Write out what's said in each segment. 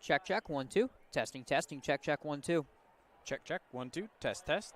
Check, check, 1, 2. Testing, testing, check, check, 1, 2. Check, check, 1, 2. Test, test.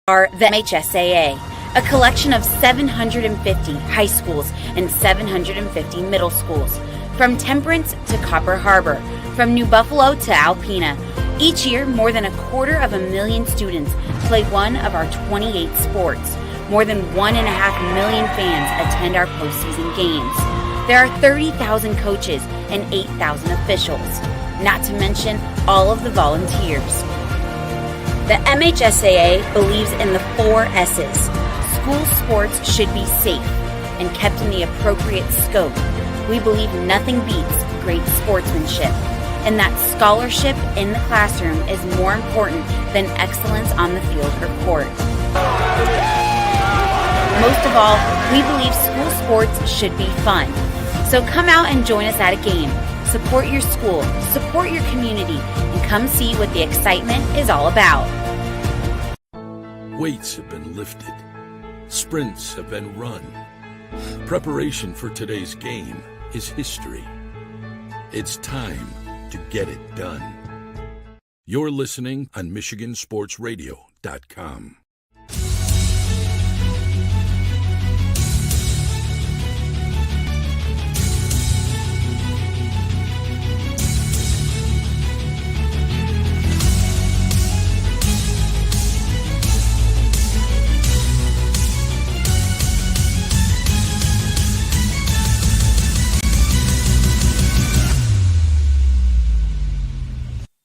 Are the MHSAA, a collection of 750 high schools and 750 middle schools, from Temperance to Copper Harbor, from New Buffalo to Alpena. Each year, more than 250,000 students play one of our 28 sports. More than 1.5 million fans attend our postseason games. There are 30,000 coaches and 8,000 officials, not to mention all of the volunteers. The MHSAA believes in the 4 S's. School sports should be safe and kept in the appropriate scope. We believe nothing beats great sportsmanship, and that scholarship in the classroom is more important than excellence on the field or court. Most of all, we believe school sports should be fun. So come out and join us at a game. Support your school, support your community, and come see what the excitement is all about. Weights have been lifted. Sprints have been run. Preparation for today's game is history. It's time to get it done. You're listening on MichiganSportsRadio.com.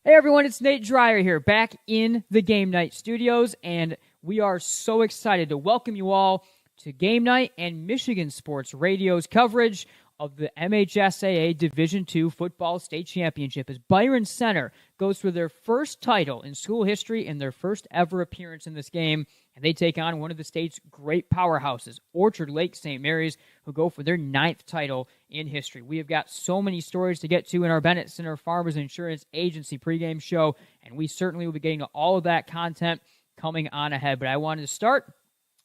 Hey everyone, it's Nate Dreyer here, back in the Game Night Studios, and we are so excited to welcome you all to Game Night and Michigan Sports Radio's coverage of the MHSAA Division II Football State Championship as Byron Center goes for their first title in school history and their first ever appearance in this game, and they take on one of the state's great powerhouses, Orchard Lake St. Mary's, who go for their 9th title in history. We have got so many stories to get to in our Bennett Center Farmers Insurance Agency pregame show, and we certainly will be getting to all of that content coming on ahead. But I wanted to start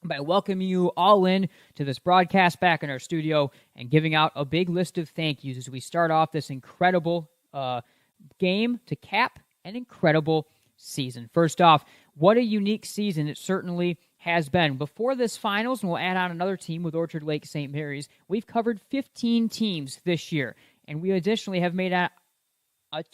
by welcoming you all in to this broadcast back in our studio and giving out a big list of thank yous as we start off this incredible game to cap an incredible season. First off, what a unique season it certainly has been. Before this finals, and we'll add on another team with Orchard Lake St. Mary's, we've covered 15 teams this year, and we additionally have made a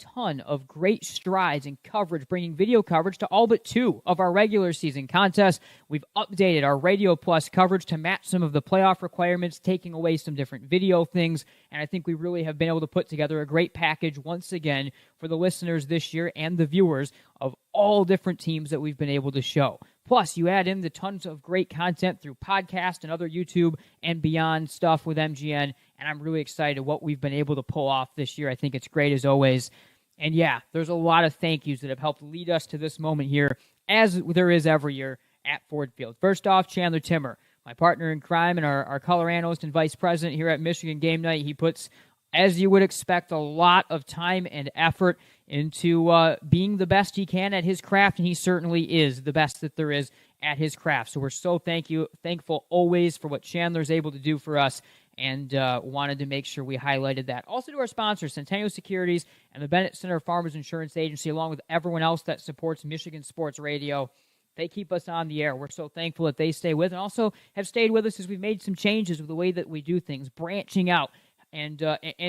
ton of great strides in coverage, bringing video coverage to all but 2 of our regular season contests. We've updated our Radio Plus coverage to match some of the playoff requirements, taking away some different video things, and I think we really have been able to put together a great package once again for the listeners this year and the viewers of all different teams that we've been able to show. Plus, you add in the tons of great content through podcast and other YouTube and beyond stuff with MGN, and I'm really excited what we've been able to pull off this year. I think it's great as always. And yeah, there's a lot of thank yous that have helped lead us to this moment here, as there is every year at Ford Field. First off, Chandler Timmer, my partner in crime and our color analyst and vice president here at Michigan Game Night. He puts, as you would expect, a lot of time and effort into being the best he can at his craft, and he certainly is the best that there is at his craft. So we're so thankful always for what Chandler's able to do for us, and wanted to make sure we highlighted that. Also to our sponsors, Centennial Securities and the Bennett Center Farmers Insurance Agency, along with everyone else that supports Michigan Sports Radio. They keep us on the air. We're so thankful that they stay with and also have stayed with us as we've made some changes with the way that we do things, branching out and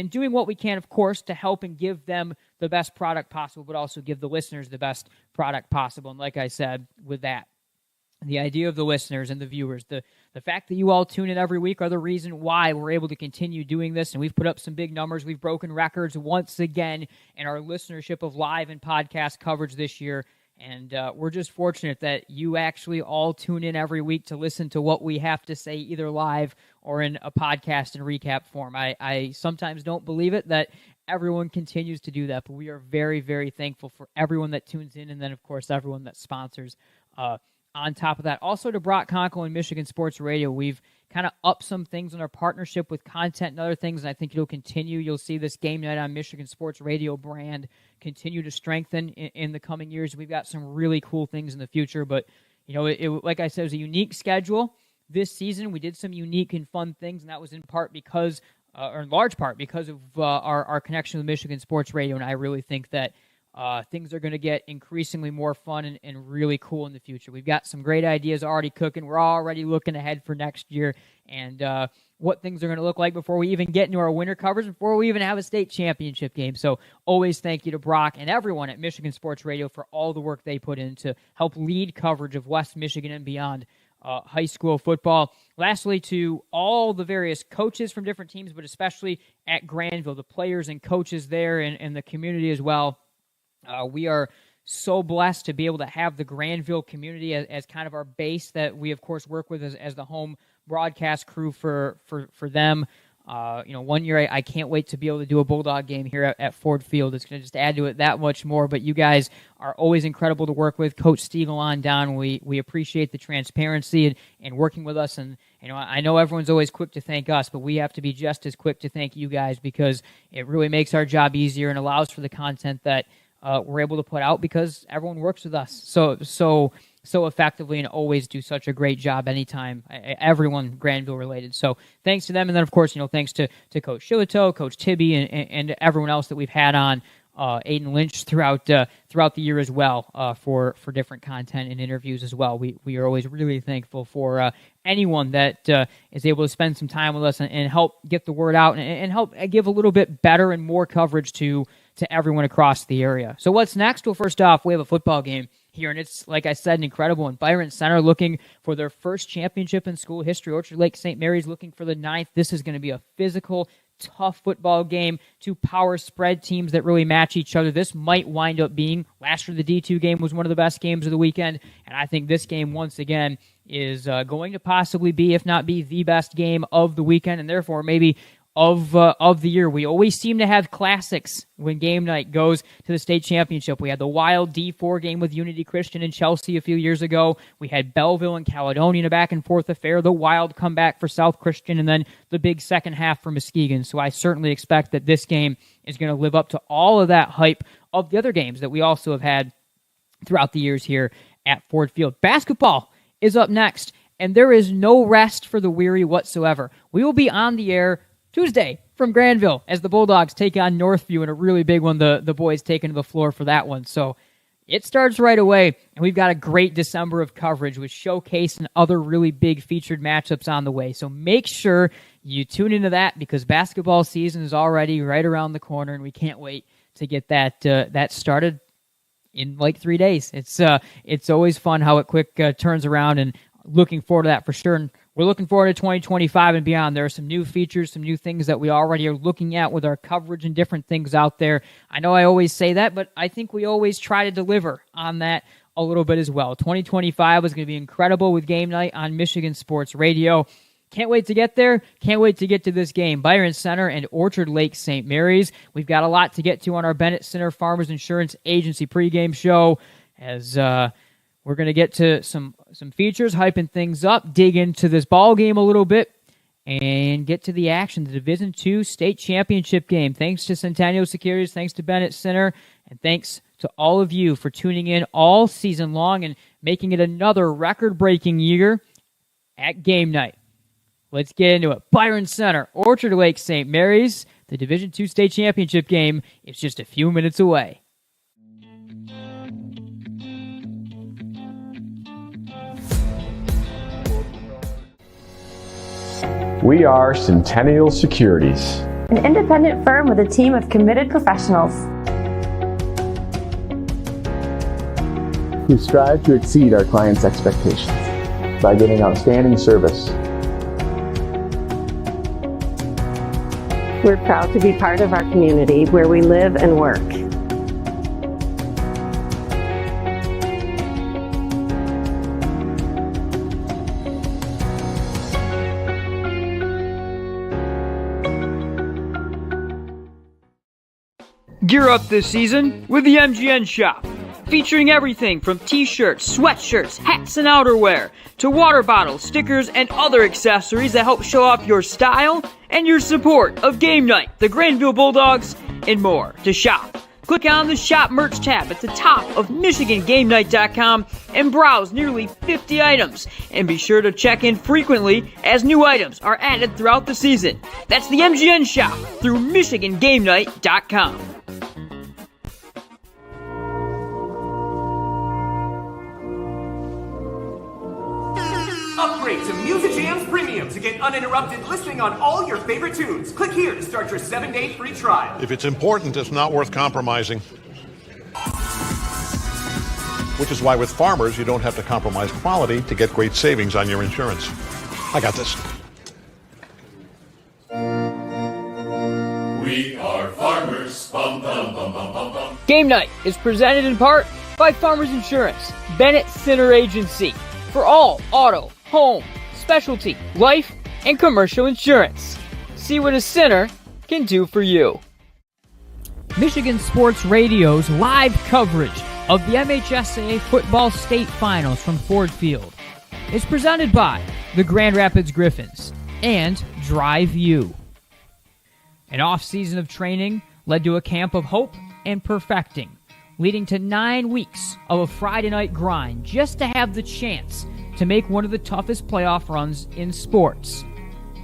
doing what we can, of course, to help and give them the best product possible, but also give the listeners the best product possible. And like I said, with that, the idea of the listeners and the viewers, the fact that you all tune in every week are the reason why we're able to continue doing this, and we've put up some big numbers. We've broken records once again in our listenership of live and podcast coverage this year, and we're just fortunate that you actually all tune in every week to listen to what we have to say, either live or in a podcast and recap form. I sometimes don't believe it that everyone continues to do that, but we are very, very thankful for everyone that tunes in, and then, of course, everyone that sponsors. On top of that, also to Brock Conkle and Michigan Sports Radio, we've kind of upped some things in our partnership with content and other things, and I think it'll continue. You'll see this Game Night on Michigan Sports Radio brand continue to strengthen in the coming years. We've got some really cool things in the future, but like I said, it was a unique schedule this season. We did some unique and fun things, and that was in part because, or in large part because of our connection with Michigan Sports Radio, and I really think that things are going to get increasingly more fun and really cool in the future. We've got some great ideas already cooking. We're already looking ahead for next year and what things are going to look like before we even get into our winter coverage, before we even have a state championship game. So always thank you to Brock and everyone at Michigan Sports Radio for all the work they put in to help lead coverage of West Michigan and beyond high school football. Lastly, to all the various coaches from different teams, but especially at Granville, the players and coaches there and the community as well. We are so blessed to be able to have the Granville community as kind of our base that we, of course, work with as the home broadcast crew for them. 1 year I can't wait to be able to do a Bulldog game here at Ford Field. It's going to just add to it that much more. But you guys are always incredible to work with. Coach Stiegel on down. We appreciate the transparency and working with us. And I know everyone's always quick to thank us, but we have to be just as quick to thank you guys because it really makes our job easier and allows for the content that we're able to put out because everyone works with us so effectively and always do such a great job anytime, everyone Granville related. So thanks to them. And then, of course, thanks to Coach Shillito, Coach Tibby, and everyone else that we've had on, Aiden Lynch throughout the year as well for different content and interviews as well. We are always really thankful for anyone that is able to spend some time with us and help get the word out and help give a little bit better and more coverage to everyone across the area. So what's next? Well, first off, we have a football game here, and it's, like I said, an incredible one. Byron Center looking for their first championship in school history. Orchard Lake St. Mary's looking for the 9th. This is going to be a physical, tough football game. Two power spread teams that really match each other. This might wind up being, last year the D2 game was one of the best games of the weekend, and I think this game, once again, is going to possibly be, if not be, the best game of the weekend, and therefore maybe of the year. We always seem to have classics when game night goes to the state championship. We had the wild D4 game with Unity Christian and Chelsea a few years ago. We had Belleville and Caledonia in a back-and-forth affair, the wild comeback for South Christian, and then the big second half for Muskegon. So I certainly expect that this game is going to live up to all of that hype of the other games that we also have had throughout the years here at Ford Field. Basketball is up next, and there is no rest for the weary whatsoever. We will be on the air Tuesday from Granville as the Bulldogs take on Northview in a really big one. The boys taking to the floor for that one. So it starts right away, and we've got a great December of coverage with Showcase and other really big featured matchups on the way. So make sure you tune into that because basketball season is already right around the corner, and we can't wait to get that started in like 3 days. It's always fun how it quick turns around, and looking forward to that for sure. And we're looking forward to 2025 and beyond. There are some new features, some new things that we already are looking at with our coverage and different things out there. I know I always say that, but I think we always try to deliver on that a little bit as well. 2025 is going to be incredible with Game Night on Michigan Sports Radio. Can't wait to get there. Can't wait to get to this game. Byron Center and Orchard Lake St. Mary's. We've got a lot to get to on our Bennett Center Farmers Insurance Agency pregame show as we're going to get to some features, hyping things up, dig into this ball game a little bit, and get to the action, the Division II state championship game. Thanks to Centennial Securities, thanks to Bennett Center, and thanks to all of you for tuning in all season long and making it another record-breaking year at Game Night. Let's get into it. Byron Center, Orchard Lake St. Mary's, the Division II state championship game is just a few minutes away. We are Centennial Securities, an independent firm with a team of committed professionals who strive to exceed our clients' expectations. by giving outstanding service. We're proud to be part of our community where we live and work. Gear up this season with the MGN Shop, featuring everything from t-shirts, sweatshirts, hats and outerwear, to water bottles, stickers, and other accessories that help show off your style and your support of Game Night, the Grandville Bulldogs, and more. To shop, click on the Shop Merch tab at the top of MichiganGameNight.com and browse nearly 50 items. And be sure to check in frequently as new items are added throughout the season. That's the MGN Shop through MichiganGameNight.com. Upgrade to Music Jams Premium to get uninterrupted listening on all your favorite tunes. Click here to start your 7-day free trial. If it's important, it's not worth compromising. Which is why with Farmers, you don't have to compromise quality to get great savings on your insurance. I got this. We are Farmers. Bum, bum, bum, bum, bum, bum. Game Night is presented in part by Farmers Insurance, Bennett Center Agency, for all auto, home, specialty, life, and commercial insurance. See what a center can do for you. Michigan Sports Radio's live coverage of the MHSAA Football State Finals from Ford Field is presented by the Grand Rapids Griffins and Drive U. An off-season of training led to a camp of hope and perfecting, leading to 9 weeks of a Friday night grind just to have the chance to make one of the toughest playoff runs in sports.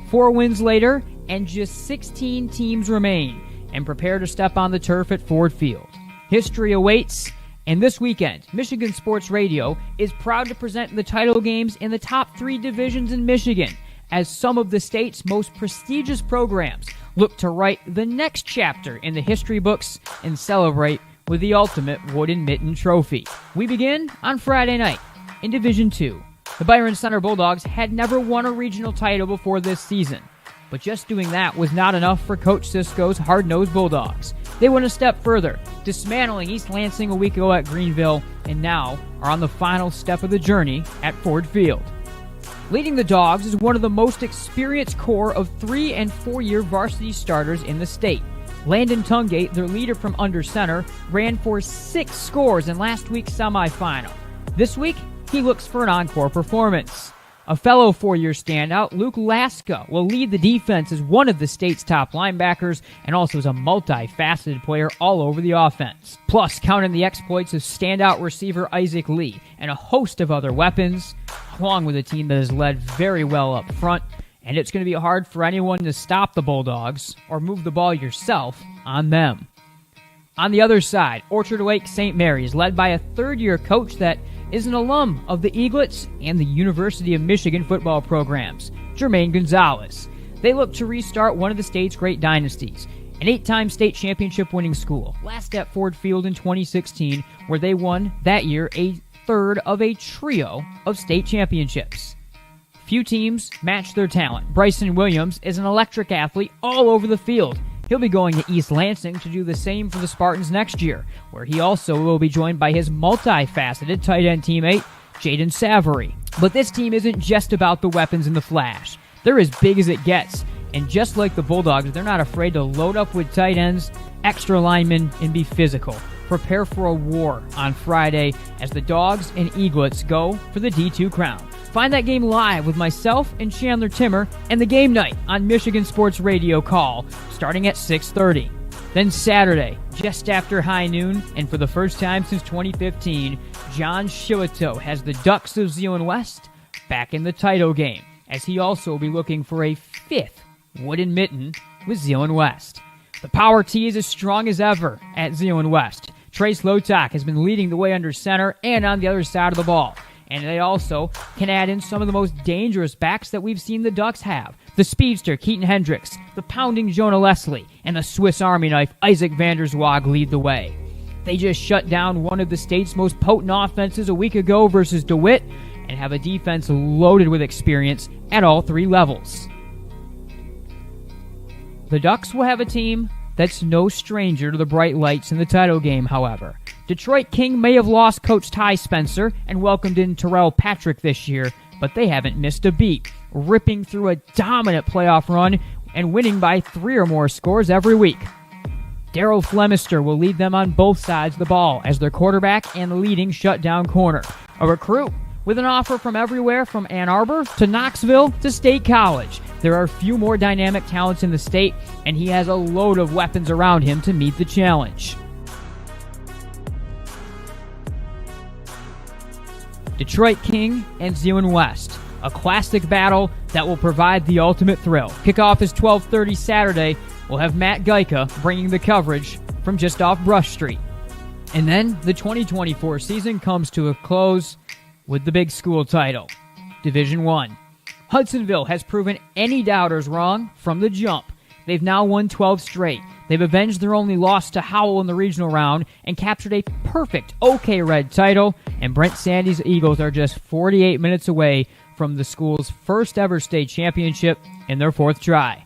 4 wins later, and just 16 teams remain and prepare to step on the turf at Ford Field. History awaits, and this weekend, Michigan Sports Radio is proud to present the title games in the top 3 divisions in Michigan as some of the state's most prestigious programs look to write the next chapter in the history books and celebrate with the ultimate wooden mitten trophy. We begin on Friday night in Division 2. The Byron Center Bulldogs had never won a regional title before this season, but just doing that was not enough for Coach Cisco's hard-nosed Bulldogs. They went a step further, dismantling East Lansing a week ago at Greenville, and now are on the final step of the journey at Ford Field. Leading the Dogs is one of the most experienced core of 3- and 4-year varsity starters in the state. Landon Tungate, their leader from under center, ran for 6 scores in last week's semifinal. This week, he looks for an encore performance. A fellow 4-year standout, Luke Laska, will lead the defense as one of the state's top linebackers and also as a multifaceted player all over the offense. Plus, count in the exploits of standout receiver Isaac Lee and a host of other weapons, along with a team that is led very well up front, and it's going to be hard for anyone to stop the Bulldogs or move the ball yourself on them. On the other side, Orchard Lake St. Mary's, led by a 3rd-year coach that is an alum of the Eaglets and the University of Michigan football programs, Jermaine Gonzales. They look to restart one of the state's great dynasties, an 8-time state championship winning school, last at Ford Field in 2016, where they won that year a 3rd of a trio of state championships. Few teams match their talent. Bryson Williams is an electric athlete all over the field. He'll be going to East Lansing to do the same for the Spartans next year, where he also will be joined by his multifaceted tight end teammate, Jayden Savoury. But this team isn't just about the weapons and the flash. They're as big as it gets, and just like the Bulldogs, they're not afraid to load up with tight ends, extra linemen, and be physical. Prepare for a war on Friday as the Dogs and Eaglets go for the D2 crown. Find that game live with myself and Chandler Timmer and the Game Night on Michigan Sports Radio call starting at 6:30. Then Saturday, just after high noon, and for the first time since 2015, John Shillito has the Ducks of Zeeland West back in the title game, as he also will be looking for a 5th wooden mitten with Zeeland West. The power T is as strong as ever at Zeeland West. Trace Lotak has been leading the way under center and on the other side of the ball. And they also can add in some of the most dangerous backs that we've seen the Ducks have. The speedster Keaton Hendricks, the pounding Jonah Leslie, and the Swiss Army knife Isaac Vanderswag lead the way. They just shut down one of the state's most potent offenses a week ago versus DeWitt, and have a defense loaded with experience at all three levels. The Ducks will have a team that's no stranger to the bright lights in the title game, however. Detroit King may have lost coach Ty Spencer and welcomed in Terrell Patrick this year, but they haven't missed a beat, ripping through a dominant playoff run and winning by 3 or more scores every week. Daryl Flemister will lead them on both sides of the ball as their quarterback and leading shutdown corner. A recruit with an offer from everywhere from Ann Arbor to Knoxville to State College. There are few more dynamic talents in the state, and he has a load of weapons around him to meet the challenge. Detroit King and Zeeland West, a classic battle that will provide the ultimate thrill. Kickoff is 12:30 Saturday. We'll have Matt Geica bringing the coverage from just off Brush Street. And then the 2024 season comes to a close with the big school title, Division I. Hudsonville has proven any doubters wrong from the jump. They've now won 12 straight. They've avenged their only loss to Howell in the regional round and captured a perfect OK Red title, and Brent Sandy's Eagles are just 48 minutes away from the school's first ever state championship in their 4th try.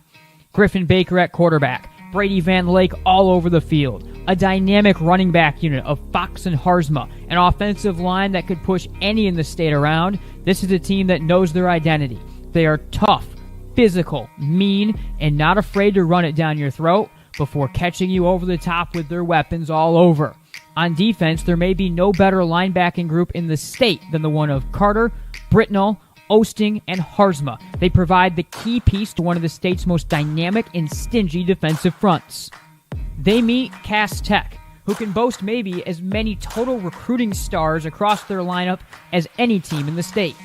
Griffin Baker at quarterback, Brady Van Lake all over the field, a dynamic running back unit of Fox and Harzma, an offensive line that could push any in the state around. This is a team that knows their identity. They are tough, physical, mean, and not afraid to run it down your throat before catching you over the top with their weapons all over. On defense, there may be no better linebacking group in the state than the one of Carter, Britnell, Osting, and Harzma. They provide the key piece to one of the state's most dynamic and stingy defensive fronts. They meet Cass Tech, who can boast maybe as many total recruiting stars across their lineup as any team in the state.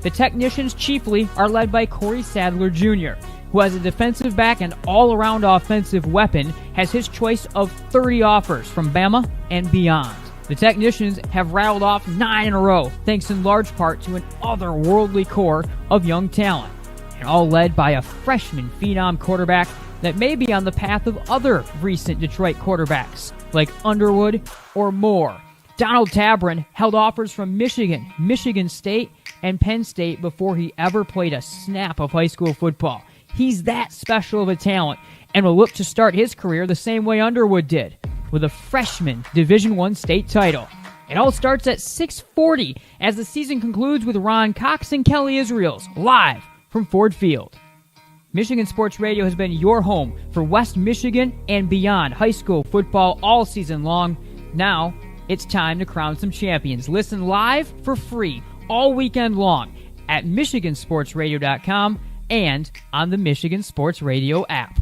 The Technicians chiefly are led by Corey Sadler Jr., who as a defensive back and all-around offensive weapon has his choice of 30 offers from Bama and beyond. The Technicians have rattled off 9 in a row, thanks in large part to an otherworldly core of young talent, and all led by a freshman phenom quarterback that may be on the path of other recent Detroit quarterbacks, like Underwood or Moore. Donald Tabron held offers from Michigan, Michigan State, and Penn State before he ever played a snap of high school football. He's that special of a talent and will look to start his career the same way Underwood did, with a freshman Division I state title. It all starts at 6:40 as the season concludes with Ron Cox and Kelly Israels live from Ford Field. Michigan Sports Radio has been your home for West Michigan and beyond high school football all season long. Now it's time to crown some champions. Listen live for free all weekend long at MichiganSportsRadio.com and on the Michigan Sports Radio app.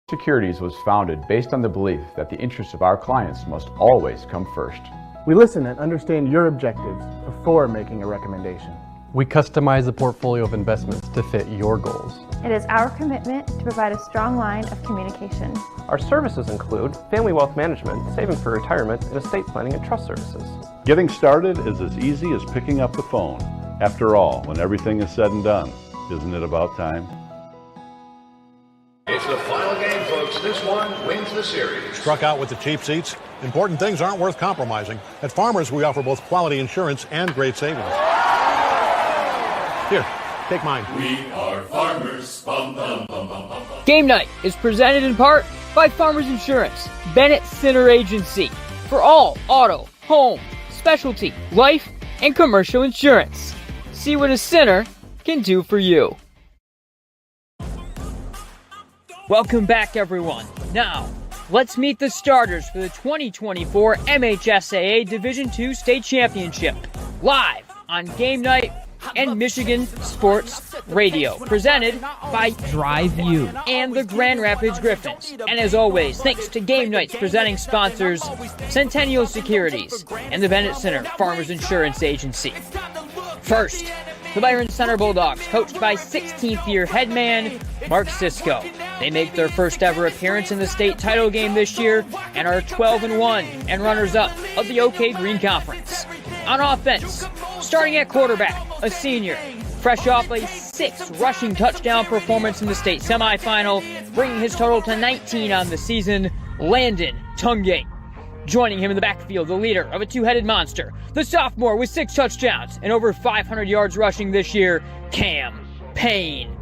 Securities was founded based on the belief that the interests of our clients must always come first. We listen and understand your objectives before making a recommendation. We customize the portfolio of investments to fit your goals. It is our commitment to provide a strong line of communication. Our services include family wealth management, saving for retirement, and estate planning and trust services. Getting started is as easy as picking up the phone. After all, when everything is said and done, isn't it about time? It's the final game, folks. This one wins the series. Struck out with the cheap seats? Important things aren't worth compromising. At Farmers, we offer both quality insurance and great savings. Here, take mine. We are Farmers. Bum, bum, bum, bum, bum, bum. Game Night is presented in part by Farmers Insurance, Bennett Center Agency, for all auto, home, specialty, life, and commercial insurance. See what a center can do for you. Welcome back, everyone. Now, let's meet the starters for the 2024 MHSAA Division II State Championship, live on Game Night and Michigan Sports Radio, presented by Drive U and the Grand Rapids Griffins. And as always, thanks to Game Night's presenting sponsors, Centennial Securities and the Bennett Center Farmers Insurance Agency. First, the Byron Center Bulldogs, coached by 16th-year head man Marc Cisco. They make their first ever appearance in the state title game this year and are 12-1 and runners-up of the OK Green Conference. On offense, starting at quarterback, a senior, fresh off a 6th rushing touchdown performance in the state semifinal, bringing his total to 19 on the season, Landon Tungate. Joining him in the backfield, the leader of a two-headed monster, the sophomore with 6 touchdowns and over 500 yards rushing this year, Cam Payne.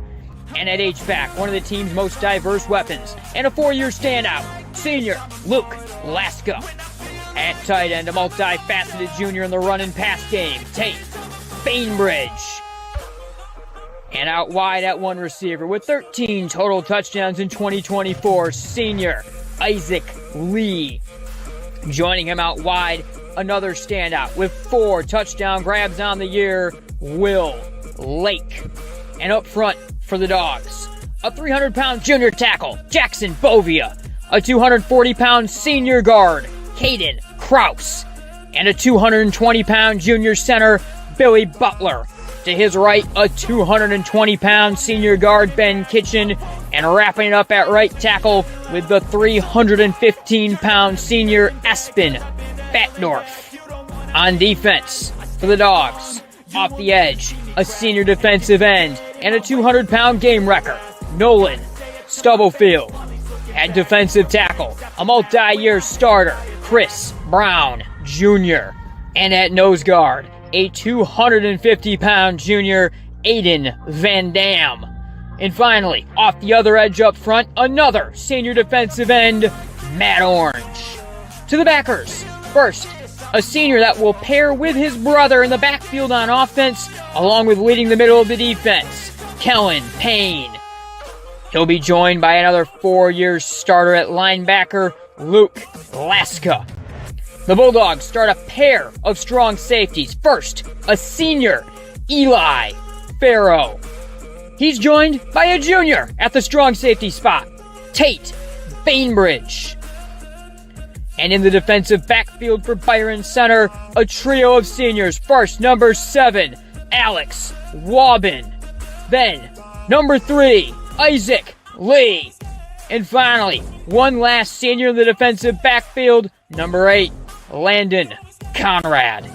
And at H-back, one of the team's most diverse weapons and a 4-year standout, senior Luke Laska. At tight end, a multifaceted junior in the run and pass game, Tate Bainbridge. And out wide at one receiver with 13 total touchdowns in 2024, senior Isaac Lee. Joining him out wide, another standout with 4 touchdown grabs on the year, Will Lake. And up front for the Dogs, a 300-pound junior tackle, Jackson Bovia, a 240-pound senior guard, Caden Kraus, and a 220-pound junior center, Billy Butler. To his right, a 220-pound senior guard, Ben Kitchen, and wrapping it up at right tackle with the 315-pound senior, Espen Batdorf. On defense for the Dogs, off the edge, a senior defensive end, and a 200-pound game wrecker, Nolan Stubblefield. At defensive tackle, a multi-year starter, Chris Brown Jr. And at nose guard, a 250-pound junior, Aiden Van Dam. And finally, off the other edge up front, another senior defensive end, Matt Orange. To the backers, first, a senior that will pair with his brother in the backfield on offense, along with leading the middle of the defense, Kellen Payne. He'll be joined by another 4-year starter at linebacker, Luke Laska. The Bulldogs start a pair of strong safeties. First, a senior, Eli Farrow. He's joined by a junior at the strong safety spot, Tate Bainbridge. And in the defensive backfield for Byron Center, a trio of seniors. First, number 7, Alex Waubin. Then, number 3, Isaac Lee. And finally, one last senior in the defensive backfield, number 8, Landon Conrad.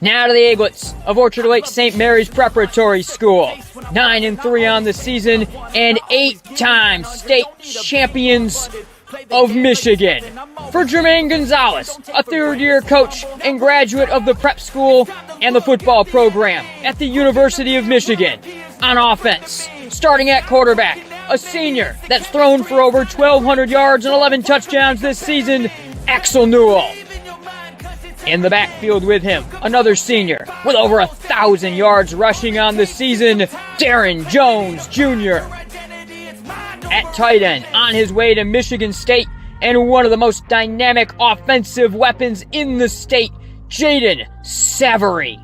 Now to the Eaglets of Orchard Lake St. Mary's Preparatory School. 9-3 on the season and 8-time state champions of Michigan. For Jermaine Gonzales, a third-year coach and graduate of the prep school and the football program at the University of Michigan. On offense, starting at quarterback, a senior that's thrown for over 1,200 yards and 11 touchdowns this season, Axel Newell. In the backfield with him, another senior with over 1,000 yards rushing on the season, Darren Jones Jr. At tight end, on his way to Michigan State, and one of the most dynamic offensive weapons in the state, Jayden Savoury.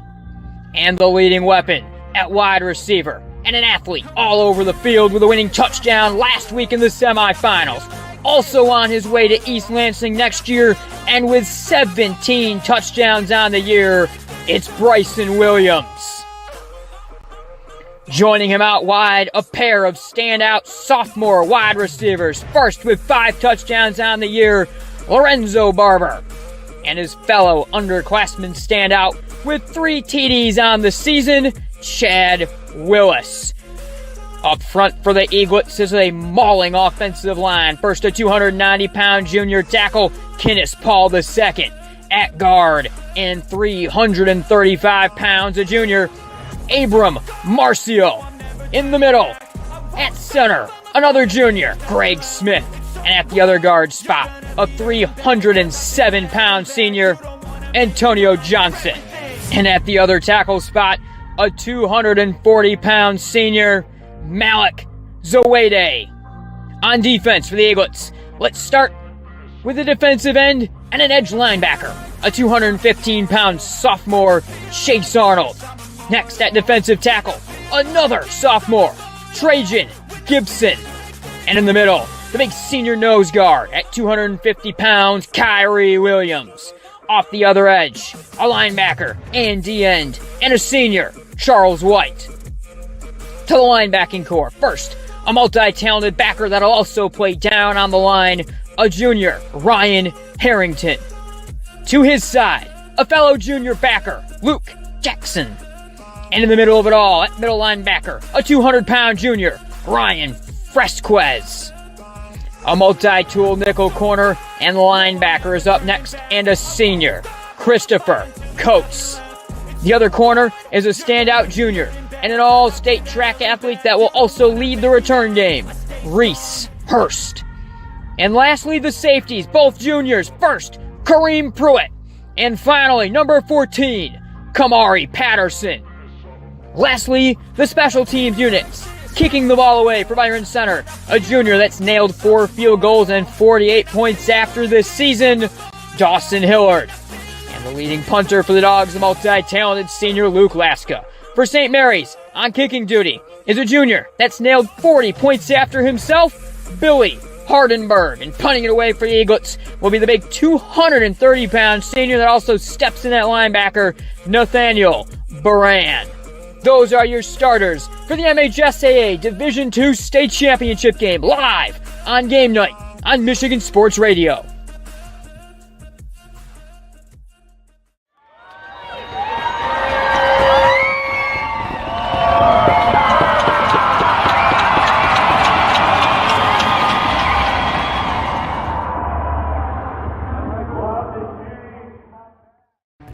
And the leading weapon at wide receiver, and an athlete all over the field with a winning touchdown last week in the semifinals. Also on his way to East Lansing next year, and with 17 touchdowns on the year, it's Bryson Williams. Joining him out wide, a pair of standout sophomore wide receivers. First with 5 touchdowns on the year, Lorenzo Barber. And his fellow underclassman standout with 3 TDs on the season, Chad Willis. Up front for the Eaglets is a mauling offensive line. First, a 290-pound junior tackle, Kenneth Paul II. At guard, and 335 pounds, a junior, Abram Marcio. In the middle, at center, another junior, Greg Smith. And at the other guard spot, a 307-pound senior, Antonio Johnson. And at the other tackle spot, a 240-pound senior, Malik Zoede. On defense for the Eaglets, let's start with a defensive end and an edge linebacker, a 215-pound sophomore, Chase Arnold. Next at defensive tackle, another sophomore, Trajan Gibson. And in the middle, the big senior nose guard at 250 pounds, Kyrie Williams. Off the other edge, a linebacker and D-end, and a senior, Charles White. To the linebacking core, first, a multi-talented backer that'll also play down on the line, a junior, Ryan Harrington. To his side, a fellow junior backer, Luke Jackson. And in the middle of it all, at middle linebacker, a 200-pound junior, Ryan Fresquez. A multi-tool nickel corner and linebacker is up next, and a senior, Christopher Coates. The other corner is a standout junior and an all-state track athlete that will also lead the return game, Reese Hurst. And lastly, the safeties, both juniors. First, Kareem Pruitt. And finally, number 14, Kamari Patterson. Lastly, the special teams units. Kicking the ball away for Byron Center, a junior that's nailed 4 field goals and 48 points after this season, Dawson Hillard. And the leading punter for the Dogs, the multi-talented senior Luke Laska. For St. Mary's, on kicking duty, is a junior that's nailed 40 points after himself, Billy Hardenberg. And punting it away for the Eaglets will be the big 230-pound senior that also steps in at linebacker, Nathaniel Baran. Those are your starters for the MHSAA Division II State Championship game, live on Game Night on Michigan Sports Radio.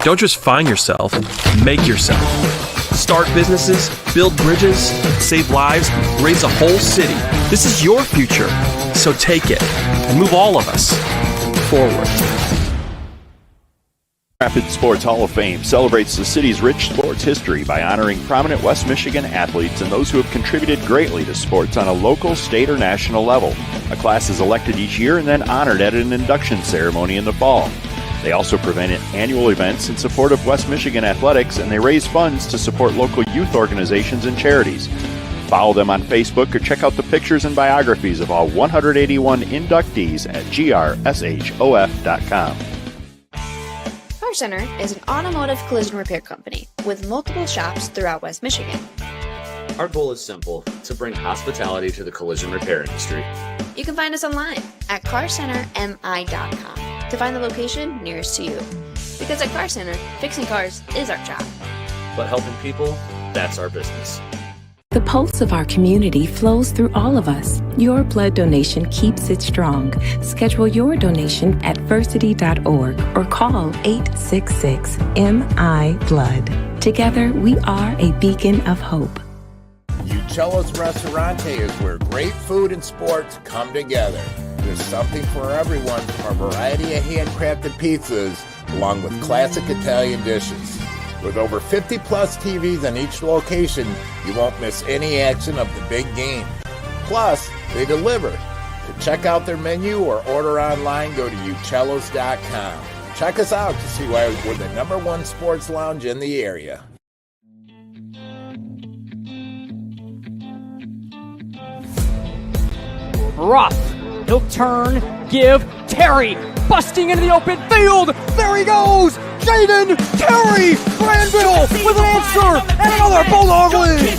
Don't just find yourself, make yourself. Start businesses, build bridges, save lives, raise a whole city. This is your future, so take it and move all of us forward. Rapid Sports Hall of Fame celebrates the city's rich sports history by honoring prominent West Michigan athletes and those who have contributed greatly to sports on a local, state, or national level. A class is elected each year and then honored at an induction ceremony in the fall. They also prevent annual events in support of West Michigan athletics, and they raise funds to support local youth organizations and charities. Follow them on Facebook or check out the pictures and biographies of all 181 inductees at grshof.com. Car Center is an automotive collision repair company with multiple shops throughout West Michigan. Our goal is simple, to bring hospitality to the collision repair industry. You can find us online at carcentermi.com to find the location nearest to you. Because at Car Center, fixing cars is our job. But helping people, that's our business. The pulse of our community flows through all of us. Your blood donation keeps it strong. Schedule your donation at versity.org or call 866-MI-BLOOD. Together, we are a beacon of hope. Uccello's Restaurante is where great food and sports come together. There's something for everyone, from a variety of handcrafted pizzas along with classic Italian dishes. With over 50-plus TVs in each location, you won't miss any action of the big game. Plus, they deliver. To check out their menu or order online, go to uccellos.com. Check us out to see why we're the #1 sports lounge in the area. Rough. He'll turn, give, Terry, busting into the open field. There he goes. Jayden Terry Granville with an answer and another Bulldog lead.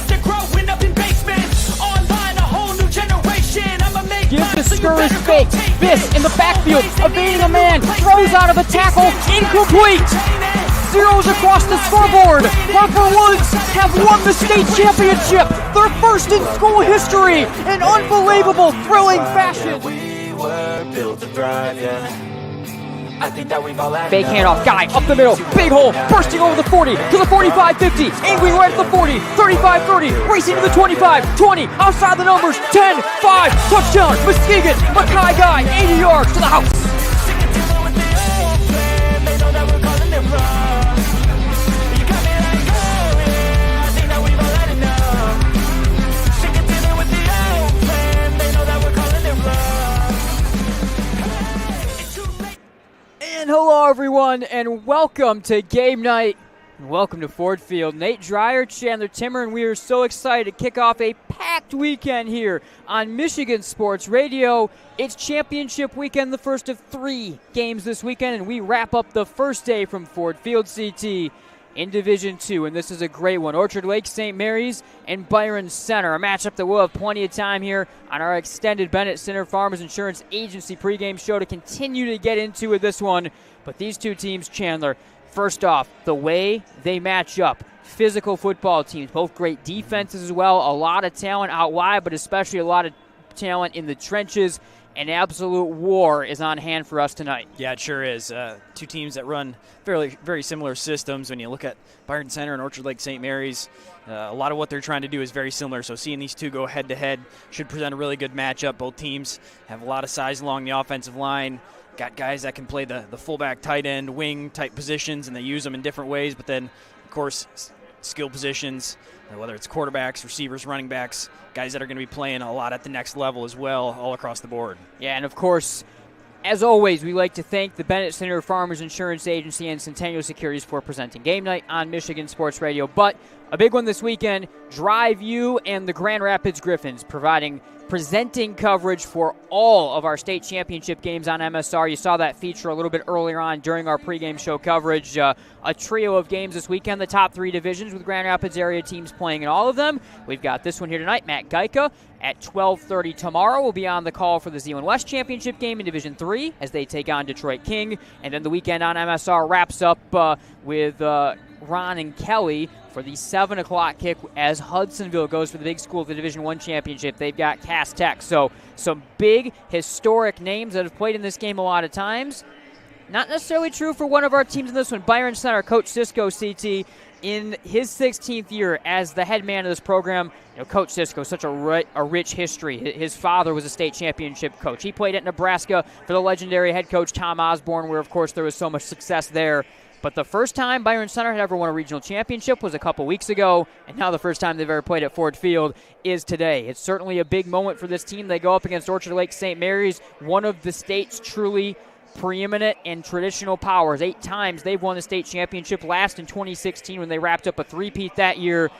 Gives the discouraged fake. This in the backfield, evading a man, throws out of a tackle, incomplete. Zeros across the scoreboard. Harper Woods have won the state championship, their first in school history, in unbelievable, thrilling fashion. We were built to thrive, yeah. I think that we've all had fake handoff, guy up the middle, big hole, bursting over the 40 to the 45-50, angling right at the 40, 35-30, racing to the 25, 20, outside the numbers, 10, 5, touchdown, Muskegon, Mackay guy, 80 yards to the house. And hello everyone, and welcome to Game Night, and welcome to Ford Field. Nate Dreyer, Chandler Timmer, and we are so excited to kick off a packed weekend here on Michigan Sports Radio. It's championship weekend, the first of 3 games this weekend, and we wrap up the first day from Ford Field CT in Division II, and this is a great one. Orchard Lake, St. Mary's, and Byron Center, a matchup that we'll have plenty of time here on our extended Bennett Center Farmers Insurance Agency pregame show to continue to get into with this one. But these two teams, Chandler, First off, the way they match up. Physical football teams, both great defenses as well. A lot of talent out wide, but especially a lot of talent in the trenches. An absolute war is on hand for us tonight. Yeah, it sure is. Two teams that run very similar systems. When you look at Byron Center and Orchard Lake St. Mary's, a lot of what they're trying to do is very similar. So seeing these two go head-to-head should present a really good matchup. Both teams have a lot of size along the offensive line. Got guys that can play the fullback, tight end, wing type positions, and they use them in different ways. But then, of course, skill positions, whether it's quarterbacks, receivers, running backs, guys that are going to be playing a lot at the next level as well, all across the board. Yeah, and of course, as always, we like to thank the Bennett Center Farmers Insurance Agency and Centennial Securities for presenting Game Night on Michigan Sports Radio. But a big one this weekend, Drive U and the Grand Rapids Griffins presenting coverage for all of our state championship games on MSR. You saw that feature a little bit earlier on during our pregame show coverage. A trio of games this weekend, the top three divisions with Grand Rapids area teams playing in all of them. We've got this one here tonight, Matt Geica. At 12:30 tomorrow, we'll be on the call for the Z1 West Championship game in Division 3 as they take on Detroit King. And then the weekend on MSR wraps up with Ron and Kelly for the 7 o'clock kick as Hudsonville goes for the big school of the Division 1 championship. They've got Cass Tech. So some big historic names that have played in this game a lot of times. Not necessarily true for one of our teams in this one. Byron Center, Coach Cisco, CT, in his 16th year as the head man of this program. You know, Coach Cisco, such a rich history. His father was a state championship coach. He played at Nebraska for the legendary head coach Tom Osborne, where, of course, there was so much success there. But the first time Byron Center had ever won a regional championship was a couple weeks ago, and now the first time they've ever played at Ford Field is today. It's certainly a big moment for this team. They go up against Orchard Lake St. Mary's, one of the state's truly preeminent and traditional powers. 8 times they've won the state championship, last in 2016 when they wrapped up a three-peat that year.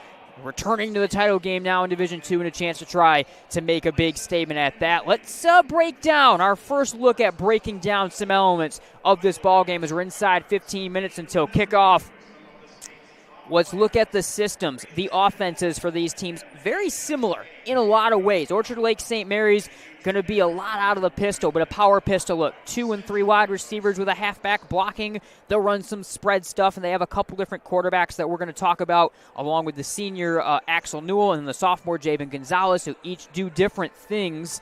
Returning to the title game now in Division 2 and a chance to try to make a big statement at that. Let's break down our first look at breaking down some elements of this ball game as we're inside 15 minutes until kickoff. Let's look at the systems, the offenses for these teams. Very similar in a lot of ways. Orchard Lake St. Mary's going to be a lot out of the pistol, but a power pistol look. 2 and 3 wide receivers with a halfback blocking. They'll run some spread stuff, and they have a couple different quarterbacks that we're going to talk about, along with the senior Axel Newell and the sophomore Jayden Gonzales, who each do different things.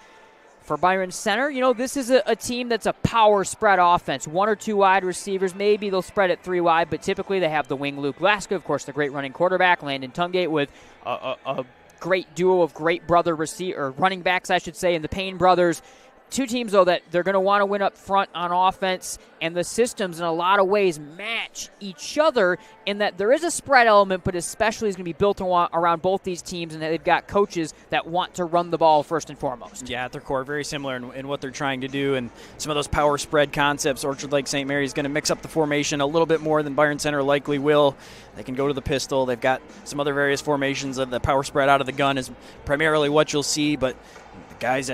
For Byron Center, you know, this is a team that's a power spread offense. 1 or 2 wide receivers. Maybe they'll spread it 3 wide, but typically they have the wing Luke Laska, of course, the great running quarterback, Landon Tungate, with a great duo of great running backs, I should say, and the Payne brothers. 2 teams, though, that they're going to want to win up front on offense, and the systems in a lot of ways match each other in that there is a spread element, but especially is going to be built around both these teams, and they've got coaches that want to run the ball first and foremost. Yeah, at their core, very similar in what they're trying to do, and some of those power spread concepts. Orchard Lake St. Mary is going to mix up the formation a little bit more than Byron Center likely will. They can go to the pistol. They've got some other various formations of the power spread out of the gun is primarily what you'll see, but guys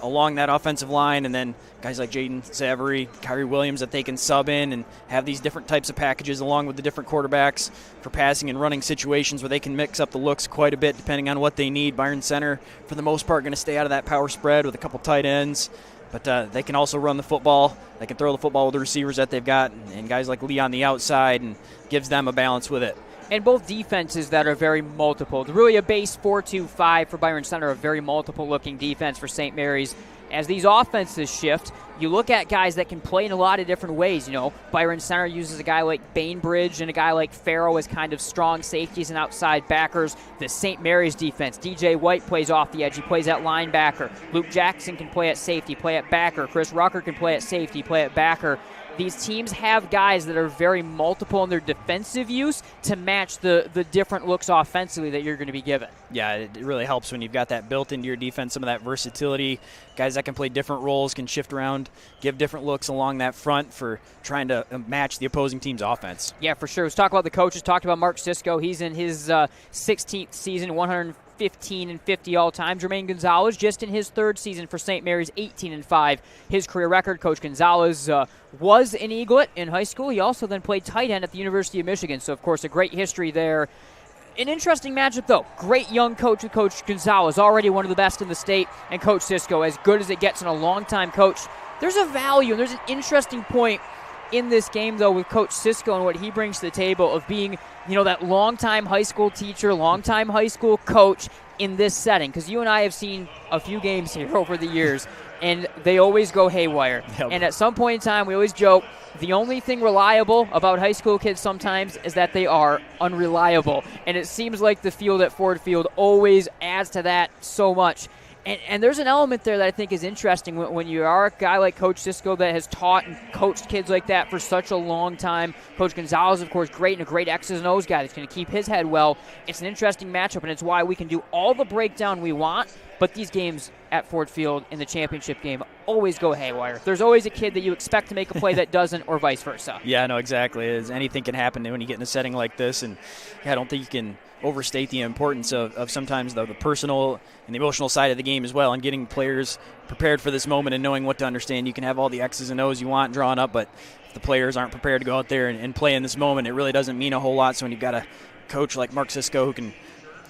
along that offensive line, and then guys like Jayden, Savoury, Kyrie Williams that they can sub in and have these different types of packages along with the different quarterbacks for passing and running situations where they can mix up the looks quite a bit depending on what they need. Byron Center, for the most part, going to stay out of that power spread with a couple tight ends, but they can also run the football. They can throw the football with the receivers that they've got, and guys like Lee on the outside, and gives them a balance with it. And both defenses that are very multiple. Really a base 4-2-5 for Byron Center, a very multiple-looking defense for St. Mary's. As these offenses shift, you look at guys that can play in a lot of different ways. You know, Byron Center uses a guy like Bainbridge and a guy like Farrow as kind of strong safeties and outside backers. The St. Mary's defense, DJ White plays off the edge. He plays at linebacker. Luke Jackson can play at safety, play at backer. Chris Rucker can play at safety, play at backer. These teams have guys that are very multiple in their defensive use to match the different looks offensively that you're going to be given. Yeah, it really helps when you've got that built into your defense, some of that versatility. Guys that can play different roles, can shift around, give different looks along that front for trying to match the opposing team's offense. Yeah, for sure. Let's talk about the coaches. Talked about Marc Cisco. He's in his 16th season, 115-50 all-time. Jermaine Gonzales, just in his 3rd season for St. Mary's, 18-5. His career record, Coach Gonzales was an Eaglet in high school. He also then played tight end at the University of Michigan, so, of course, a great history there. An interesting matchup, though. Great young coach with Coach Gonzales, already one of the best in the state, and Coach Cisco, as good as it gets in a long-time coach. There's a value, and there's an interesting point in this game, though, with Coach Cisco and what he brings to the table of being, that longtime high school teacher, longtime high school coach in this setting. Because you and I have seen a few games here over the years, and they always go haywire. Yep. And at some point in time, we always joke, the only thing reliable about high school kids sometimes is that they are unreliable. And it seems like the field at Ford Field always adds to that so much. And there's an element there that I think is interesting when you are a guy like Coach Cisco that has taught and coached kids like that for such a long time. Coach Gonzales, of course, great and a great X's and O's guy that's going to keep his head well. It's an interesting matchup, and it's why we can do all the breakdown we want, but these games at Ford Field in the championship game always go haywire. There's always a kid that you expect to make a play that doesn't, or vice versa. Yeah, no, exactly. Anything can happen when you get in a setting like this, and I don't think you can overstate the importance of sometimes the personal and the emotional side of the game as well, and getting players prepared for this moment and knowing what to understand. You can have all the X's and O's you want drawn up, but if the players aren't prepared to go out there and play in this moment, it really doesn't mean a whole lot. So when you've got a coach like Marc Cisco who can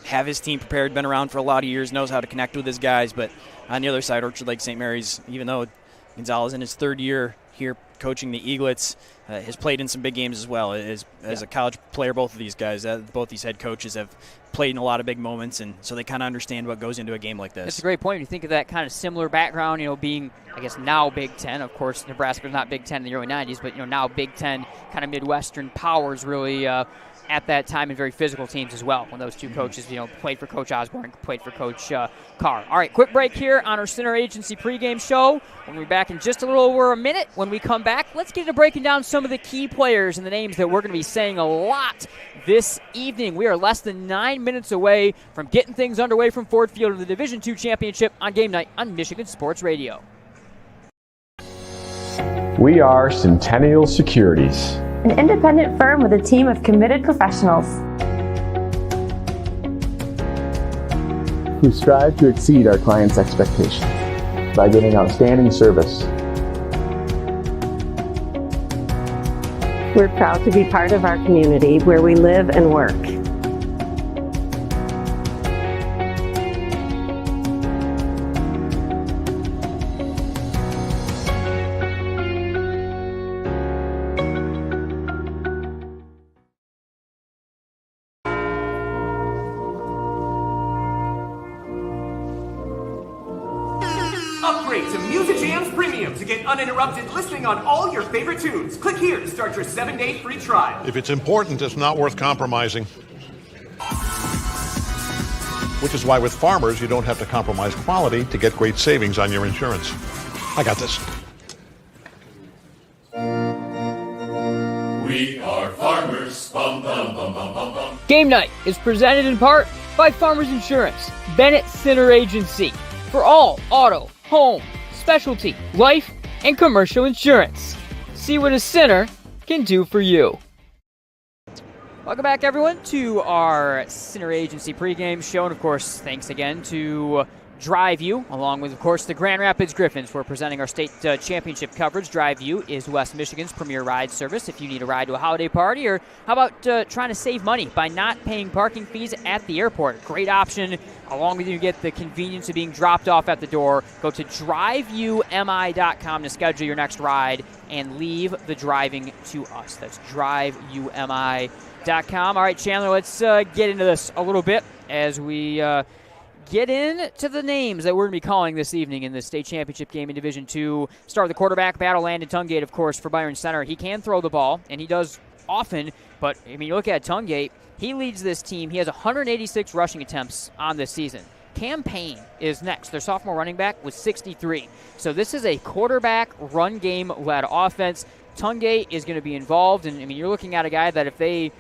have his team prepared, been around for a lot of years, knows how to connect with his guys, but on the other side, Orchard Lake St. Mary's, even though Gonzales in his third year here coaching the Eaglets, has played in some big games as well. As a college player, both of these guys, both these head coaches have played in a lot of big moments, and so they kind of understand what goes into a game like this. That's a great point. When you think of that kind of similar background, being, I guess, now Big Ten. Of course, Nebraska's not Big Ten in the early 90s, but, now Big Ten kind of Midwestern powers really at that time, and very physical teams as well, when those two coaches, played for Coach Osborne, played for Coach Carr. All right, quick break here on our Center Agency pregame show. We'll be back in just a little over a minute. When we come back, let's get into breaking down some of the key players and the names that we're going to be saying a lot this evening. We are less than 9 minutes away from getting things underway from Ford Field of the Division II Championship on Game Night on Michigan Sports Radio. We are Centennial Securities, an independent firm with a team of committed professionals who strive to exceed our clients' expectations by giving outstanding service. We're proud to be part of our community where we live and work. Upgrade to Music Jams Premium to get uninterrupted listening on all your favorite tunes. Click here to start your 7-day free trial. If it's important, it's not worth compromising. Which is why with Farmers, you don't have to compromise quality to get great savings on your insurance. I got this. We are Farmers. Bum, bum, bum, bum, bum, bum. Game Night is presented in part by Farmers Insurance, Bennett Center Agency, for all auto, home, specialty, life, and commercial insurance. See what a center can do for you. Welcome back, everyone, to our Center Agency pregame show. And, of course, thanks again to Drive U, along with, of course, the Grand Rapids Griffins for presenting our state championship coverage. Drive U is West Michigan's premier ride service. If you need a ride to a holiday party, or how about trying to save money by not paying parking fees at the airport? Great option. Along with you get the convenience of being dropped off at the door. Go to driveumi.com to schedule your next ride and leave the driving to us. That's driveumi.com. All right, Chandler, let's get into this a little bit as we get into the names that we're going to be calling this evening in the state championship game in Division II. Start with the quarterback battle. Landon Tungate, of course, for Byron Center. He can throw the ball, and he does often, but I mean, you look at Tungate, he leads this team. He has 186 rushing attempts on this season. Cam Payne is next. Their sophomore running back with 63. So this is a quarterback run game led offense. Tungate is going to be involved, and I mean, you're looking at a guy that if they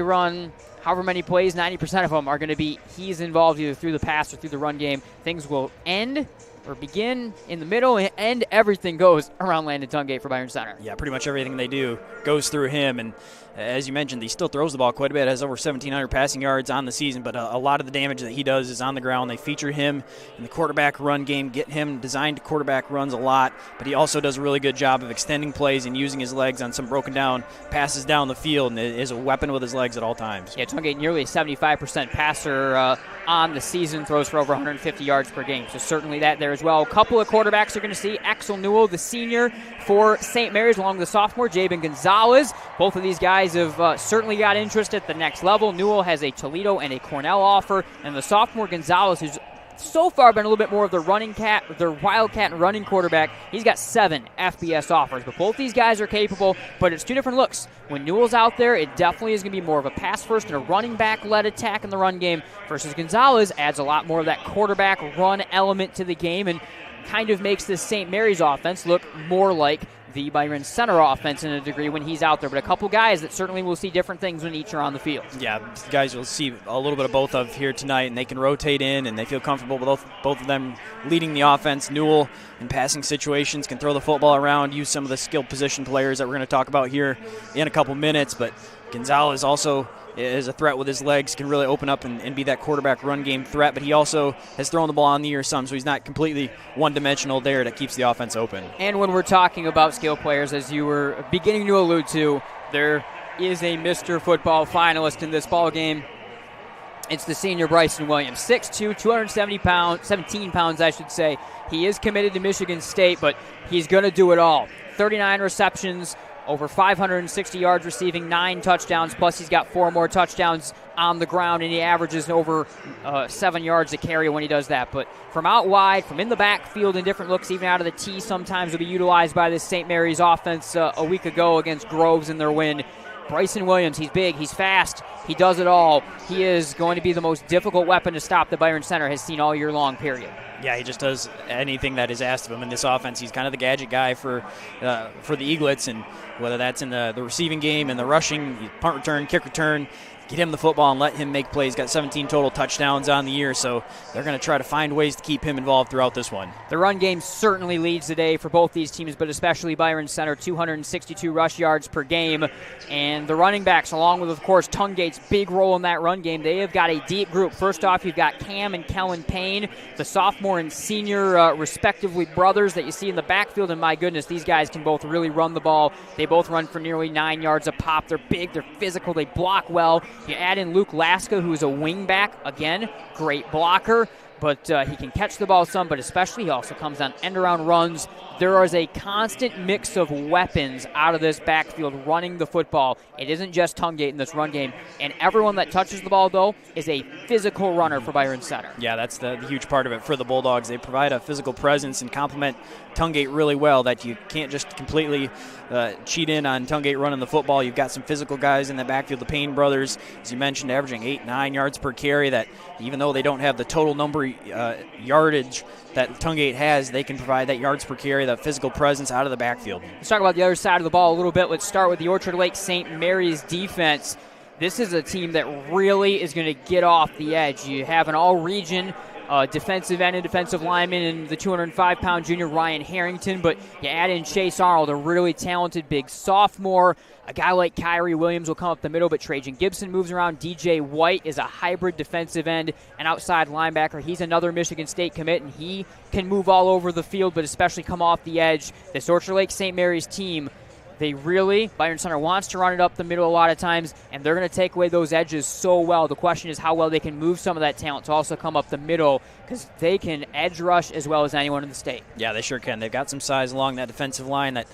run however many plays, 90% of them are going to be he's involved either through the pass or through the run game. Things will end or begin in the middle, and everything goes around Landon Tungate for Byron Center. Yeah, pretty much everything they do goes through him. And as you mentioned, he still throws the ball quite a bit, has over 1,700 passing yards on the season, but a lot of the damage that he does is on the ground. They feature him in the quarterback run game, get him designed quarterback runs a lot, but he also does a really good job of extending plays and using his legs on some broken down passes down the field, and is a weapon with his legs at all times. Yeah, Tungate nearly a 75% passer on the season, throws for over 150 yards per game, so certainly that there as well. A couple of quarterbacks are going to see Axel Newell, the senior for St. Mary's, along with the sophomore Jayden Gonzales. Both of these guys have certainly got interest at the next level. Newell has a Toledo and a Cornell offer, and the sophomore Gonzales, who's so far been a little bit more of their wildcat and running quarterback, he's got 7 FBS offers. But both these guys are capable, but it's 2 different looks. When Newell's out there, it definitely is going to be more of a pass-first and a running back-led attack in the run game, versus Gonzales adds a lot more of that quarterback run element to the game and kind of makes this St. Mary's offense look more like the Byron Center offense in a degree when he's out there. But a couple guys that certainly will see different things when each are on the field. Yeah, guys will see a little bit of both of here tonight, and they can rotate in, and they feel comfortable with both of them leading the offense. Newell, in passing situations, can throw the football around, use some of the skilled position players that we're going to talk about here in a couple minutes. But Gonzales also is a threat with his legs, can really open up and be that quarterback run game threat, but he also has thrown the ball on the year some, so he's not completely one-dimensional there. That keeps the offense open. And when we're talking about skill players, as you were beginning to allude to, there is a Mr. Football finalist in this ball game. It's the senior Bryson Williams, 6'2", 17 pounds, I should say. He is committed to Michigan State, but he's going to do it all. 39 receptions, over 560 yards receiving, 9 touchdowns, plus he's got 4 more touchdowns on the ground, and he averages over 7 yards a carry when he does that. But from out wide, from in the backfield, in different looks, even out of the T, sometimes will be utilized by this St. Mary's offense a week ago against Groves in their win. Bryson Williams, he's big, he's fast, he does it all. He is going to be the most difficult weapon to stop that Byron Center has seen all year long, period. Yeah, he just does anything that is asked of him in this offense. He's kind of the gadget guy for the Eaglets, and whether that's in the receiving game and the rushing, punt return, kick return, get him the football and let him make plays. Got 17 total touchdowns on the year, so they're going to try to find ways to keep him involved throughout this one. The run game certainly leads the day for both these teams, but especially Byron Center, 262 rush yards per game. And the running backs, along with, of course, Tungate's big role in that run game, they have got a deep group. First off, you've got Cam and Kellen Payne, the sophomore and senior, respectively, brothers that you see in the backfield. And my goodness, these guys can both really run the ball. They both run for nearly 9 yards a pop. They're big, they're physical, they block well. You add in Luke Laska, who is a wingback. Again, great blocker, but he can catch the ball some, but especially he also comes on end-around runs. There is a constant mix of weapons out of this backfield running the football. It isn't just Tungate in this run game, and everyone that touches the ball, though, is a physical runner for Byron Center. Yeah, that's the huge part of it for the Bulldogs. They provide a physical presence and complement Tungate really well, that you can't just completely cheat in on Tungate running the football. You've got some physical guys in the backfield. The Payne brothers, as you mentioned, averaging 8-9 yards per carry, that even though they don't have the total number yardage that Tungate has, they can provide that yards per carry, that physical presence out of the backfield. Let's talk about the other side of the ball a little bit. Let's start with the Orchard Lake St. Mary's defense. This is a team that really is going to get off the edge. You have an all-region defensive end and defensive lineman and the 205-pound junior Ryan Harrington, but you add in Chase Arnold, a really talented big sophomore. A guy like Kyrie Williams will come up the middle, but Trajan Gibson moves around. DJ White is a hybrid defensive end and outside linebacker. He's another Michigan State commit, and he can move all over the field, but especially come off the edge. This Orchard Lake St. Mary's team, Byron Center wants to run it up the middle a lot of times, and they're going to take away those edges so well. The question is how well they can move some of that talent to also come up the middle, because they can edge rush as well as anyone in the state. Yeah, they sure can. They've got some size along that defensive line that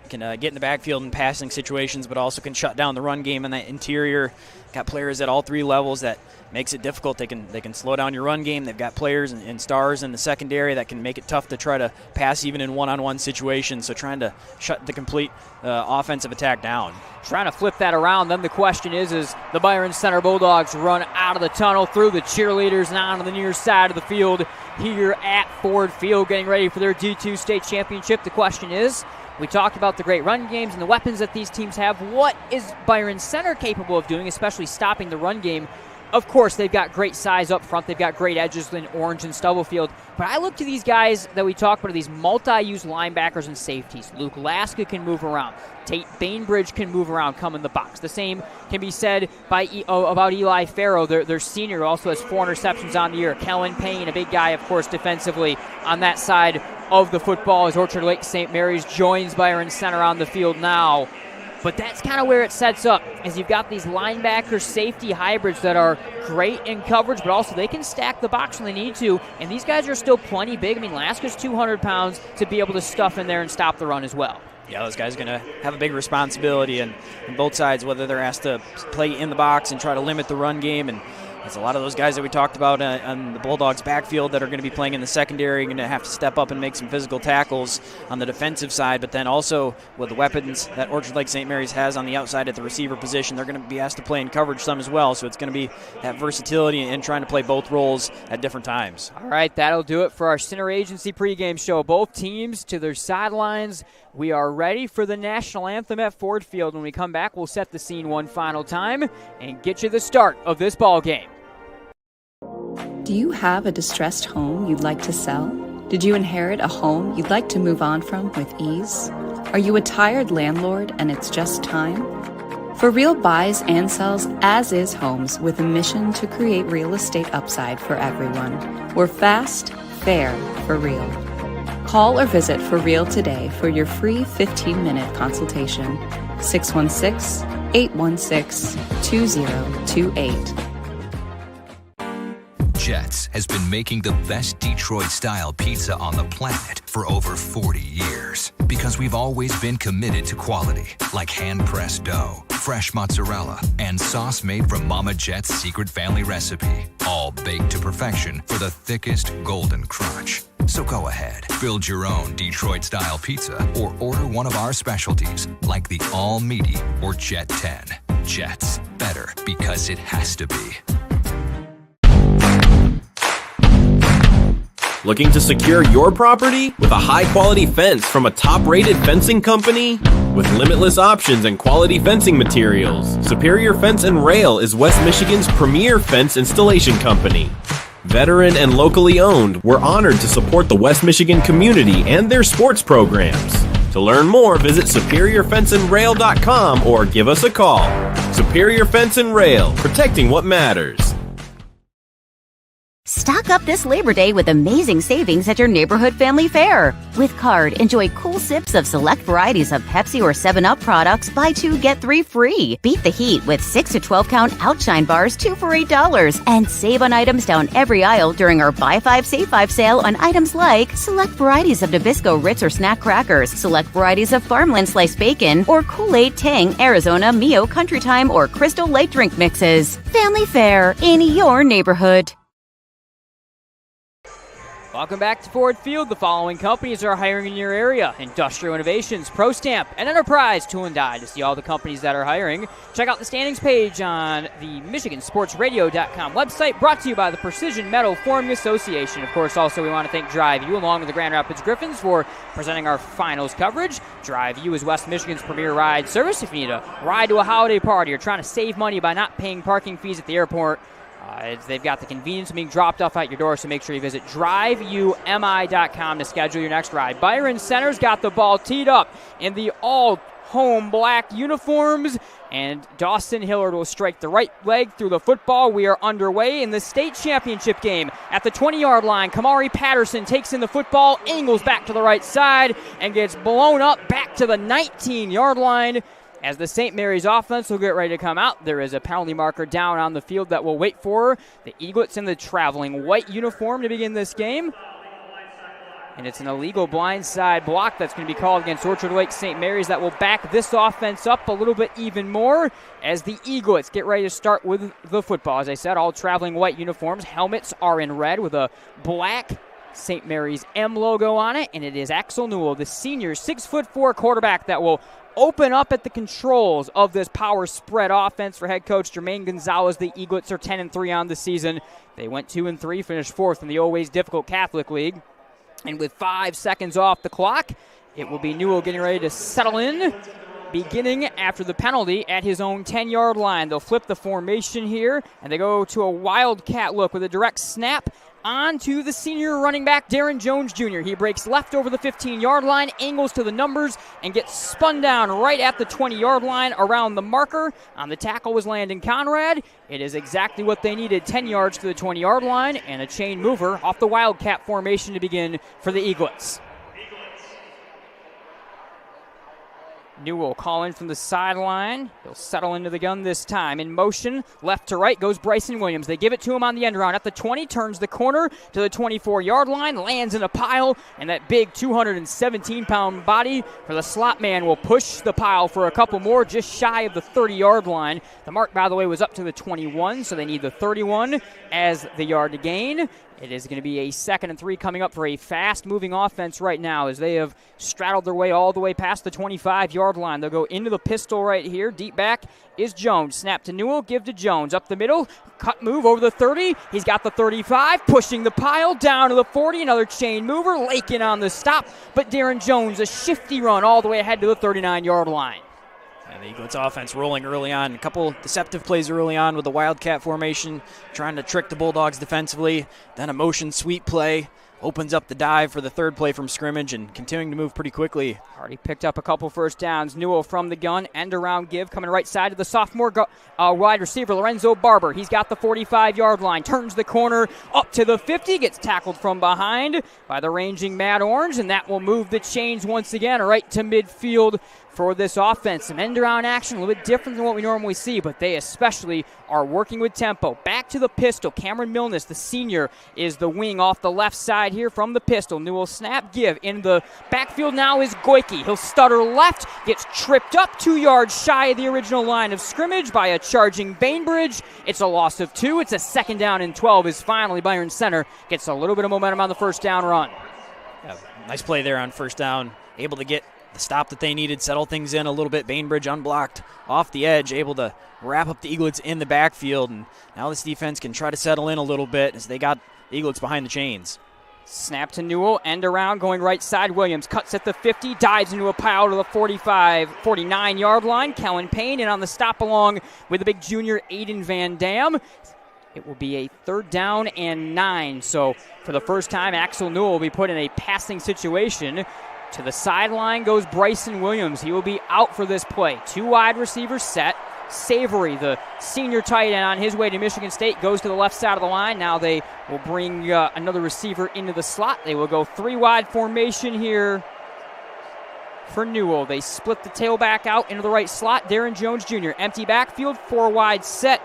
can get in the backfield in passing situations, but also can shut down the run game in that interior. Got players at all 3 levels that makes it difficult. They can slow down your run game. They've got players and stars in the secondary that can make it tough to try to pass even in one-on-one situations. So trying to shut the complete offensive attack down. Trying to flip that around. Then the question is the Byron Center Bulldogs run out of the tunnel through the cheerleaders and on to the near side of the field here at Ford Field, getting ready for their D2 state championship. The question is, we talked about the great run games and the weapons that these teams have. What is Byron Center capable of doing, especially stopping the run game? Of course, they've got great size up front. They've got great edges in Orange and Stubblefield. But I look to these guys that we talk about, these multi-use linebackers and safeties. Luke Laska can move around. Tate Bainbridge can move around, come in the box. The same can be said about Eli Farrow, their senior, who also has 4 interceptions on the year. Kellen Payne, a big guy, of course, defensively on that side of the football as Orchard Lake St. Mary's joins Byron Center on the field now. But that's kind of where it sets up, as you've got these linebacker safety hybrids that are great in coverage, but also they can stack the box when they need to, and these guys are still plenty big. I mean, Laska's 200 pounds to be able to stuff in there and stop the run as well. Yeah, those guys are going to have a big responsibility on both sides, whether they're asked to play in the box and try to limit the run game. And there's a lot of those guys that we talked about on the Bulldogs backfield that are going to be playing in the secondary, going to have to step up and make some physical tackles on the defensive side. But then also with the weapons that Orchard Lake St. Mary's has on the outside at the receiver position, they're going to be asked to play in coverage some as well. So it's going to be that versatility and trying to play both roles at different times. All right, that'll do it for our Center Agency pregame show. Both teams to their sidelines. We are ready for the national anthem at Ford Field. When we come back, we'll set the scene one final time and get you the start of this ball game. Do you have a distressed home you'd like to sell? Did you inherit a home you'd like to move on from with ease? Are you a tired landlord and it's just time? For Real buys and sells as-is homes with a mission to create real estate upside for everyone. We're fast, fair, for real. Call or visit For Real today for your free 15-minute consultation. 616-816-2028. Jets has been making the best Detroit-style pizza on the planet for over 40 years. Because we've always been committed to quality, like hand-pressed dough, fresh mozzarella, and sauce made from Mama Jet's secret family recipe. All baked to perfection for the thickest golden crunch. So go ahead, build your own Detroit-style pizza or order one of our specialties, like the all-meaty or Jet 10. Jets, better because it has to be. Looking to secure your property with a high-quality fence from a top-rated fencing company? With limitless options and quality fencing materials, Superior Fence and Rail is West Michigan's premier fence installation company. Veteran and locally owned, we're honored to support the West Michigan community and their sports programs. To learn more, visit SuperiorFenceandRail.com or give us a call. Superior Fence and Rail, protecting what matters. Stock up this Labor Day with amazing savings at your neighborhood family fair. With Card, enjoy cool sips of select varieties of Pepsi or 7-Up products. Buy 2, get 3 free. Beat the heat with 6 to 12-count Outshine bars, 2 for $8. And save on items down every aisle during our Buy 5, Save 5 sale on items like select varieties of Nabisco Ritz or Snack Crackers, select varieties of Farmland Sliced Bacon, or Kool-Aid Tang, Arizona, Mio, Country Time, or Crystal Light Drink Mixes. Family Fair in your neighborhood. Welcome back to Ford Field. The following companies are hiring in your area: Industrial Innovations, ProStamp, and Enterprise Tool and Die. To see all the companies that are hiring, check out the standings page on the MichiganSportsRadio.com website, brought to you by the Precision Metal Forming Association. Of course, also we want to thank Drive U along with the Grand Rapids Griffins for presenting our finals coverage. Drive U is West Michigan's premier ride service. If you need a ride to a holiday party or trying to save money by not paying parking fees at the airport, they've got the convenience of being dropped off at your door, so make sure you visit driveumi.com to schedule your next ride. Byron Center's got the ball teed up in the all-home black uniforms, and Dawson Hillard will strike the right leg through the football. We are underway in the state championship game. At the 20-yard line, Kamari Patterson takes in the football, angles back to the right side, and gets blown up back to the 19-yard line. As the St. Mary's offense will get ready to come out, there is a penalty marker down on the field that will wait for the Eaglets in the traveling white uniform to begin this game. And it's an illegal blindside block that's going to be called against Orchard Lake St. Mary's that will back this offense up a little bit even more as the Eaglets get ready to start with the football. As I said, all traveling white uniforms. Helmets are in red with a black St. Mary's M logo on it, and it is Axel Newell, the senior 6'4" quarterback, that will open up at the controls of this power spread offense for head coach Jermaine Gonzales. The Eaglets are 10-3 on the season. They went 2-3, finished 4th in the always difficult Catholic League. And with 5 seconds off the clock, it will be Newell getting ready to settle in beginning after the penalty at his own 10-yard line. They'll flip the formation here, and they go to a wildcat look with a direct snap onto the senior running back, Darren Jones Jr. He breaks left over the 15-yard line, angles to the numbers, and gets spun down right at the 20-yard line around the marker. On the tackle was Landon Conrad. It is exactly what they needed, 10 yards to the 20-yard line, and a chain mover off the wildcat formation to begin for the Eaglets. Newell calling from the sideline. He'll settle into the gun this time. In motion, left to right goes Bryson Williams. They give it to him on the end round at the 20, turns the corner to the 24-yard line, lands in a pile, and that big 217-pound body for the slot man will push the pile for a couple more, just shy of the 30-yard line. The mark, by the way, was up to the 21, so they need the 31 as the yard to gain. It is going to be a 2nd and 3 coming up for a fast-moving offense right now as they have straddled their way all the way past the 25-yard line. They'll go into the pistol right here. Deep back is Jones. Snap to Newell, give to Jones. Up the middle, cut move over the 30. He's got the 35, pushing the pile down to the 40. Another chain mover, Lakin on the stop. But Darren Jones, a shifty run all the way ahead to the 39-yard line. And the Eaglets offense rolling early on. A couple deceptive plays early on with the Wildcat formation, trying to trick the Bulldogs defensively. Then a motion sweep play opens up the dive for the third play from scrimmage and continuing to move pretty quickly. Already picked up a couple first downs. Newell from the gun, end around give, coming right side to the sophomore wide receiver, Lorenzo Barber. He's got the 45-yard line, turns the corner up to the 50, gets tackled from behind by the ranging Matt Orange, and that will move the chains once again right to midfield for this offense. Some end-around action, a little bit different than what we normally see, but they especially are working with tempo. Back to the pistol. Cameron Milnes, the senior, is the wing off the left side here from the pistol. Newell snap, give. In the backfield now is Goike. He'll stutter left, gets tripped up 2 yards shy of the original line of scrimmage by a charging Bainbridge. It's a loss of 2. It's a 2nd down and 12 as finally Byron Center gets a little bit of momentum on the first down run. Yeah, nice play there on first down. Able to get the stop that they needed, settle things in a little bit. Bainbridge unblocked off the edge, able to wrap up the Eaglets in the backfield. And now this defense can try to settle in a little bit as they got the Eaglets behind the chains. Snap to Newell, end around, going right side. Williams cuts at the 50, dives into a pile to the 49-yard line. Kellen Payne in on the stop along with the big junior Aiden Van Dam. It will be a 3rd down and 9. So for the first time, Axel Newell will be put in a passing situation. To the sideline goes Bryson Williams. He will be out for this play. 2 wide receivers set. Savoury, the senior tight end on his way to Michigan State, goes to the left side of the line. Now they will bring another receiver into the slot. They will go 3 wide formation here for Newell. They split the tailback out into the right slot. Darren Jones Jr. Empty backfield, 4 wide set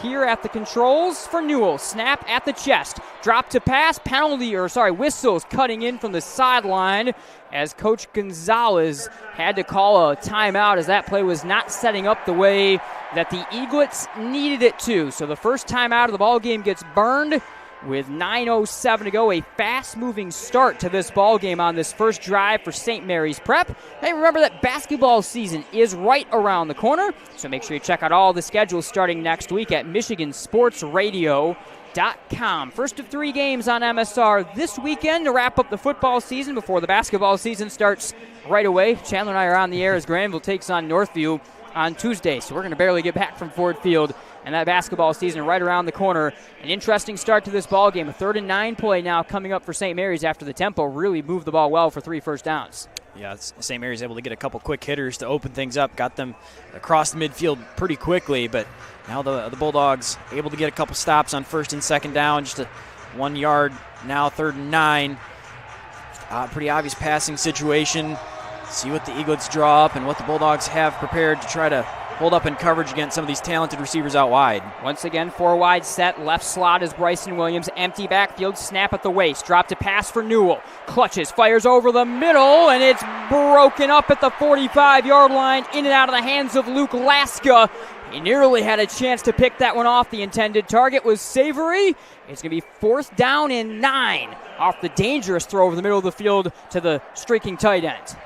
here at the controls for Newell. Snap at the chest. Drop to pass. Whistles cutting in from the sideline as Coach Gonzales had to call a timeout as that play was not setting up the way that the Eaglets needed it to. So the first timeout of the ball game gets burned with 9:07 to go. A fast-moving start to this ball game on this first drive for St. Mary's Prep. Hey, remember that basketball season is right around the corner, so make sure you check out all the schedules starting next week at MichiganSportsRadio.com. First of 3 games on MSR this weekend to wrap up the football season before the basketball season starts right away. Chandler and I are on the air as Granville takes on Northview on Tuesday, so we're going to barely get back from Ford Field, and that basketball season right around the corner. An interesting start to this ball game. A 3rd and 9 play now coming up for St. Mary's after the tempo really moved the ball well for 3 first downs. Yeah, St. Mary's able to get a couple quick hitters to open things up, got them across the midfield pretty quickly, but now the Bulldogs able to get a couple stops on 1st and 2nd down, just a 1 yard, now 3rd and 9. Pretty obvious passing situation. See what the Eaglets draw up and what the Bulldogs have prepared to try to hold up in coverage against some of these talented receivers out wide. Once again, 4 wide set. Left slot is Bryson Williams. Empty backfield, snap at the waist. Drop to pass for Newell. Clutches, fires over the middle, and it's broken up at the 45-yard line, in and out of the hands of Luke Laska. He nearly had a chance to pick that one off. The intended target was Savoury. It's going to be 4th down and 9 off the dangerous throw over the middle of the field to the streaking tight end.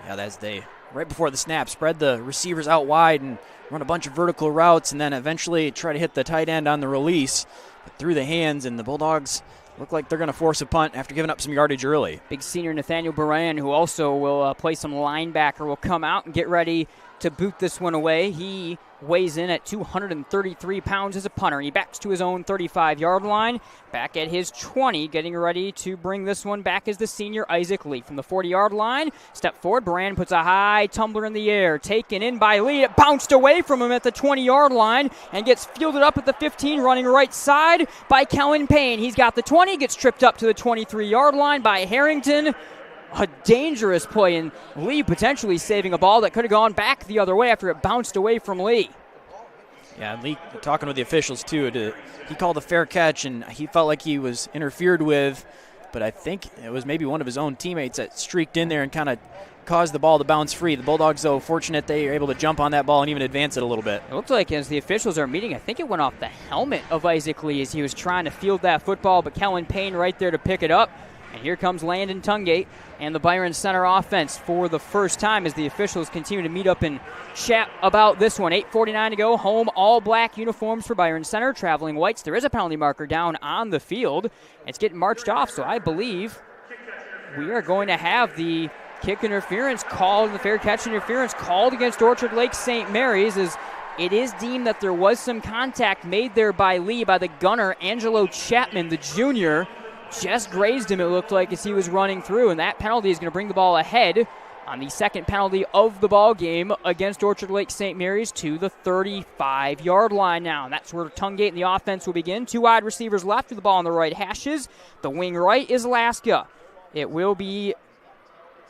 Yeah, that's they right before the snap, spread the receivers out wide and run a bunch of vertical routes and then eventually try to hit the tight end on the release. But through the hands, and the Bulldogs look like they're going to force a punt after giving up some yardage early. Big senior Nathaniel Baran, who also will play some linebacker, will come out and get ready to boot this one away. He weighs in at 233 pounds as a punter. He backs to his own 35-yard line. Back at his 20, getting ready to bring this one back is the senior Isaac Lee. From the 40-yard line, step forward, Baran puts a high tumbler in the air. Taken in by Lee. It bounced away from him at the 20-yard line and gets fielded up at the 15, running right side by Kellen Payne. He's got the 20, gets tripped up to the 23-yard line by Harrington. A dangerous play, and Lee potentially saving a ball that could have gone back the other way after it bounced away from Lee. Yeah, Lee talking with the officials, too. He called a fair catch, and he felt like he was interfered with, but I think it was maybe one of his own teammates that streaked in there and kind of caused the ball to bounce free. The Bulldogs, though, fortunate they were able to jump on that ball and even advance it a little bit. It looked like as the officials are meeting, I think it went off the helmet of Isaac Lee as he was trying to field that football, but Kellen Payne right there to pick it up. And here comes Landon Tungate and the Byron Center offense for the first time as the officials continue to meet up and chat about this one. 8:49 to go. Home all-black uniforms for Byron Center. Traveling whites. There is a penalty marker down on the field. It's getting marched off, so I believe we are going to have the kick interference called, the fair catch interference called against Orchard Lake St. Mary's, as it is deemed that there was some contact made there by Lee, by the gunner, Angelo Chapman, the junior. Just grazed him, it looked like, as he was running through, and that penalty is going to bring the ball ahead on the second penalty of the ball game against Orchard Lake St. Mary's to the 35-yard line now. And that's where Tungate and the offense will begin. Two wide receivers left with the ball on the right hashes. The wing right is Laska. It will be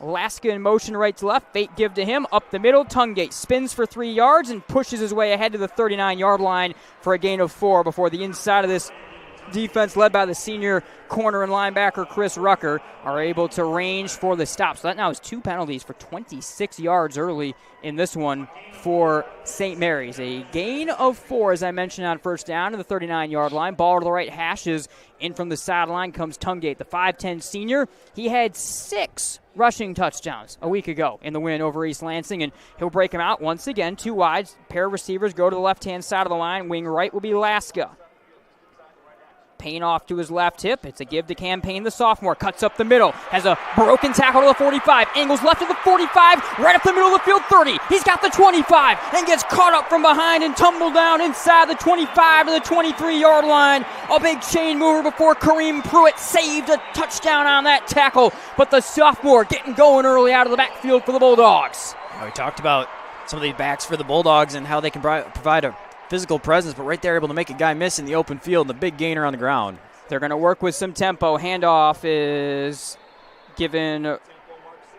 Laska in motion right to left. Fake give to him. Up the middle, Tungate spins for 3 yards and pushes his way ahead to the 39-yard line for a gain of 4 before the inside of this defense, led by the senior corner and linebacker Chris Rucker, are able to range for the stop. So that now is 2 penalties for 26 yards early in this one for St. Mary's. A gain of 4, as I mentioned, on first down to the 39-yard line. Ball to the right hashes. In from the sideline comes Tungate, the 5'10 senior. He had 6 rushing touchdowns a week ago in the win over East Lansing, and he'll break them out once again. 2 wides. Pair of receivers go to the left-hand side of the line. Wing right will be Laska. Payne off to his left hip. It's a give to Campaign, the sophomore. Cuts up the middle. Has a broken tackle to the 45. Angles left to the 45. Right up the middle of the field, 30. He's got the 25 and gets caught up from behind and tumbled down inside the 25 to the 23-yard line. A big chain mover before Kareem Pruitt saved a touchdown on that tackle. But the sophomore getting going early out of the backfield for the Bulldogs. We talked about some of these backs for the Bulldogs and how they can provide a physical presence, but right there able to make a guy miss in the open field and the big gainer on the ground. They're going to work with some tempo. Handoff is given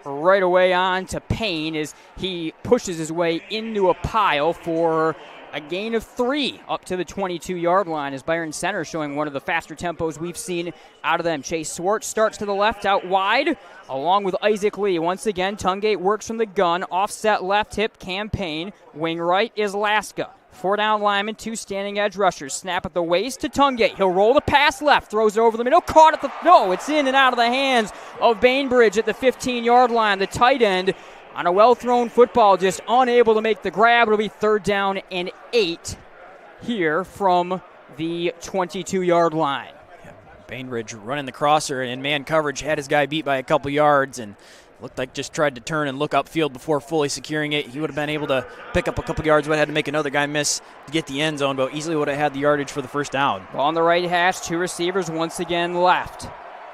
right away on to Payne as he pushes his way into a pile for a gain of 3 up to the 22-yard line, as Byron Center showing one of the faster tempos we've seen out of them. Chase Swartz starts to the left out wide along with Isaac Lee. Once again, Tungate works from the gun. Offset left hip, Campaign. Wing right is Laska. 4 down linemen, 2 standing edge rushers. Snap at the waist to Tungate. He'll roll the pass left, throws it over the middle, caught at the... No, it's in and out of the hands of Bainbridge at the 15-yard line. The tight end on a well-thrown football, just unable to make the grab. It'll be 3rd down and 8 here from the 22-yard line. Yeah, Bainbridge running the crosser in man coverage, had his guy beat by a couple yards, and looked like just tried to turn and look upfield before fully securing it. He would have been able to pick up a couple yards, would have had to make another guy miss to get the end zone, but easily would have had the yardage for the first down. Ball on the right hash, 2 receivers once again left.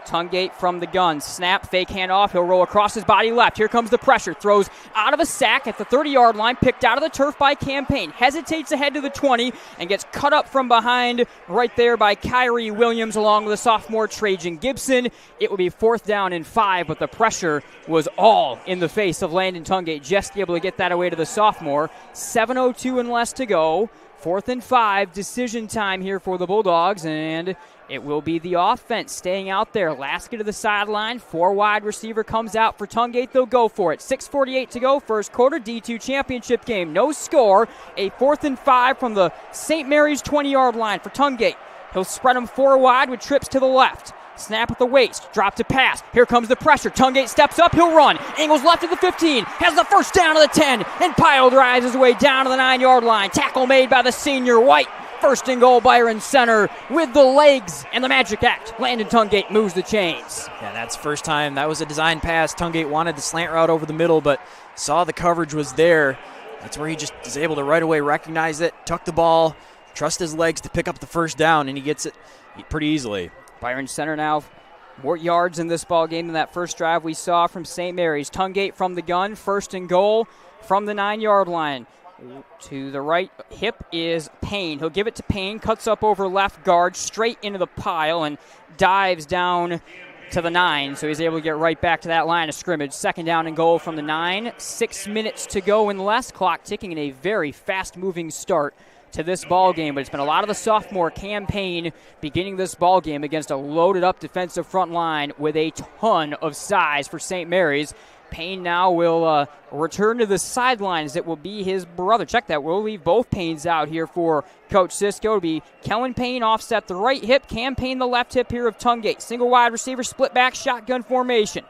Tungate from the gun. Snap, fake handoff. He'll roll across his body left. Here comes the pressure. Throws out of a sack at the 30-yard line. Picked out of the turf by Campaign. Hesitates ahead to the 20 and gets cut up from behind right there by Kyrie Williams along with the sophomore Trajan Gibson. It will be 4th down and 5, but the pressure was all in the face of Landon Tungate. Just able to get that away to the sophomore. 7:02 and less to go. 4th and 5, decision time here for the Bulldogs, and it will be the offense staying out there. Laska to the sideline, 4 wide receiver comes out for Tungate. They'll go for it. 6:48 to go, first quarter, D2 championship game. No score. A 4th and 5 from the St. Mary's 20-yard line for Tungate. He'll spread them 4 wide with trips to the left. Snap at the waist, drop to pass. Here comes the pressure. Tungate steps up, he'll run. Angles left to the 15, has the first down to the 10, and pile drives his way down to the 9-yard line. Tackle made by the senior White. First and goal, Byron Center with the legs and the magic act. Landon Tungate moves the chains. Yeah, that's the first time. That was a design pass. Tungate wanted the slant route over the middle, but saw the coverage was there. That's where he just is able to right away recognize it, tuck the ball, trust his legs to pick up the first down, and he gets it pretty easily. Byron Center now more yards in this ball game than that first drive we saw from St. Mary's. Tungate from the gun, first and goal from the 9-yard line. To the right hip is Payne. He'll give it to Payne, cuts up over left guard, straight into the pile, and dives down to the 9, so he's able to get right back to that line of scrimmage. Second down and goal from the 9. 6 minutes to go and less. Clock ticking in a very fast-moving start to this ball game, but it's been a lot of the sophomore campaign beginning this ball game against a loaded-up defensive front line with a ton of size for St. Mary's. Payne now will return to the sidelines. It will be his brother. Check that. We'll leave both Paynes out here for Coach Cisco. It'll be Kellen Payne offset the right hip, Cam Payne the left hip here of Tungate. Single wide receiver, split back, shotgun formation.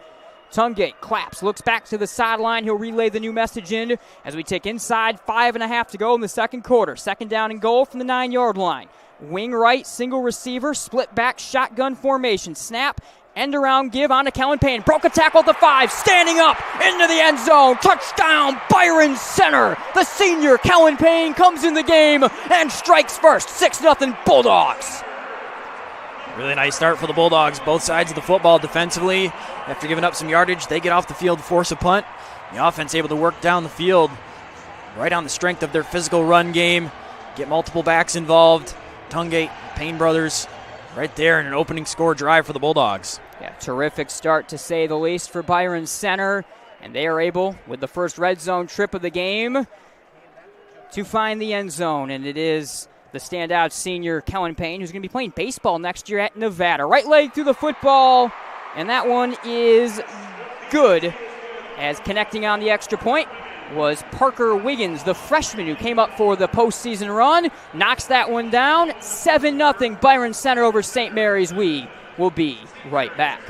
Tungate claps, looks back to the sideline. He'll relay the new message in as we take inside 5.5 to go in the second quarter. Second down and goal from the 9-yard line. Wing right, single receiver, split back, shotgun formation. Snap, end around give on to Kellen Payne. Broke a tackle at the 5, standing up into the end zone. Touchdown, Byron Center. The senior Kellen Payne comes in the game and strikes first. 6-0 Bulldogs. Really nice start for the Bulldogs. Both sides of the football defensively. After giving up some yardage, they get off the field to force a punt. The offense able to work down the field right on the strength of their physical run game. Get multiple backs involved. Tungate, Payne brothers right there in an opening score drive for the Bulldogs. Yeah, terrific start to say the least for Byron Center. And they are able, with the first red zone trip of the game, to find the end zone. And it is the standout senior Kellen Payne, who's going to be playing baseball next year at Nevada. Right leg through the football, and that one is good, as connecting on the extra point was Parker Wiggins, the freshman who came up for the postseason run. Knocks that one down. 7-0 Byron Center over St. Mary's. We will be right back.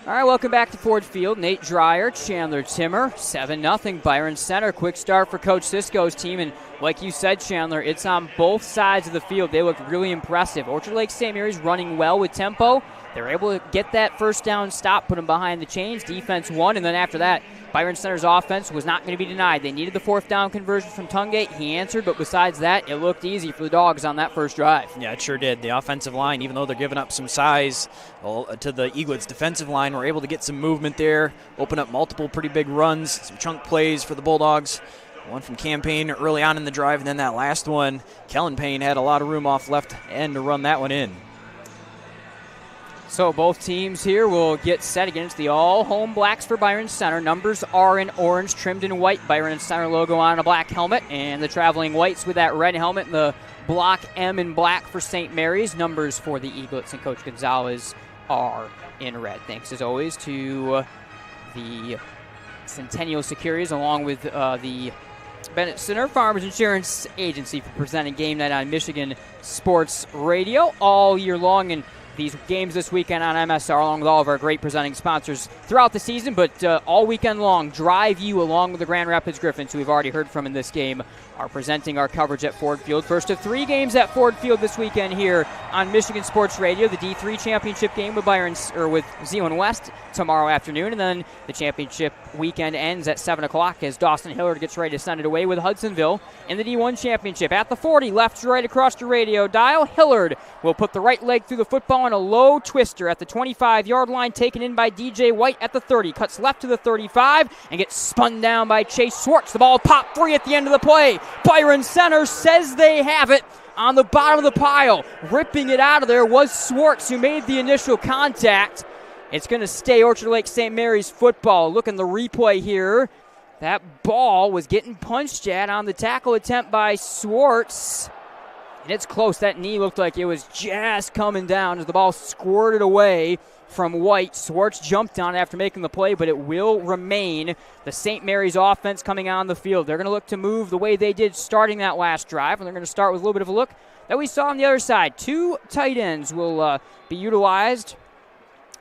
All right, welcome back to Ford Field. Nate Dreyer, Chandler Timmer, 7-0 Byron Center. Quick start for Coach Cisco's team, and like you said, Chandler, it's on both sides of the field. They look really impressive. Orchard Lake St. Mary's running well with tempo. They're able to get that first down stop, put them behind the chains. Defense won, and then after that, Byron Center's offense was not going to be denied. They needed the fourth down conversion from Tungate. He answered, but besides that, it looked easy for the Dogs on that first drive. Yeah, it sure did. The offensive line, even though they're giving up some size to the Eaglet's defensive line, were able to get some movement there, open up multiple pretty big runs, some chunk plays for the Bulldogs. One from Cam Payne early on in the drive, and then that last one, Kellen Payne had a lot of room off left end to run that one in. So both teams here will get set against the all-home blacks for Byron Center. Numbers are in orange, trimmed in white. Byron Center logo on a black helmet, and the traveling whites with that red helmet and the block M in black for St. Mary's. Numbers for the Eaglets and Coach Gonzales are in red. Thanks, as always, to the Centennial Securities along with the Bennett Center Farmers Insurance Agency for presenting Game Night on Michigan Sports Radio all year long. And these games this weekend on MSR, along with all of our great presenting sponsors throughout the season, but all weekend long, Drive U, along with the Grand Rapids Griffins, who we've already heard from in this game, are presenting our coverage at Ford Field. First of 3 games at Ford Field this weekend here on Michigan Sports Radio. The D3 championship game with Zeeland West tomorrow afternoon, and then the championship weekend ends at 7 o'clock as Dawson Hillard gets ready to send it away with Hudsonville in the D1 championship. At the 40, left to right across the radio dial, Hillard will put the right leg through the football on a low twister at the 25-yard line, taken in by DJ White at the 30. Cuts left to the 35 and gets spun down by Chase Swartz. The ball popped free at the end of the play. Byron Center says they have it on the bottom of the pile. Ripping it out of there was Swartz, who made the initial contact. It's going to stay Orchard Lake St. Mary's football. Look in the replay here. That ball was getting punched at on the tackle attempt by Swartz. And it's close. That knee looked like it was just coming down as the ball squirted away from White. Swartz jumped on it after making the play, but it will remain the St. Mary's offense coming on the field. They're going to look to move the way they did starting that last drive, and they're going to start with a little bit of a look that we saw on the other side. 2 tight ends will be utilized.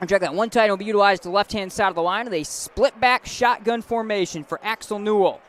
Check that. 1 tight end will be utilized to the left-hand side of the line. They split back shotgun formation for Axel Newell.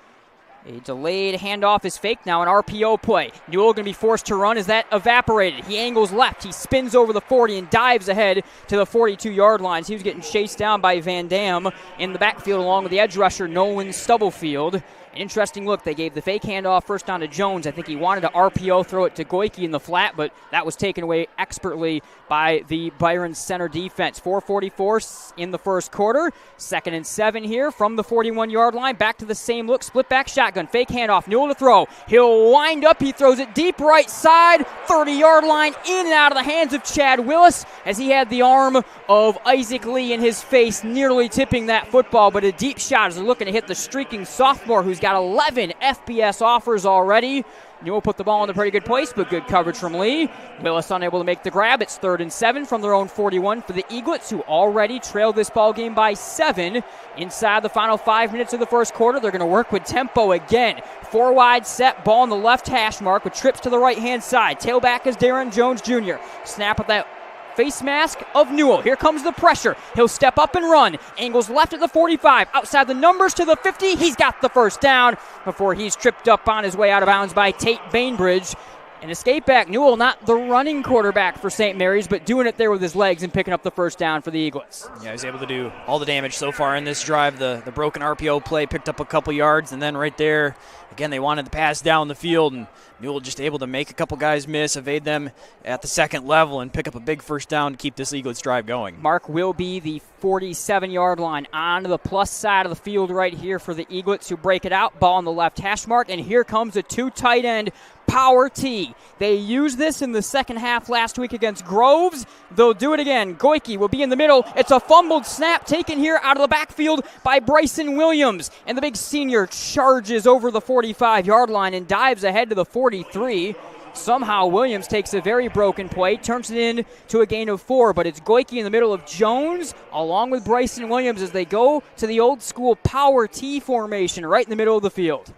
A delayed handoff is fake. Now an RPO play. Newell going to be forced to run as that evaporated. He angles left. He spins over the 40 and dives ahead to the 42-yard lines. He was getting chased down by Van Dam in the backfield along with the edge rusher Nolan Stubblefield. Interesting look. They gave the fake handoff first down to Jones. I think he wanted to RPO throw it to Goike in the flat, but that was taken away expertly by the Byron Center defense. 4:44 in the first quarter. 2nd and 7 here from the 41-yard line. Back to the same look. Split back shotgun. Fake handoff. Newell to throw. He'll wind up. He throws it deep right side. 30-yard line in and out of the hands of Chad Willis as he had the arm of Isaac Lee in his face, nearly tipping that football, but a deep shot as they're looking to hit the streaking sophomore who's got 11 FBS offers already. Newell put the ball in a pretty good place, but good coverage from Lee. Willis unable to make the grab. It's 3rd and 7 from their own 41 for the Eaglets, who already trailed this ball game by 7 inside the final 5 minutes of the first quarter. They're going to work with tempo again. 4 wide set, ball on the left hash mark with trips to the right-hand side. Tailback is Darren Jones Jr. Snap at that face mask of Newell. Here comes the pressure. He'll step up and run. Angles left at the 45. Outside the numbers to the 50. He's got the first down before he's tripped up on his way out of bounds by Tate Bainbridge. An escape back. Newell, not the running quarterback for St. Mary's, but doing it there with his legs and picking up the first down for the Eaglets. Yeah, he's able to do all the damage so far in this drive. The broken RPO play picked up a couple yards, and then right there, again, they wanted to pass down the field, and Newell just able to make a couple guys miss, evade them at the second level, and pick up a big first down to keep this Eaglets drive going. Mark will be the 47-yard line onto the plus side of the field right here for the Eaglets, who break it out. Ball on the left hash mark, and here comes a 2 tight end power T. They used this in the second half last week against Groves. They'll do it again. Goike will be in the middle. It's a fumbled snap taken here out of the backfield by Bryson Williams. And the big senior charges over the 45-yard line and dives ahead to the 43. Somehow Williams takes a very broken play, turns it in to a gain of 4, but it's Goike in the middle of Jones along with Bryson Williams as they go to the old school power T formation right in the middle of the field.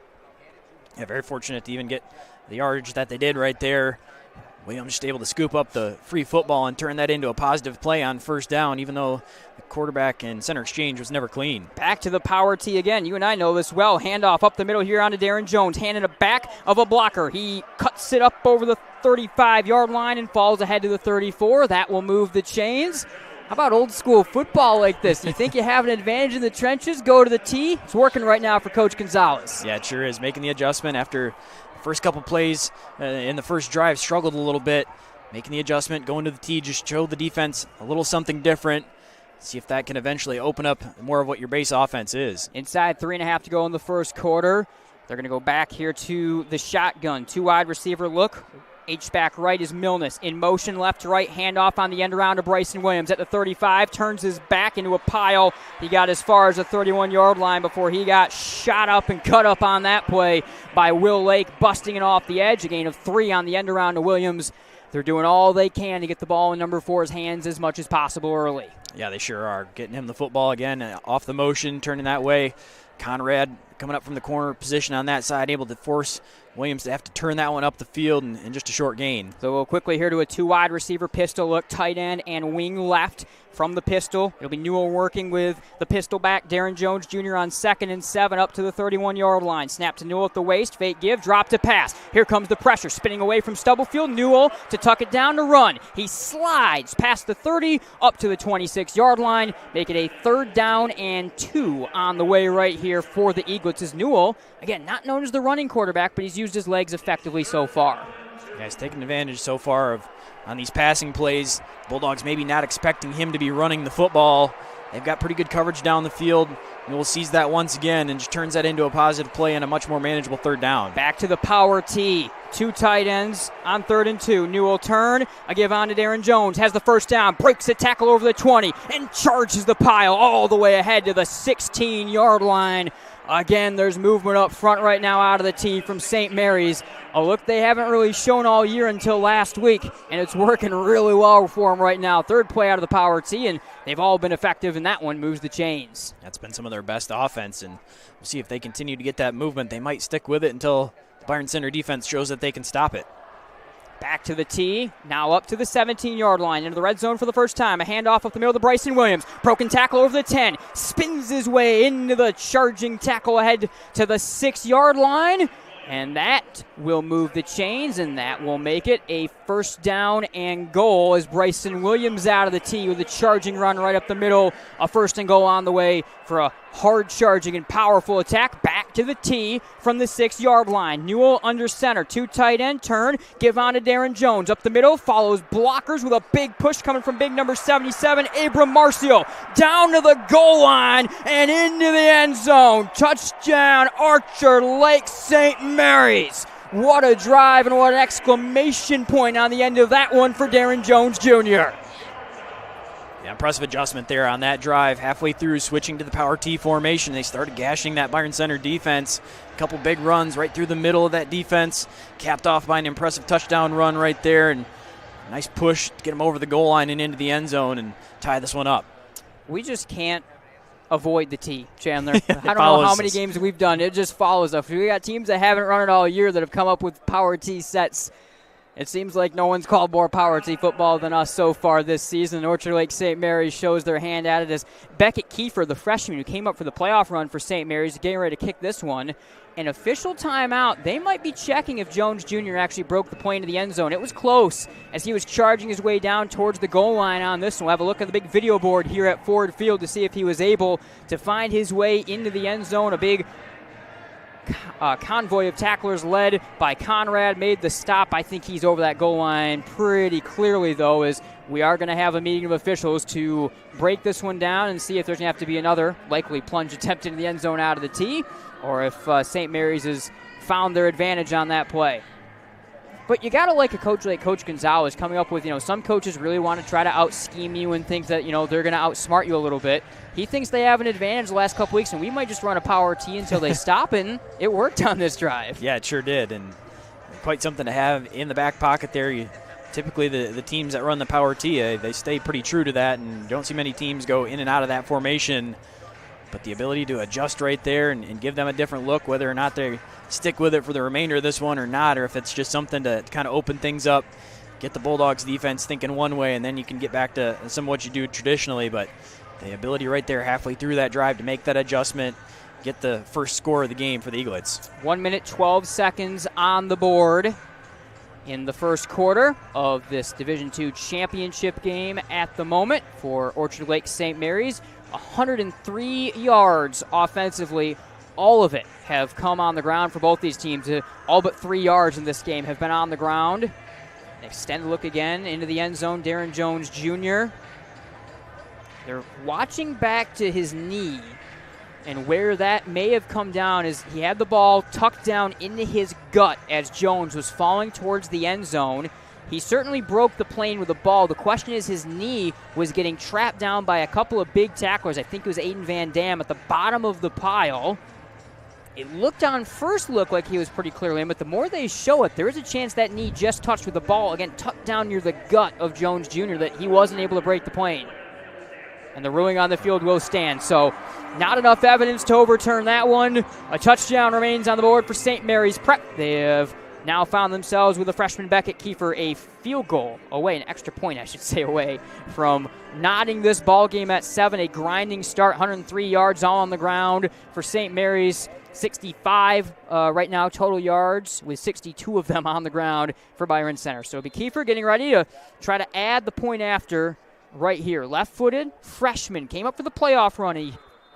Yeah, very fortunate to even get the yardage that they did right there. Williams just able to scoop up the free football and turn that into a positive play on first down, even though the quarterback and center exchange was never clean. Back to the power T again. You and I know this well. Handoff up the middle here onto Darren Jones. Handing it back of a blocker. He cuts it up over the 35-yard line and falls ahead to the 34. That will move the chains. How about old school football like this? You think you have an advantage in the trenches? Go to the T. It's working right now for Coach Gonzales. Yeah, it sure is. Making the adjustment after the first couple plays in the first drive, struggled a little bit. Making the adjustment, going to the T, just show the defense a little something different. See if that can eventually open up more of what your base offense is. Inside 3.5 to go in the first quarter. They're going to go back here to the shotgun. 2 wide receiver look. H-back right is Milnes. In motion, left to right, handoff on the end around to Bryson Williams at the 35. Turns his back into a pile. He got as far as the 31-yard line before he got shot up and cut up on that play by Will Lake, busting it off the edge. A gain of 3 on the end around to Williams. They're doing all they can to get the ball in number 4's hands as much as possible early. Yeah, they sure are. Getting him the football again, off the motion, turning that way. Conrad coming up from the corner position on that side, able to force Williams to have to turn that one up the field in just a short gain. So we'll quickly here to a 2 wide receiver pistol look, tight end and wing left from the pistol. It'll be Newell working with the pistol back, Darren Jones Jr. on 2nd and 7 up to the 31-yard line. Snap to Newell at the waist, fake give, drop to pass. Here comes the pressure, spinning away from Stubblefield. Newell to tuck it down to run. He slides past the 30 up to the 26-yard line, make it a 3rd down and 2 on the way right here for the Eaglets. As Newell, again, not known as the running quarterback, but he's used his legs effectively so far. Yeah, he's taken advantage so far on these passing plays. Bulldogs maybe not expecting him to be running the football. They've got pretty good coverage down the field. Newell sees that once again and just turns that into a positive play and a much more manageable 3rd down. Back to the power T. 2 tight ends on 3rd and 2. Newell turn. A give on to Darren Jones. Has the first down. Breaks a tackle over the 20 and charges the pile all the way ahead to the 16-yard line Again, there's movement up front right now out of the tee from St. Mary's. A look they haven't really shown all year until last week, and it's working really well for them right now. Third play out of the power tee, and they've all been effective, and that one moves the chains. That's been some of their best offense, and we'll see if they continue to get that movement. They might stick with it until the Byron Center defense shows that they can stop it. Back to the tee, now up to the 17-yard line, into the red zone for the first time. A handoff up the middle to Bryson Williams. Broken tackle over the 10, spins his way into the charging tackle ahead to the 6-yard line. And that will move the chains, and that will make it a first down and goal as Bryson Williams out of the tee with a charging run right up the middle. A first and goal on the way for a hard charging and powerful attack. Back to the tee from the 6-yard line. Newell under center, 2 tight end turn. Give on to Darren Jones. Up the middle, follows blockers with a big push coming from big number 77, Abram Marcio. Down to the goal line and into the end zone. Touchdown, Archer Lake St. Mary's. What a drive and what an exclamation point on the end of that one for Darren Jones Jr. Yeah, impressive adjustment there on that drive. Halfway through, switching to the power T formation, they started gashing that Byron Center defense. A couple big runs right through the middle of that defense, capped off by an impressive touchdown run right there, and a nice push to get them over the goal line and into the end zone and tie this one up. We just can't avoid the T, Chandler. I don't know how many games we've done. It just follows us. We got teams that haven't run it all year that have come up with power T sets. It seems like no one's called more power T football than us so far this season. Orchard Lake St. Mary's shows their hand at it as Beckett Kiefer, the freshman who came up for the playoff run for St. Mary's, is getting ready to kick this one. An official timeout. They might be checking if Jones Jr. actually broke the play into the end zone. It was close as he was charging his way down towards the goal line on this one. We'll have a look at the big video board here at Ford Field to see if he was able to find his way into the end zone. A big convoy of tacklers led by Conrad made the stop. I think he's over that goal line pretty clearly, though, as we are going to have a meeting of officials to break this one down and see if there's going to have to be another likely plunge attempt into the end zone out of the tee, or if St. Mary's has found their advantage on that play. But you got to like a coach like Coach Gonzales coming up with, some coaches really want to try to out-scheme you and think that, they're going to outsmart you a little bit. He thinks they have an advantage the last couple weeks, and we might just run a power T until they stop, and it worked on this drive. Yeah, it sure did, and quite something to have in the back pocket there. Typically, the teams that run the power T, they stay pretty true to that, and don't see many teams go in and out of that formation. But the ability to adjust right there and give them a different look, whether or not they stick with it for the remainder of this one or not, or if it's just something to kind of open things up, get the Bulldogs defense thinking one way, and then you can get back to some of what you do traditionally. But the ability right there halfway through that drive to make that adjustment, get the first score of the game for the Eaglets. 1 minute, 12 seconds on the board in the first quarter of this Division II championship game at the moment for Orchard Lake St. Mary's. 103 yards offensively. All of it have come on the ground for both these teams. All but 3 yards in this game have been on the ground. Extend the look again into the end zone. Darren Jones Jr. They're watching back to his knee, and where that may have come down is he had the ball tucked down into his gut as Jones was falling towards the end zone. He certainly broke the plane with the ball. The question is his knee was getting trapped down by a couple of big tacklers. I think it was Aiden Van Dam at the bottom of the pile. It looked on first look like he was pretty clearly in, but the more they show it, there is a chance that knee just touched with the ball, again, tucked down near the gut of Jones Jr., that he wasn't able to break the plane. And the ruling on the field will stand. So not enough evidence to overturn that one. A touchdown remains on the board for St. Mary's Prep. They have now found themselves with a freshman Beckett Kiefer a field goal away, an extra point, I should say, away from knotting this ball game at 7. A grinding start, 103 yards all on the ground for St. Mary's. 65 right now total yards, with 62 of them on the ground for Byron Center. So it'll be Kiefer getting ready to try to add the point after right here. Left-footed freshman came up for the playoff run. He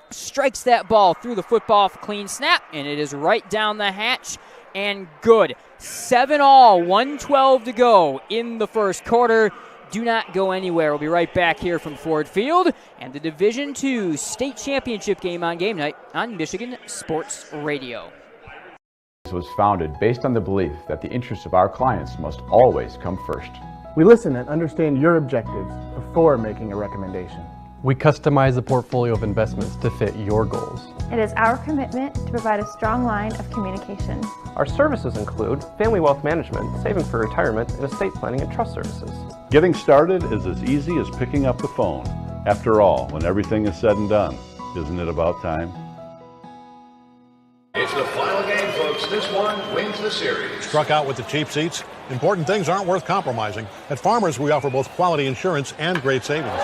strikes that ball through the football, clean snap, and it is right down the hatch and good. 7-all, 1:12 to go in the first quarter. Do not go anywhere. We'll be right back here from Ford Field and the Division II state championship game on game night on Michigan Sports Radio. This was founded based on the belief that the interests of our clients must always come first. We listen and understand your objectives before making a recommendation. We customize the portfolio of investments to fit your goals. It is our commitment to provide a strong line of communication. Our services include family wealth management, saving for retirement, and estate planning and trust services. Getting started is as easy as picking up the phone. After all, when everything is said and done, isn't it about time? It's the final game, folks. This one wins the series. Struck out with the cheap seats? Important things aren't worth compromising. At Farmers, we offer both quality insurance and great savings.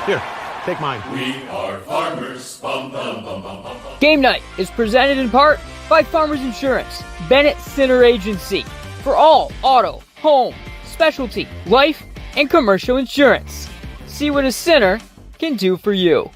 Here, take mine. We are Farmers. Bum, bum, bum, bum, bum, bum. Game Night is presented in part by Farmers Insurance, Bennett Center Agency, for all auto, home, specialty, life, and commercial insurance. See what a center can do for you.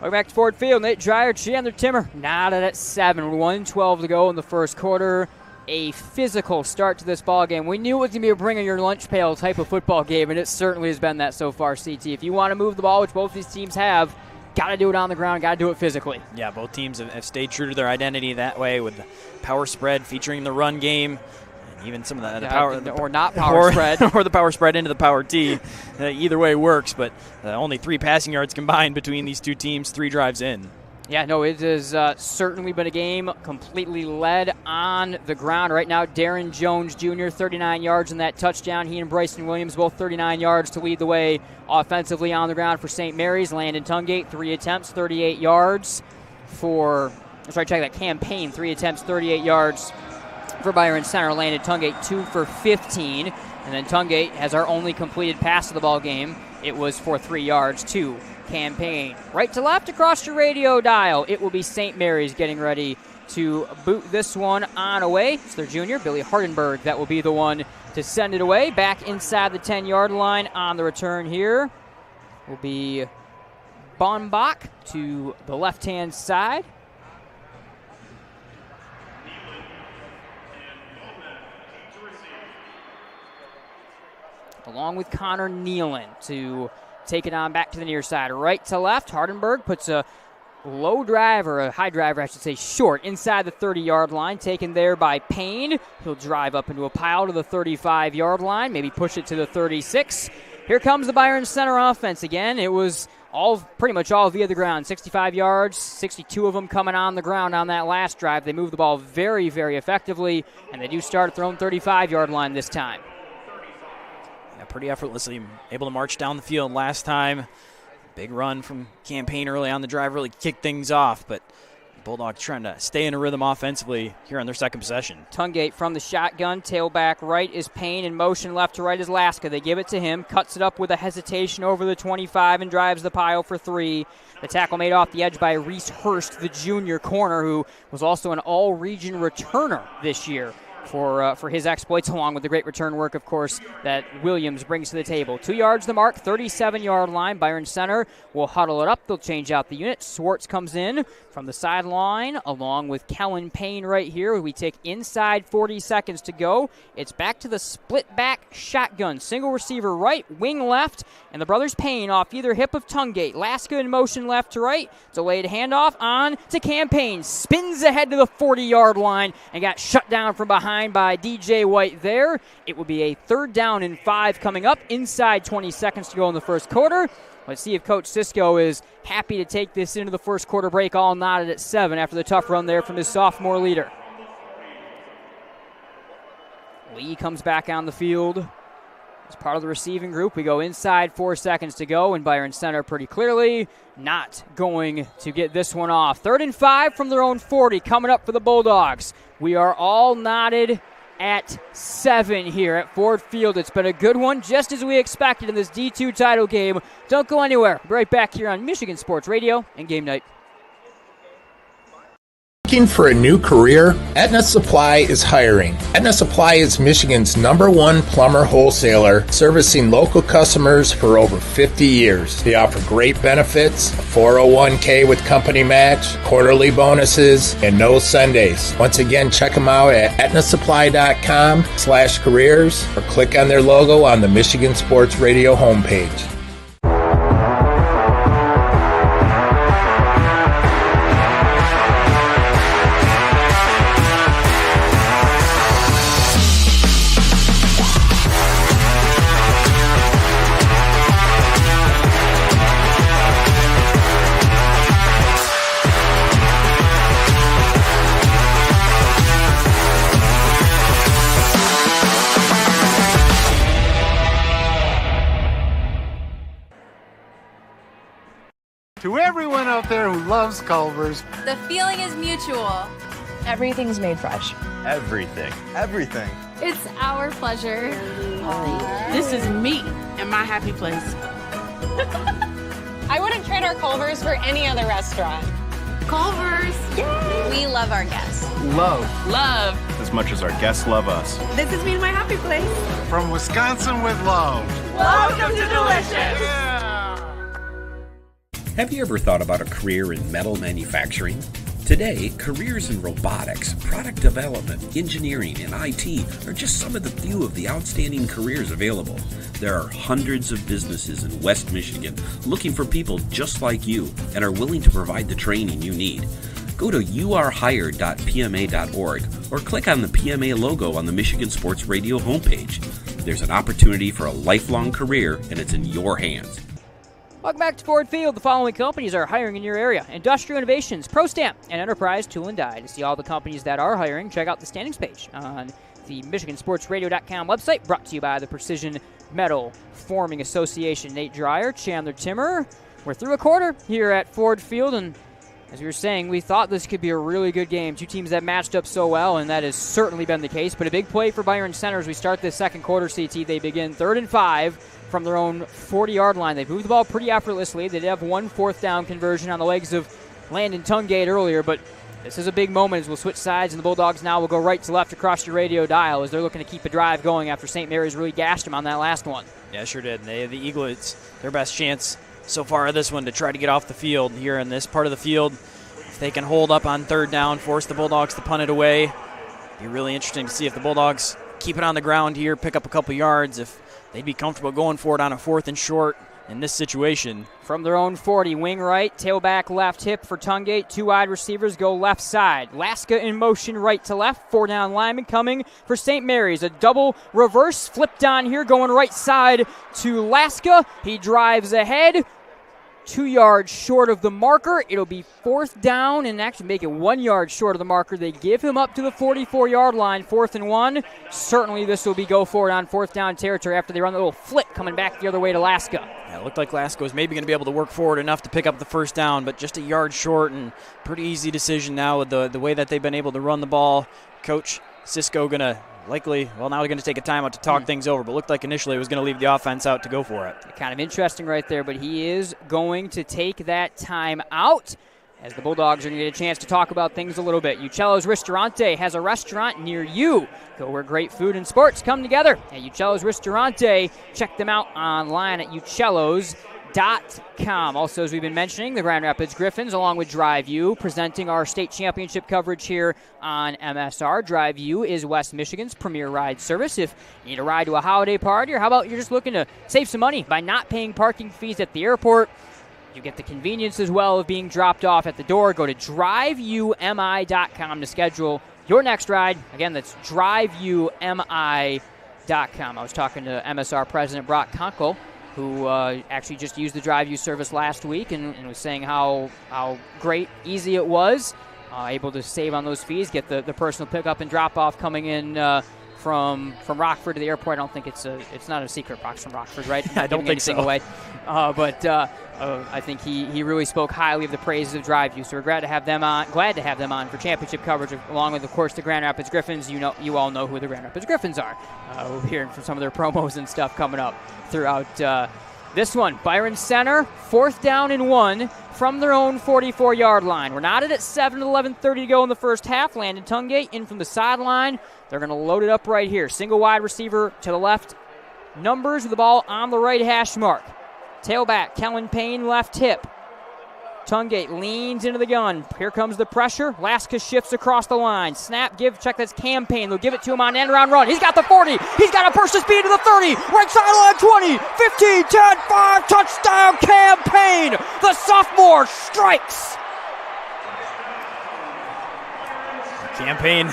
Welcome back to Ford Field. Nate Dreyer, Chandler Timmer, knotted at 7. 1:12 to go in the first quarter. A physical start to this ball game. We knew it was going to be a bring in your lunch pail type of football game, and it certainly has been that so far, CT. If you want to move the ball, which both these teams have, got to do it on the ground, got to do it physically. Yeah, both teams have stayed true to their identity that way with the power spread featuring the run game. Even some of the power, or not power spread, or the power spread into the power T. Either way works, but only 3 passing yards combined between these two teams, 3 drives in. Yeah, no, it has certainly been a game completely led on the ground. Right now, Darren Jones Jr., 39 yards in that touchdown. He and Bryson Williams both 39 yards to lead the way offensively on the ground for St. Mary's. Landon Tungate, 3 attempts, 38 yards for, check that campaign, 3 attempts, 38 yards for Byron Center. Landon Tungate 2 for 15. And then Tungate has our only completed pass of the ball game. It was for 3 yards to campaign. Right to left across your radio dial, it will be St. Mary's getting ready to boot this one on away. It's their junior, Billy Hardenberg, that will be the one to send it away. Back inside the 10-yard line on the return here will be Bonbach to the left-hand side. Along with Connor Nealon to take it on back to the near side. Right to left, Hardenberg puts a low drive, or a high driver, I should say, short inside the 30-yard line, taken there by Payne. He'll drive up into a pile to the 35-yard line, maybe push it to the 36. Here comes the Byron Center offense again. It was pretty much all via the ground. 65 yards, 62 of them coming on the ground on that last drive. They move the ball very, very effectively, and they do start at their own 35-yard line this time. Pretty effortlessly able to march down the field last time. Big run from Campaign early on the drive really kicked things off, but the Bulldogs trying to stay in a rhythm offensively here on their second possession. Tungate from the shotgun, tailback right is Payne, in motion left to right is Laska. They give it to him, cuts it up with a hesitation over the 25 and drives the pile for 3. The tackle made off the edge by Reese Hurst, the junior corner, who was also an all-region returner this year for his exploits, along with the great return work, of course, that Williams brings to the table. 2 yards the mark, 37-yard line. Byron Center will huddle it up. They'll change out the unit. Swartz comes in from the sideline, along with Kellen Payne right here. We take inside 40 seconds to go. It's back to the split-back shotgun. Single receiver right, wing left, and the brothers Payne off either hip of Tungate. Laska in motion left to right. Delayed handoff on to Campaign. Spins ahead to the 40-yard line and got shut down from behind by DJ White there. It will be a 3rd down and 5 coming up inside 20 seconds to go in the first quarter. Let's see if Coach Cisco is happy to take this into the first quarter break, all knotted at 7 after the tough run there from his sophomore leader. Lee comes back on the field as part of the receiving group. We go inside 4 seconds to go, and Byron Center pretty clearly not going to get this one off. 3rd and 5 from their own 40 coming up for the Bulldogs. We are all knotted at 7 here at Ford Field. It's been a good one, just as we expected in this D2 title game. Don't go anywhere. Be right back here on Michigan Sports Radio and Game Night. Looking for a new career? Aetna Supply is hiring. Aetna Supply is Michigan's #1 plumber wholesaler, servicing local customers for over 50 years. They offer great benefits, a 401k with company match, quarterly bonuses, and no Sundays. Once again, check them out at aetnasupply.com/careers or click on their logo on the Michigan Sports Radio homepage. To everyone out there who loves Culver's, the feeling is mutual. Everything's made fresh. Everything. Everything. It's our pleasure. This is me and my happy place. I wouldn't trade our Culver's for any other restaurant. Culver's. Yay! We love our guests. Love. As much as our guests love us. This is me and my happy place. From Wisconsin with love. Welcome to Delicious. Yeah. Have you ever thought about a career in metal manufacturing? Today, careers in robotics, product development, engineering, and IT are just some of the few of the outstanding careers available. There are hundreds of businesses in West Michigan looking for people just like you and are willing to provide the training you need. Go to youarehired.pma.org or click on the PMA logo on the Michigan Sports Radio homepage. There's an opportunity for a lifelong career, and it's in your hands. Welcome back to Ford Field. The following companies are hiring in your area: Industrial Innovations, ProStamp, and Enterprise Tool and Die. To see all the companies that are hiring, check out the standings page on the MichiganSportsRadio.com website, brought to you by the Precision Metal Forming Association. Nate Dreyer, Chandler Timmer. We're through a quarter here at Ford Field, and as we were saying, we thought this could be a really good game. Two teams that matched up so well, and that has certainly been the case. But a big play for Byron Center as we start this second quarter, CT. They begin 3rd and 5 from their own 40-yard line. They've moved the ball pretty effortlessly. They did have one 4th down conversion on the legs of Landon Tungate earlier, but this is a big moment as we'll switch sides, and the Bulldogs now will go right to left across your radio dial as they're looking to keep a drive going after St. Mary's really gashed them on that last one. Yeah, sure did. The Eaglets, their best chance so far of this one to try to get off the field here in this part of the field. If they can hold up on 3rd down, force the Bulldogs to punt it away, be really interesting to see if the Bulldogs keep it on the ground here, pick up a couple yards, if they'd be comfortable going for it on a 4th and short in this situation. From their own 40, wing right, tailback left hip for Tungate. 2 wide receivers go left side. Laska in motion right to left. 4 down lineman coming for St. Mary's. A double reverse flipped on here going right side to Laska. He drives ahead. 2 yards short of the marker. It'll be 4th down and actually make it 1 yard short of the marker. They give him up to the 44-yard line, 4th and 1. Certainly this will be go for it on 4th down territory after they run the little flip coming back the other way to Laska. Yeah, it looked like Laska was maybe going to be able to work forward enough to pick up the 1st down, but just a yard short, and pretty easy decision now with the way that they've been able to run the ball. Coach Cisco going to likely, now they're going to take a timeout to talk things over, but looked like initially it was going to leave the offense out to go for it. Kind of interesting right there, but he is going to take that time out as the Bulldogs are going to get a chance to talk about things a little bit. Uccello's Ristorante has a restaurant near you. Go where great food and sports come together at Uccello's Ristorante. Check them out online at uccellos.com. Also, as we've been mentioning, the Grand Rapids Griffins, along with Drive U, presenting our state championship coverage here on MSR. Drive U is West Michigan's premier ride service. If you need a ride to a holiday party, or how about you're just looking to save some money by not paying parking fees at the airport, you get the convenience as well of being dropped off at the door. Go to driveumi.com to schedule your next ride. Again, that's driveumi.com. I was talking to MSR President Brock Kunkel, who actually just used the Drive U service last week and was saying how great, easy it was, able to save on those fees, get the personal pickup and drop-off coming in from Rockford to the airport. I don't think it's not a secret Brock's from Rockford, right? I don't think so. Away. But I think he really spoke highly of the praises of Drive U, so we're glad to have them on for championship coverage, along with, of course, the Grand Rapids Griffins. You all know who the Grand Rapids Griffins are. We're hearing from some of their promos and stuff coming up throughout this one. Byron Center, 4th down and 1 from their own 44-yard line. We're knotted at 7 to 11:30 to go in the first half. Landon Tungate in from the sideline. They're going to load it up right here. Single wide receiver to the left. Numbers with the ball on the right hash mark. Tailback, Kellen Payne, left hip. Tungate leans into the gun. Here comes the pressure. Laska shifts across the line. Snap, give, check, that's Campaign. They'll give it to him on end around run. He's got the 40. He's got a burst of speed to the 30. Right sideline 20, 15, 10, 5. Touchdown, Campaign. The sophomore strikes. Campaign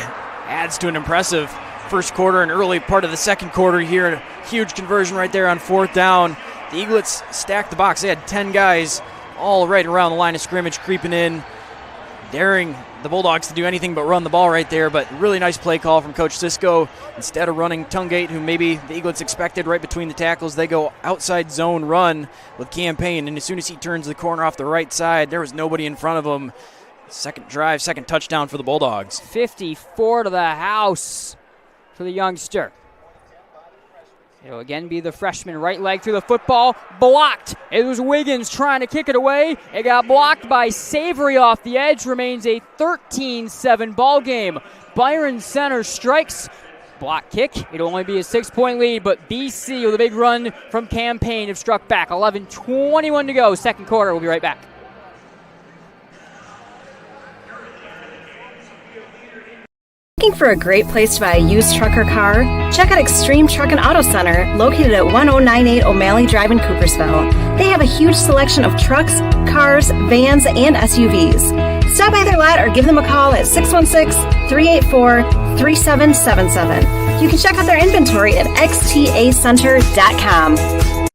adds to an impressive first quarter and early part of the second quarter here. A huge conversion right there on 4th down. The Eaglets stacked the box. They had 10 guys all right around the line of scrimmage creeping in, daring the Bulldogs to do anything but run the ball right there, but really nice play call from Coach Cisco. Instead of running Tungate, who maybe the Eaglets expected right between the tackles, they go outside zone run with Campaign, and as soon as he turns the corner off the right side, there was nobody in front of him. Second drive, second touchdown for the Bulldogs. 54 to the house for the youngster. It'll again be the freshman right leg through the football. Blocked. It was Wiggins trying to kick it away. It got blocked by Savoury off the edge. Remains a 13-7 ball game. Byron Center strikes. Block kick. It'll only be a 6-point lead, but BC with a big run from Campaign have struck back. 11:21 to go. Second quarter. We'll be right back. Looking for a great place to buy a used truck or car? Check out Extreme Truck and Auto Center, located at 1098 O'Malley Drive in Coopersville. They have a huge selection of trucks, cars, vans, and SUVs. Stop by their lot or give them a call at 616-384-3777. You can check out their inventory at xtacenter.com.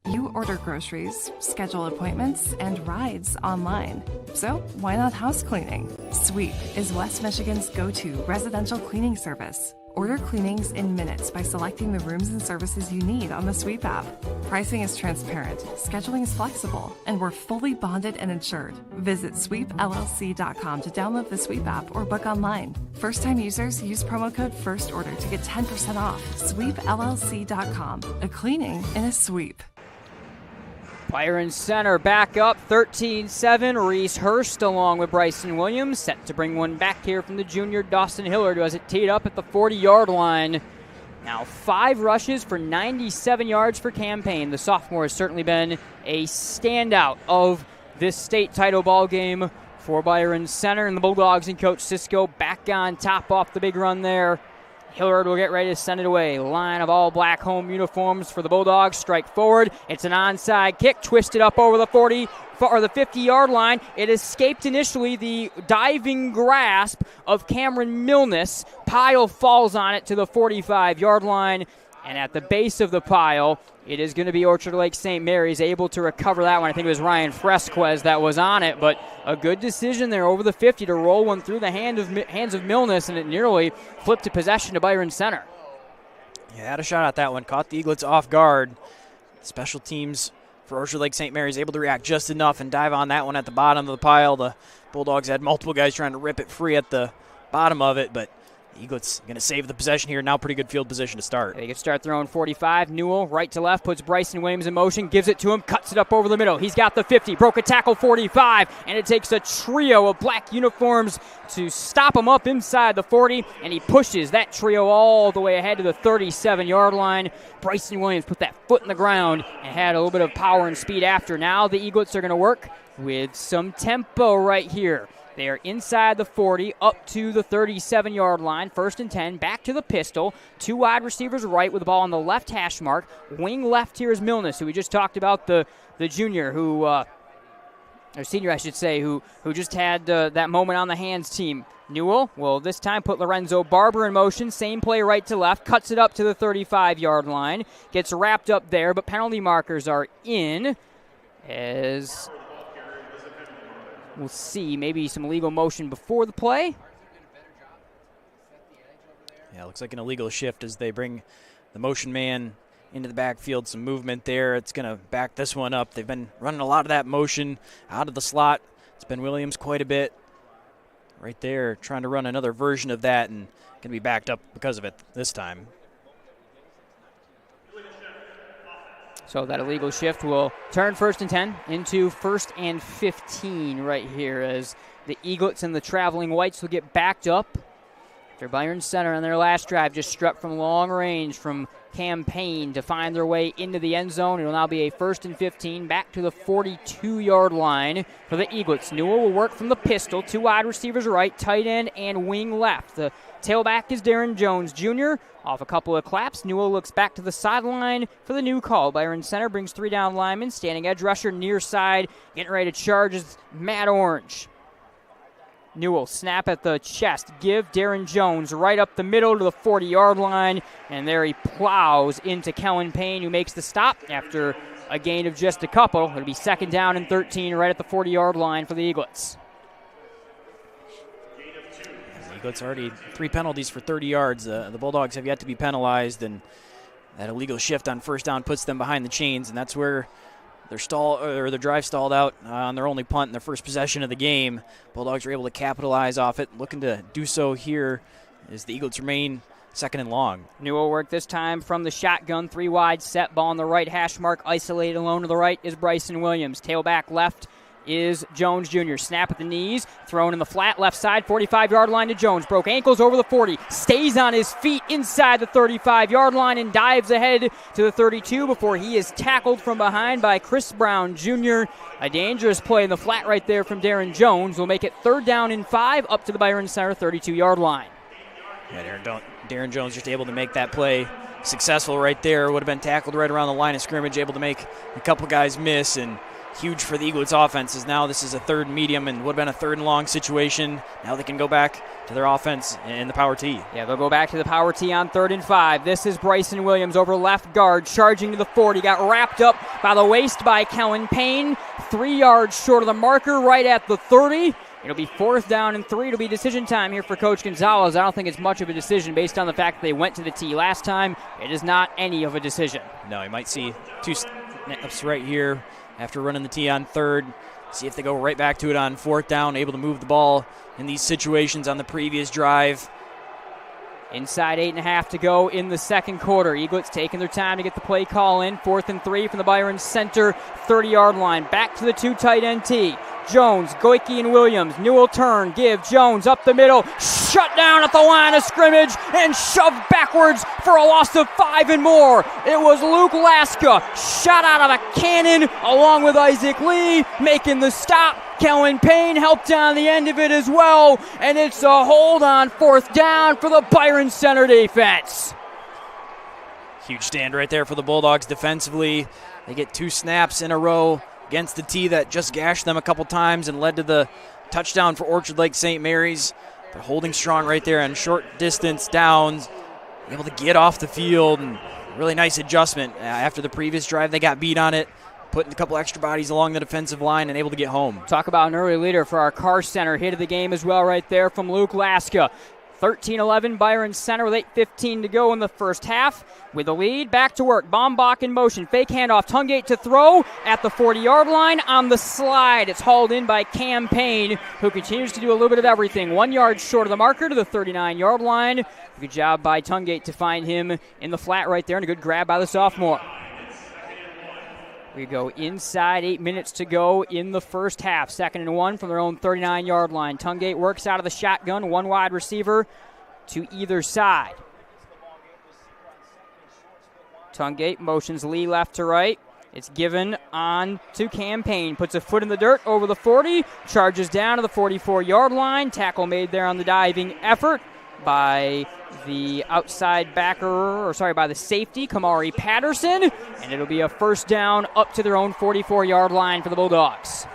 You order groceries, schedule appointments, and rides online. So why not house cleaning? Sweep is West Michigan's go-to residential cleaning service. Order cleanings in minutes by selecting the rooms and services you need on the Sweep app. Pricing is transparent, scheduling is flexible, and we're fully bonded and insured. Visit sweepllc.com to download the Sweep app or book online. First-time users use promo code FIRSTORDER to get 10% off. sweepllc.com. A cleaning in a sweep. Byron Center back up 13-7. Reese Hurst along with Bryson Williams set to bring one back here from the junior Dawson Hillard, who has it teed up at the 40-yard line. Now 5 rushes for 97 yards for Campaign. The sophomore has certainly been a standout of this state title ball game for Byron Center, and the Bulldogs and Coach Cisco back on top off the big run there. Hillard will get ready to send it away. Line of all black home uniforms for the Bulldogs. Strike forward. It's an onside kick. Twisted up over the 40 or the 50-yard line. It escaped initially the diving grasp of Cameron Milnes. Pile falls on it to the 45-yard line. And at the base of the pile, it is going to be Orchard Lake St. Mary's able to recover that one. I think it was Ryan Fresquez that was on it, but a good decision there over the 50 to roll one through the hands of Milnes, and it nearly flipped to possession to Byron Center. Yeah, had a shot at that one. Caught the Eaglets off guard. Special teams for Orchard Lake St. Mary's able to react just enough and dive on that one at the bottom of the pile. The Bulldogs had multiple guys trying to rip it free at the bottom of it, but Eaglets going to save the possession here. Now pretty good field position to start. They can start their own 45. Newell right to left, puts Bryson Williams in motion, gives it to him, cuts it up over the middle. He's got the 50, broke a tackle 45, and it takes a trio of black uniforms to stop him up inside the 40, and he pushes that trio all the way ahead to the 37-yard line. Bryson Williams put that foot in the ground and had a little bit of power and speed after. Now the Eaglets are going to work with some tempo right here. They are inside the 40, up to the 37-yard line. 1st and 10, back to the pistol. 2 wide receivers right with the ball on the left hash mark. Wing left here is Milnes, who we just talked about, the junior who, or senior I should say, who just had that moment on the hands team. Newell will this time put Lorenzo Barber in motion. Same play right to left. Cuts it up to the 35-yard line. Gets wrapped up there, but penalty markers are in as we'll see maybe some illegal motion before the play. Yeah, looks like an illegal shift as they bring the motion man into the backfield. Some movement there. It's going to back this one up. They've been running a lot of that motion out of the slot. It's been Williams quite a bit right there, trying to run another version of that, and going to be backed up because of it this time. So that illegal shift will turn 1st and 10 into 1st and 15 right here as the Eaglets and the traveling whites will get backed up. After Byron Center on their last drive just struck from long range from Campaign to find their way into the end zone. It will now be a 1st and 15 back to the 42-yard line for the Eaglets. Newell will work from the pistol. 2 wide receivers right, tight end, and wing left. The tailback is Darren Jones Jr. Off a couple of claps, Newell looks back to the sideline for the new call. Byron Center brings 3 down linemen. Standing edge rusher near side. Getting ready to charge is Matt Orange. Newell snap at the chest. Give Darren Jones right up the middle to the 40-yard line. And there he plows into Kellen Payne, who makes the stop after a gain of just a couple. It'll be 2nd down and 13 right at the 40-yard line for the Eaglets. Eaglet's already 3 penalties for 30 yards. The Bulldogs have yet to be penalized, and that illegal shift on first down puts them behind the chains, and that's where their drive stalled out on their only punt in their first possession of the game. Bulldogs are able to capitalize off it. Looking to do so here as the Eaglets remain second and long. Newell work this time from the shotgun, 3 wide set, ball on the right hash mark, isolated alone to the right is Bryson Williams. Tailback left is Jones Jr. Snap at the knees, thrown in the flat left side, 45-yard line to Jones. Broke ankles over the 40, stays on his feet inside the 35-yard line and dives ahead to the 32 before he is tackled from behind by Chris Brown Jr. A dangerous play in the flat right there from Darren Jones will make it 3rd down and 5 up to the Byron Center 32-yard line. Yeah, Darren Jones just able to make that play successful right there. Would have been tackled right around the line of scrimmage, able to make a couple guys miss, and huge for the Eaglets offense is now this is a 3rd and medium and would have been a 3rd and long situation. Now they can go back to their offense in the power T. Yeah, they'll go back to the power T on 3rd and 5. This is Bryson Williams over left guard, charging to the 40. Got wrapped up by the waist by Kellen Payne. 3 yards short of the marker, right at the 30. It'll be 4th down and 3. It'll be decision time here for Coach Gonzales. I don't think it's much of a decision based on the fact that they went to the T last time. It is not any of a decision. No, you might see 2 snaps right here after running the T on 3rd. See if they go right back to it on 4th down, able to move the ball in these situations on the previous drive. Inside 8.5 to go in the second quarter. Eaglets taking their time to get the play call in. 4th and 3 from the Byron Center 30-yard line. Back to the 2 tight end T. Jones, Goike, and Williams. Newell turn, give Jones up the middle. Shut down at the line of scrimmage and shoved backwards for a loss of 5 and more. It was Luke Laska, shot out of a cannon along with Isaac Lee, making the stop. Kellen Payne helped on the end of it as well, and it's a hold on 4th down for the Byron Center defense. Huge stand right there for the Bulldogs defensively. They get 2 snaps in a row against the T that just gashed them a couple times and led to the touchdown for Orchard Lake St. Mary's. They're holding strong right there on short distance downs, able to get off the field, and really nice adjustment. After the previous drive, they got beat on it, putting a couple extra bodies along the defensive line and able to get home. Talk about an early leader for our Car Center. Hit of the game as well right there from Luke Laska. 13-11 Byron Center with 8:15 to go in the first half. With the lead, back to work. Baumbach in motion. Fake handoff. Tungate to throw at the 40-yard line on the slide. It's hauled in by Cam Payne, who continues to do a little bit of everything. 1 yard short of the marker to the 39-yard line. Good job by Tungate to find him in the flat right there, and a good grab by the sophomore. We go inside 8 minutes to go in the first half. 2nd and 1 from their own 39-yard line. Tungate works out of the shotgun, 1 wide receiver to either side. Tungate motions Lee left to right. It's given on to Cam Payne. Puts a foot in the dirt over the 40. Charges down to the 44-yard line. Tackle made there on the diving effort by the outside backer, by the safety, Kamari Patterson, and it'll be a 1st down up to their own 44-yard line for the Bulldogs.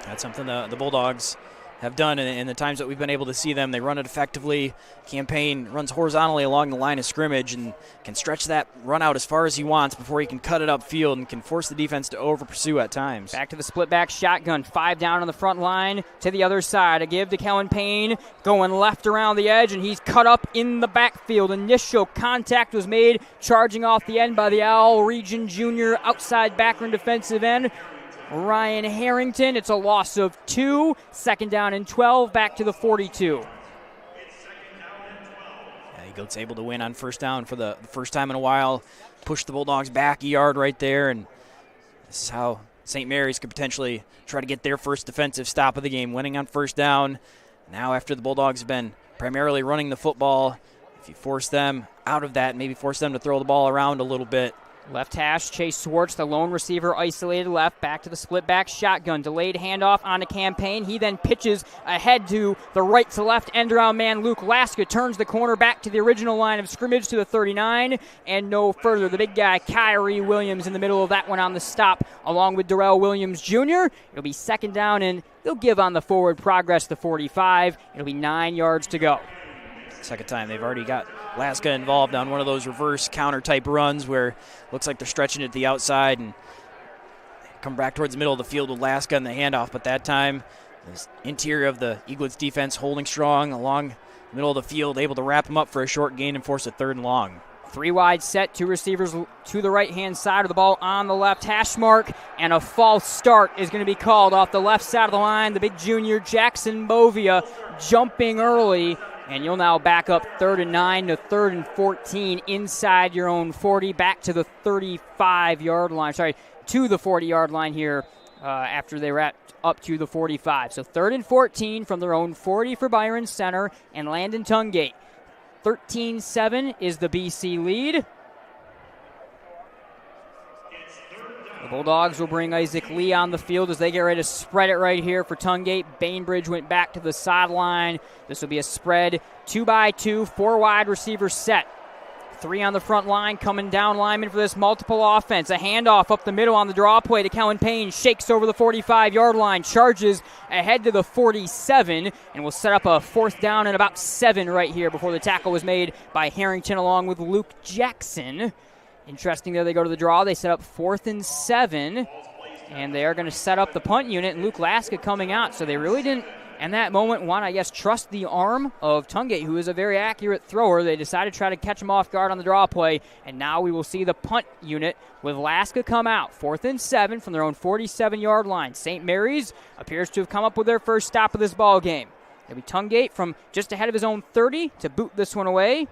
That's something the Bulldogs have done in the times that we've been able to see them. They run it effectively. Cam Payne runs horizontally along the line of scrimmage and can stretch that run out as far as he wants before he can cut it upfield and can force the defense to over-pursue at times. Back to the split-back shotgun. 5 down on the front line to the other side. A give to Kellen Payne, going left around the edge, and he's cut up in the backfield. Initial contact was made, charging off the end by the Owl Region Junior outside backer and defensive end, Ryan Harrington. It's a loss of 2. 2nd down and 12, back to the 42. Eaglet's able to win on 1st down for the first time in a while. Push the Bulldogs back a yard right there, and this is how St. Mary's could potentially try to get their first defensive stop of the game, winning on 1st down. Now after the Bulldogs have been primarily running the football, if you force them out of that, maybe force them to throw the ball around a little bit. Left hash, Chase Swartz, the lone receiver, isolated left. Back to the split-back shotgun. Delayed handoff on a Cam Payne. He then pitches ahead to the right to left end-around man Luke Laska. Turns the corner back to the original line of scrimmage to the 39 and no further. The big guy, Kyrie Williams, in the middle of that one on the stop, along with Darrell Williams Jr. It'll be 2nd down, and they'll give on the forward progress the 45. It'll be 9 yards to go. Second time they've already got Laska involved on one of those reverse counter type runs where looks like they're stretching it to the outside and come back towards the middle of the field with Laska in the handoff. But that time, the interior of the Eaglets defense holding strong along middle of the field, able to wrap him up for a short gain and force a 3rd and long. 3 wide set, 2 receivers to the right-hand side of the ball on the left hash mark, and a false start is going to be called off the left side of the line. The big junior, Jackson Bovia, jumping early, and you'll now back up 3rd and 9 to 3rd and 14 inside your own 40, back to the 35-yard line. To the 40-yard line here after they wrapped up to the 45. So 3rd and 14 from their own 40 for Byron Center and Landon Tungate. 13-7 is the BC lead. The Bulldogs will bring Isaac Lee on the field as they get ready to spread it right here for Tungate. Bainbridge went back to the sideline. This will be a spread 2x2, 4 wide receiver set. 3 on the front line, coming down lineman for this multiple offense. A handoff up the middle on the draw play to Kellen Payne. Shakes over the 45-yard line, charges ahead to the 47, and will set up a 4th down and about 7 right here before the tackle was made by Harrington along with Luke Jackson. Interesting there, they go to the draw. They set up 4th and 7, and they are going to set up the punt unit, and Luke Laska coming out. So they really didn't, in that moment, trust the arm of Tungate, who is a very accurate thrower. They decided to try to catch him off guard on the draw play, and now we will see the punt unit with Laska come out. 4th and 7 from their own 47-yard line. St. Mary's appears to have come up with their first stop of this ball game. It'll be Tungate from just ahead of his own 30 to boot this one away.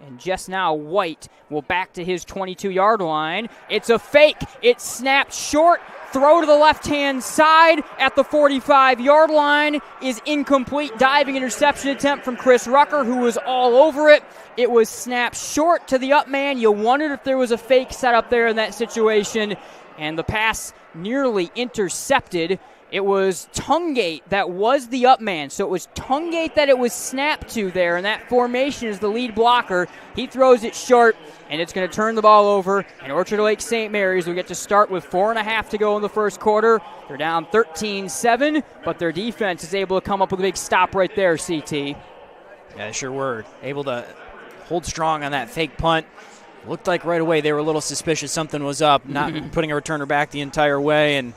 And just now, White will back to his 22-yard line. It's a fake. It snapped short. Throw to the left-hand side at the 45-yard line is incomplete. Diving interception attempt from Chris Rucker, who was all over it. It was snapped short to the up man. You wondered if there was a fake set up there in that situation. And the pass nearly intercepted. It was Tungate that was the up man. So it was Tungate that it was snapped to there, and that formation is the lead blocker. He throws it short, and it's going to turn the ball over, and Orchard Lake St. Mary's will get to start with 4.5 to go in the first quarter. They're down 13-7, but their defense is able to come up with a big stop right there, CT. Yeah, they sure were. Able to hold strong on that fake punt. Looked like right away they were a little suspicious something was up, not putting a returner back the entire way, and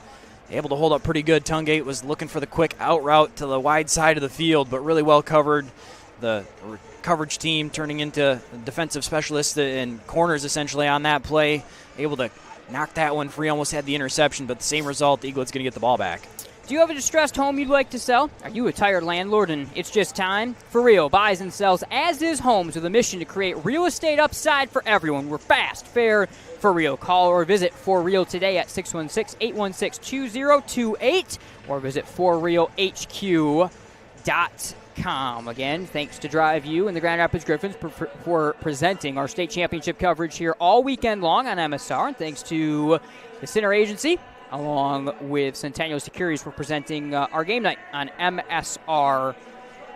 able to hold up pretty good. Tungate was looking for the quick out route to the wide side of the field, but really well covered. The coverage team turning into defensive specialists and corners essentially on that play. Able to knock that one free, almost had the interception, but the same result, the Eaglet's going to get the ball back. Do you have a distressed home you'd like to sell? Are you a tired landlord and it's just time? For Real buys and sells as is homes with a mission to create real estate upside for everyone. We're fast, fair, for real. Call or visit For Real today at 616-816-2028 or visit forrealhq.com. Again, thanks to Drive U and the Grand Rapids Griffins for presenting our state championship coverage here all weekend long on MSR. And thanks to the Center Agency along with Centennial Securities for presenting our game night on MSR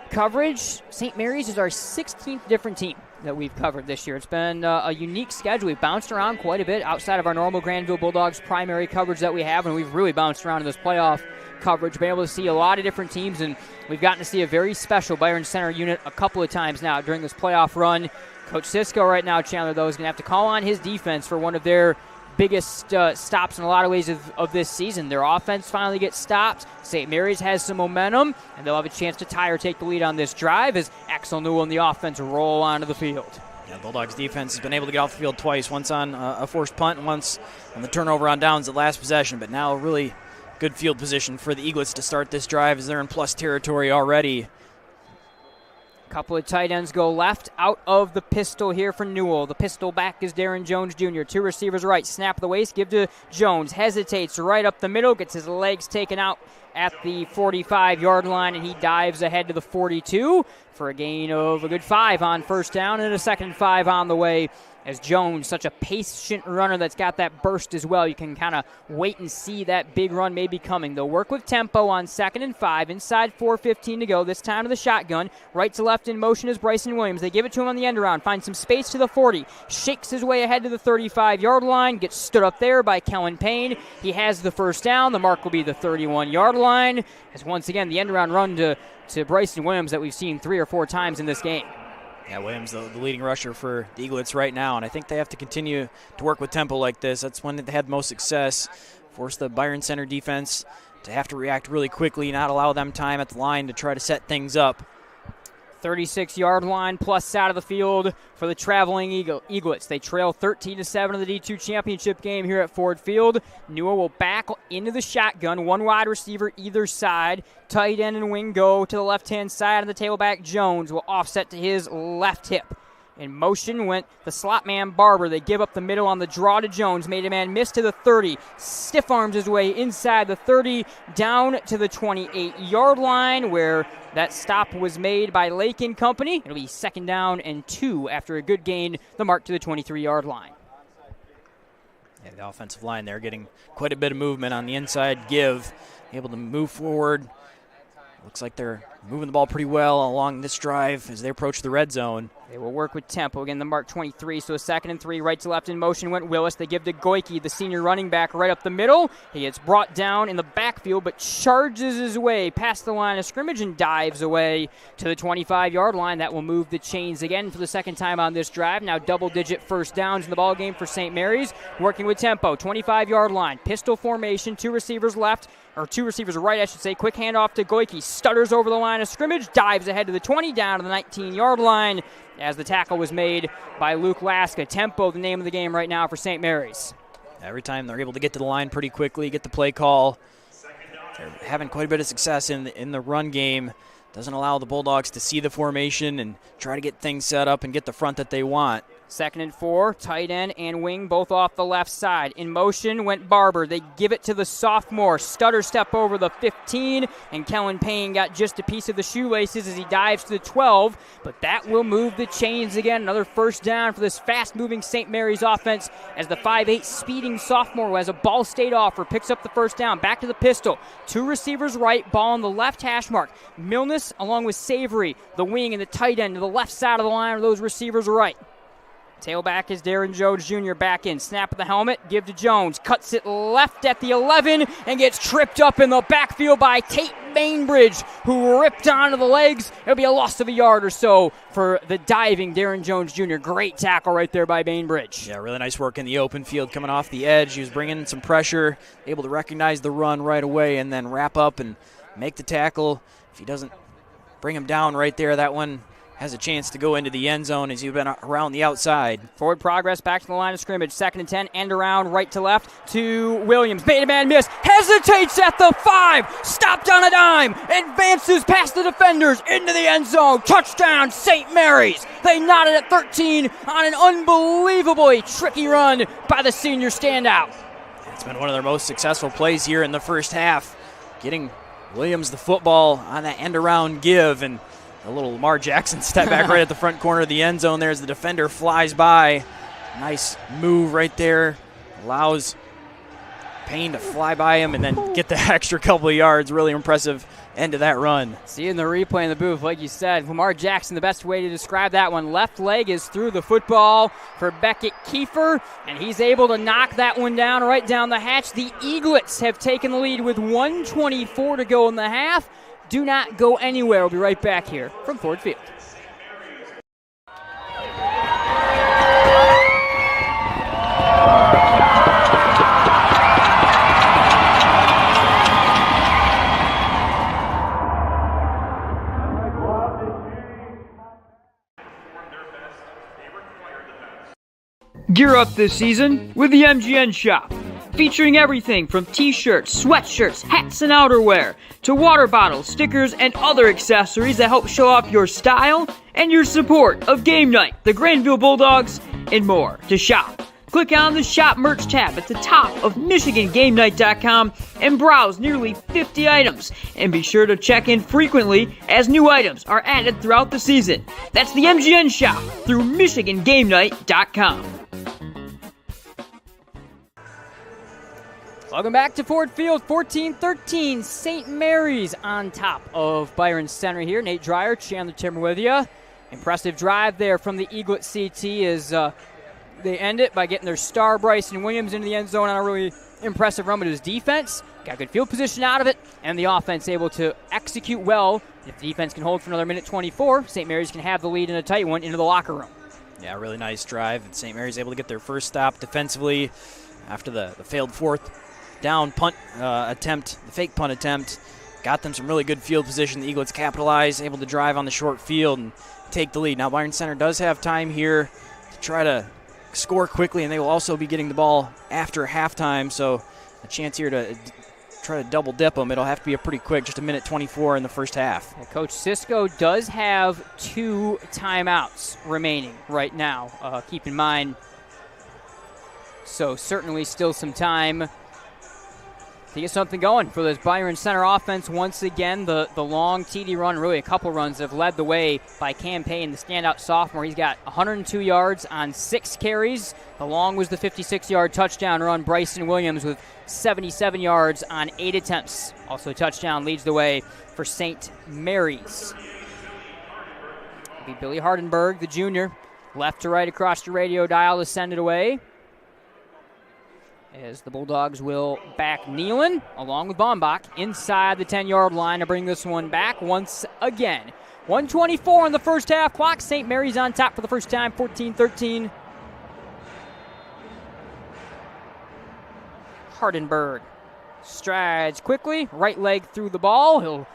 coverage. St. Mary's is our 16th different team that we've covered this year. It's been a unique schedule. We've bounced around quite a bit outside of our normal Granville Bulldogs primary coverage that we have, and we've really bounced around in this playoff coverage, been able to see a lot of different teams, and we've gotten to see a very special Byron Center unit a couple of times now during this playoff run. Coach Cisco right now, Chandler, though, is going to have to call on his defense for one of their biggest stops in a lot of ways of this season. Their offense finally gets stopped. St. Mary's has some momentum, and they'll have a chance to tie or take the lead on this drive as Axel Newell and the offense roll onto the field. Yeah, Bulldogs defense has been able to get off the field twice, once on a forced punt and once on the turnover on downs at last possession, but now really good field position for the Eaglets to start this drive as they're in plus territory already. Couple of tight ends go left out of the pistol here for Newell. The pistol back is Darren Jones Jr. 2 receivers right. Snap the waist, give to Jones. Hesitates right up the middle, gets his legs taken out at the 45-yard line, and he dives ahead to the 42 for a gain of a good 5 on first down and a second 5 on the way. As Jones, such a patient runner that's got that burst as well. You can kind of wait and see that big run may be coming. They'll work with tempo on 2nd and 5. Inside 4:15 to go. This time to the shotgun. Right to left in motion is Bryson Williams. They give it to him on the end around. Finds some space to the 40. Shakes his way ahead to the 35-yard line. Gets stood up there by Kellen Payne. He has the first down. The mark will be the 31-yard line. As once again, the end around run to Bryson Williams that we've seen 3 or 4 times in this game. Yeah, Williams, the leading rusher for the Eaglets right now, and I think they have to continue to work with tempo like this. That's when they had most success. Force the Byron Center defense to have to react really quickly, not allow them time at the line to try to set things up. 36-yard line plus side of the field for the traveling Eaglets. They trail 13-7 in the D2 championship game here at Ford Field. Newell will back into the shotgun, one wide receiver either side. Tight end and wing go to the left-hand side, and the tailback Jones will offset to his left hip. In motion went the slot man Barber. They give up the middle on the draw to Jones. Made a man miss to the 30. Stiff arms his way inside the 30 down to the 28-yard line where that stop was made by Lake and Company. It'll be 2nd down and 2 after a good gain, the mark to the 23-yard line. Yeah, the offensive line there getting quite a bit of movement on the inside give. Able to move forward. Looks like they're moving the ball pretty well along this drive as they approach the red zone. They will work with tempo. Again, the mark 23, so a 2nd and 3, right to left in motion went Willis. They give to Goike, the senior running back, right up the middle. He gets brought down in the backfield, but charges his way past the line of scrimmage and dives away to the 25-yard line. That will move the chains again for the 2nd time on this drive. Now double-digit first downs in the ballgame for St. Mary's. Working with tempo, 25-yard line, pistol formation, 2 receivers left, or 2 receivers right, I should say. Quick handoff to Goike, stutters over the line of scrimmage, dives ahead to the 20, down to the 19-yard line as the tackle was made by Luke Laska. Tempo, the name of the game right now for St. Mary's. Every time they're able to get to the line pretty quickly, get the play call. They're having quite a bit of success in the run game. Doesn't allow the Bulldogs to see the formation and try to get things set up and get the front that they want. 2nd and 4, tight end and wing both off the left side. In motion went Barber. They give it to the sophomore. Stutter step over the 15, and Kellen Payne got just a piece of the shoelaces as he dives to the 12, but that will move the chains again. Another first down for this fast-moving St. Mary's offense as the 5'8 speeding sophomore who has a Ball State offer picks up the first down. Back to the pistol. 2 receivers right, ball on the left hash mark. Milnes along with Savoury, the wing and the tight end to the left side of the line are those receivers right. Tailback is Darren Jones Jr. back in. Snap of the helmet, give to Jones. Cuts it left at the 11 and gets tripped up in the backfield by Tate Bainbridge, who ripped onto the legs. It'll be a loss of a yard or so for the diving Darren Jones Jr. Great tackle right there by Bainbridge. Yeah, really nice work in the open field coming off the edge. He was bringing in some pressure, able to recognize the run right away and then wrap up and make the tackle. If he doesn't bring him down right there, that one has a chance to go into the end zone as you've been around the outside. Forward progress back to the line of scrimmage. 2nd and 10, end around right to left to Williams. Made a man miss. Hesitates at the 5. Stopped on a dime. Advances past the defenders into the end zone. Touchdown, St. Mary's. They knotted at 13 on an unbelievably tricky run by the senior standout. It's been one of their most successful plays here in the first half. Getting Williams the football on that end around give, and a little Lamar Jackson step back right at the front corner of the end zone there as the defender flies by. Nice move right there. Allows Payne to fly by him and then get the extra couple of yards. Really impressive end of that run. Seeing the replay in the booth, like you said, Lamar Jackson, the best way to describe that one. Left leg is through the football for Beckett Kiefer, and he's able to knock that one down right down the hatch. The Eaglets have taken the lead with 1:24 to go in the half. Do not go anywhere. We'll be right back here from Ford Field. Gear up this season with the MGN Shop, featuring everything from t-shirts, sweatshirts, hats, and outerwear, to water bottles, stickers, and other accessories that help show off your style and your support of Game Night, the Granville Bulldogs, and more. To shop, click on the Shop Merch tab at the top of MichiganGameNight.com and browse nearly 50 items. And be sure to check in frequently as new items are added throughout the season. That's the MGN Shop through MichiganGameNight.com. Welcome back to Ford Field, 14-13, St. Mary's on top of Byron Center here. Nate Dreyer, Chandler Timmer with you. Impressive drive there from the Eaglet CT as they end it by getting their star Bryson Williams into the end zone on a really impressive run with his defense. Got good field position out of it, and the offense able to execute well. If the defense can hold for another minute 24, St. Mary's can have the lead in a tight one into the locker room. Yeah, really nice drive. St. Mary's able to get their first stop defensively after the failed fourth down punt attempt, the fake punt attempt. got them some really good field position. The Eaglets capitalize, able to drive on the short field and take the lead. Now Byron Center does have time here to try to score quickly, and they will also be getting the ball after halftime, so a chance here to try to double dip them. It'll have to be a pretty quick, just a minute 24 in the first half. Yeah, Coach Cisco does have 2 timeouts remaining right now, keep in mind. So certainly still some time to get something going for this Byron Center offense. Once again, the long TD run, really a couple runs, have led the way by Cam Payne, the standout sophomore. He's got 102 yards on 6 carries. The long was the 56-yard touchdown run. Bryson Williams with 77 yards on 8 attempts. Also a touchdown, leads the way for St. Mary's. It'll be Billy Hardenberg, the junior, left to right across the radio dial to send it away, as the Bulldogs will back Nealon along with Baumbach inside the 10-yard line to bring this one back once again. 1:24 in the first half clock. St. Mary's on top for the first time, 14-13. Hardenberg strides quickly, right leg through the ball. He'll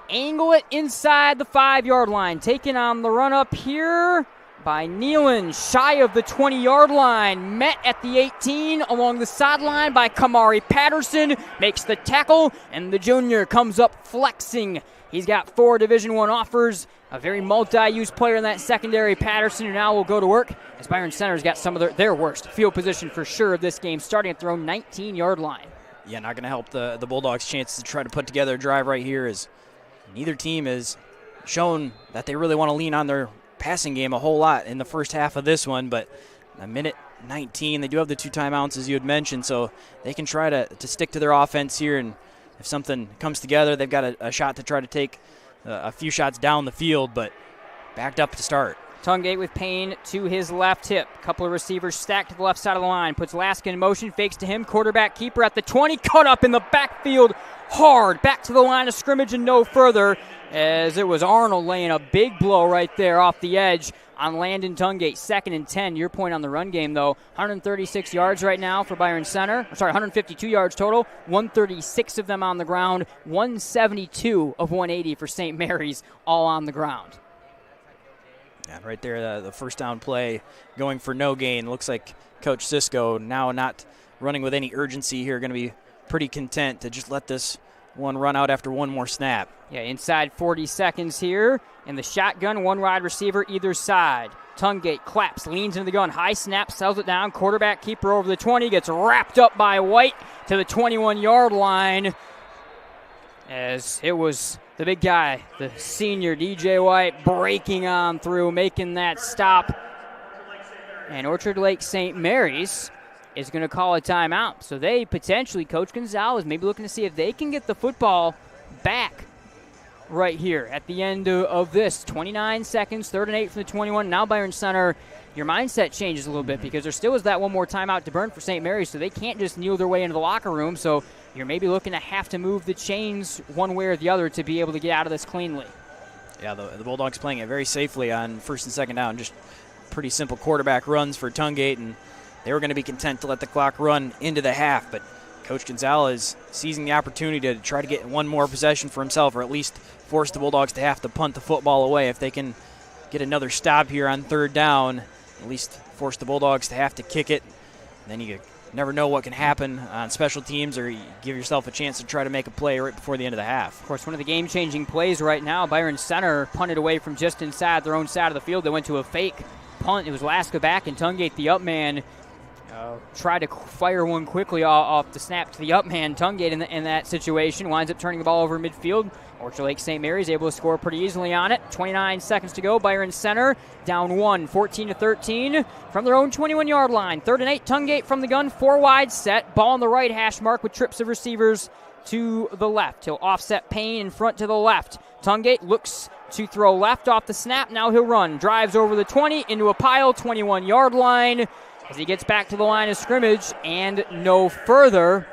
angle it inside the 5-yard line. Taken on the run up here by Nealon, shy of the 20-yard line, met at the 18 along the sideline by Kamari Patterson, makes the tackle, and the junior comes up flexing. He's got 4 Division I offers, a very multi-use player in that secondary. Patterson, who now will go to work, as Byron Center's got some of their worst field position for sure of this game, starting at their own 19-yard line. Yeah, not going to help the Bulldogs' chances to try to put together a drive right here, as neither team has shown that they really want to lean on their passing game a whole lot in the first half of this one, but a minute 19, they do have the 2 timeouts, as you had mentioned, so they can try to stick to their offense here, and if something comes together, they've got a shot to try to take a few shots down the field, but backed up to start. Tungate with Payne to his left hip. Couple of receivers stacked to the left side of the line. Puts Laska in motion, fakes to him. Quarterback keeper at the 20. Cut up in the backfield hard. Back to the line of scrimmage and no further, as it was Arnold laying a big blow right there off the edge on Landon Tungate. 2nd and 10. Your point on the run game, though. 136 yards right now for Byron Center. 152 yards total. 136 of them on the ground. 172 of 180 for St. Mary's, all on the ground. Yeah, right there, the first down play going for no gain. Looks like Coach Cisco, now not running with any urgency here, going to be pretty content to just let this one run out after one more snap. Yeah, inside 40 seconds here. In the shotgun, 1 wide receiver either side. Tungate claps, leans into the gun, high snap, sells it down. Quarterback keeper over the 20, gets wrapped up by White to the 21-yard line, as it was the big guy, the senior DJ White, breaking on through, making that stop. And Orchard Lake St. Mary's is going to call a timeout. So they potentially, Coach Gonzales, maybe looking to see if they can get the football back right here at the end of this. 29 seconds, 3rd and 8 from the 21. Now Byron Center, your mindset changes a little bit, because there still is that one more timeout to burn for St. Mary's, so they can't just kneel their way into the locker room. So you're maybe looking to have to move the chains one way or the other to be able to get out of this cleanly. Yeah, the Bulldogs playing it very safely on 1st and 2nd down. Just pretty simple quarterback runs for Tungate, and they were going to be content to let the clock run into the half. But Coach Gonzales seizing the opportunity to try to get one more possession for himself, or at least force the Bulldogs to have to punt the football away. If they can get another stop here on 3rd down, at least force the Bulldogs to have to kick it. Then you never know what can happen on special teams, or you give yourself a chance to try to make a play right before the end of the half. Of course, one of the game-changing plays right now, Byron Center punted away from just inside their own side of the field. They went to a fake punt. It was Laska back, and Tungate, the up man, tried to fire one quickly off the snap to the up man. Tungate in that situation winds up turning the ball over midfield. Orchard Lake St. Mary's able to score pretty easily on it. 29 seconds to go. Byron Center down 1, 14-13 from their own 21-yard line. 3rd and 8. Tungate from the gun, 4 wide set. Ball on the right hash mark with trips of receivers to the left. He'll offset Payne in front to the left. Tungate looks to throw left off the snap. Now he'll run. Drives over the 20 into a pile, 21-yard line, as he gets back to the line of scrimmage and no further.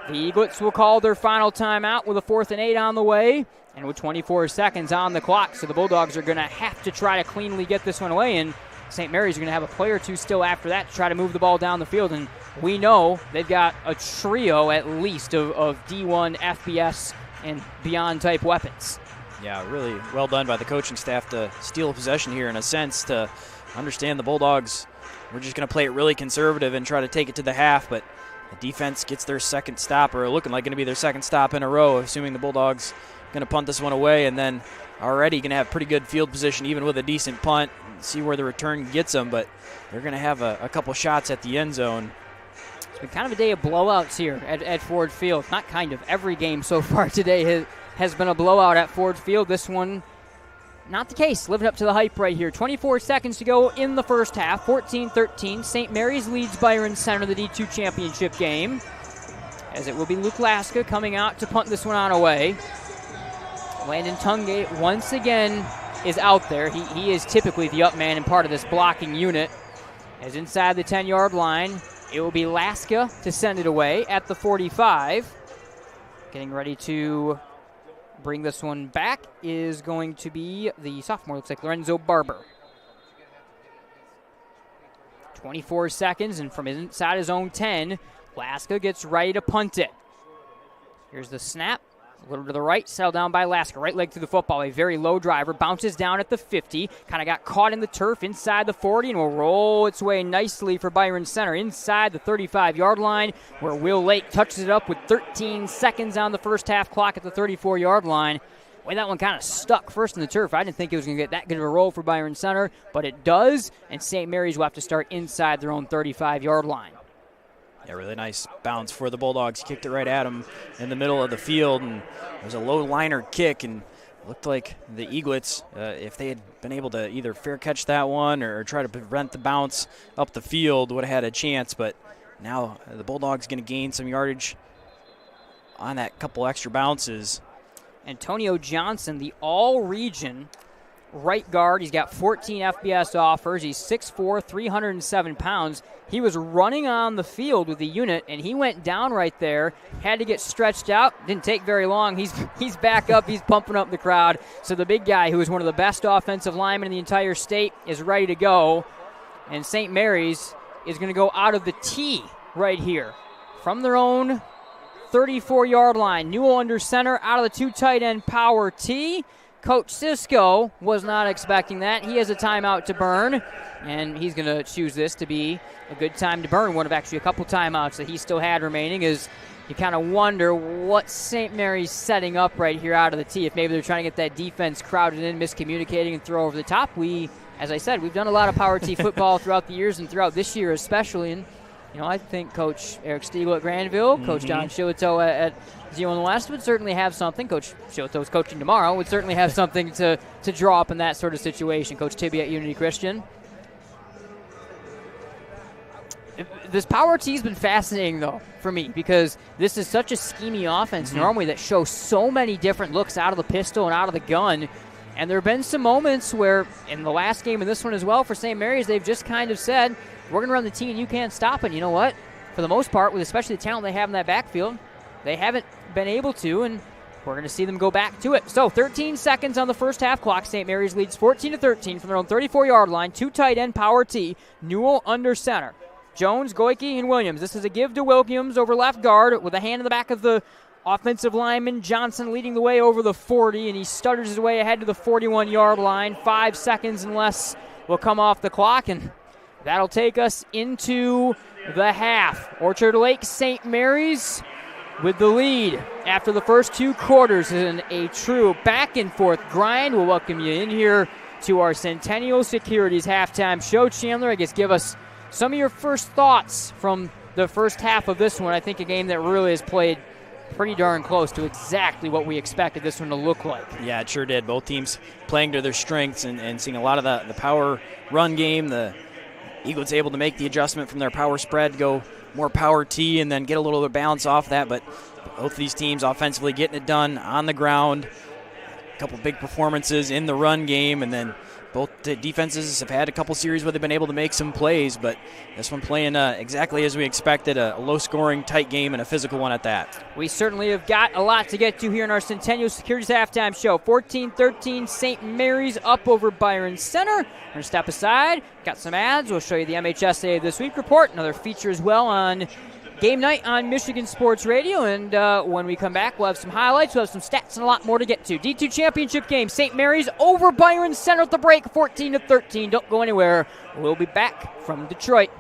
The Eaglets will call their final timeout with a 4th and 8 on the way, and with 24 seconds on the clock. So the Bulldogs are going to have to try to cleanly get this one away, and St. Mary's are going to have a play or two still after that to try to move the ball down the field. And we know they've got a trio at least of D1 FBS and beyond type weapons. Yeah, really well done by the coaching staff to steal a possession here in a sense, to understand the Bulldogs. We're just going to play it really conservative and try to take it to the half, but the defense gets their second stop, or looking like going to be their second stop in a row, assuming the Bulldogs going to punt this one away, and then already going to have pretty good field position even with a decent punt. See where the return gets them, but they're going to have a couple shots at the end zone. It's been kind of a day of blowouts here at Ford Field. Not kind of. Every game so far today has been a blowout at Ford Field. This one, not the case. Living up to the hype right here. 24 seconds to go in the first half. 14-13. St. Mary's leads Byron Center, the D2 championship game, as it will be Luke Laska coming out to punt this one on away. Landon Tungate once again is out there. He is typically the up man and part of this blocking unit. As inside the 10-yard line, it will be Laska to send it away at the 45. Getting ready to bring this one back is going to be the sophomore, looks like Lorenzo Barber. 24 seconds, and from inside his own 10, Laska gets ready to punt it. Here's the snap. A little to the right, settled down by Laska. Right leg through the football. A very low driver. Bounces down at the 50. Kind of got caught in the turf inside the 40 and will roll its way nicely for Byron Center inside the 35-yard line, where Will Lake touches it up with 13 seconds on the first half clock at the 34-yard line. Boy, that one kind of stuck first in the turf. I didn't think it was going to get that good of a roll for Byron Center, but it does, and St. Mary's will have to start inside their own 35-yard line. Yeah, really nice bounce for the Bulldogs. Kicked it right at him in the middle of the field, and it was a low liner kick, and it looked like the Eaglets, if they had been able to either fair catch that one or try to prevent the bounce up the field, would have had a chance. But now the Bulldogs going to gain some yardage on that couple extra bounces. Antonio Johnson, the all-region right guard. He's got 14 FBS offers. He's 6'4", 307 pounds. He was running on the field with the unit, and he went down right there, had to get stretched out. Didn't take very long. He's back up. He's pumping up the crowd. So the big guy, who is one of the best offensive linemen in the entire state, is ready to go. And St. Mary's is going to go out of the tee right here from their own 34-yard line. Newell under center, out of the two tight end power tee. Coach Cisco was not expecting that. He has a timeout to burn, and he's going to choose this to be a good time to burn. One of actually a couple timeouts that he still had remaining, is you kind of wonder what St. Mary's setting up right here out of the tee. If maybe they're trying to get that defense crowded in, miscommunicating, and throw over the top. As I said, we've done a lot of power tee football throughout the years and throughout this year especially, and I think Coach Eric Stiegel at Granville, Coach Don Shillito at Zero in the West would certainly have something. Coach Shillito's coaching tomorrow, would certainly have something to draw up in that sort of situation. Coach Tibby at Unity Christian. This power tee has been fascinating, though, for me, because this is such a schemey offense normally that shows so many different looks out of the pistol and out of the gun. And there have been some moments where, in the last game and this one as well for St. Mary's, they've just kind of said, we're going to run the tee and you can't stop it. You know what? For the most part, with especially the talent they have in that backfield, they haven't been able to, and we're going to see them go back to it. So 13 seconds on the first half clock. St. Mary's leads 14-13 from their own 34-yard line. Two tight end power tee. Newell under center. Jones, Goike, and Williams. This is a give to Williams over left guard with a hand in the back of the offensive lineman. Johnson leading the way over the 40, and he stutters his way ahead to the 41-yard line. 5 seconds and less will come off the clock, and that'll take us into the half. Orchard Lake St. Mary's with the lead after the first 2 quarters in a true back-and-forth grind. We'll welcome you in here to our Centennial Securities halftime show. Chandler, I guess give us some of your first thoughts from the first half of this one. I think a game that really has played pretty darn close to exactly what we expected this one to look like. Yeah, it sure did. Both teams playing to their strengths and seeing a lot of the power run game. The Eaglets able to make the adjustment from their power spread, go more power tee, and then get a little bit of balance off that. But both of these teams offensively getting it done on the ground. A couple big performances in the run game, and then both the defenses have had a couple series where they've been able to make some plays, but this one playing exactly as we expected, a low-scoring, tight game, and a physical one at that. We certainly have got a lot to get to here in our Centennial Securities halftime show. 14-13, St. Mary's up over Byron Center. We're going to step aside. Got some ads. We'll show you the MHSAA This Week report. Another feature as well on Game night on Michigan Sports Radio, and when we come back, we'll have some highlights, we'll have some stats, and a lot more to get to. D2 championship game, St. Mary's over Byron Center at the break, 14-13. Don't go anywhere. We'll be back from Detroit.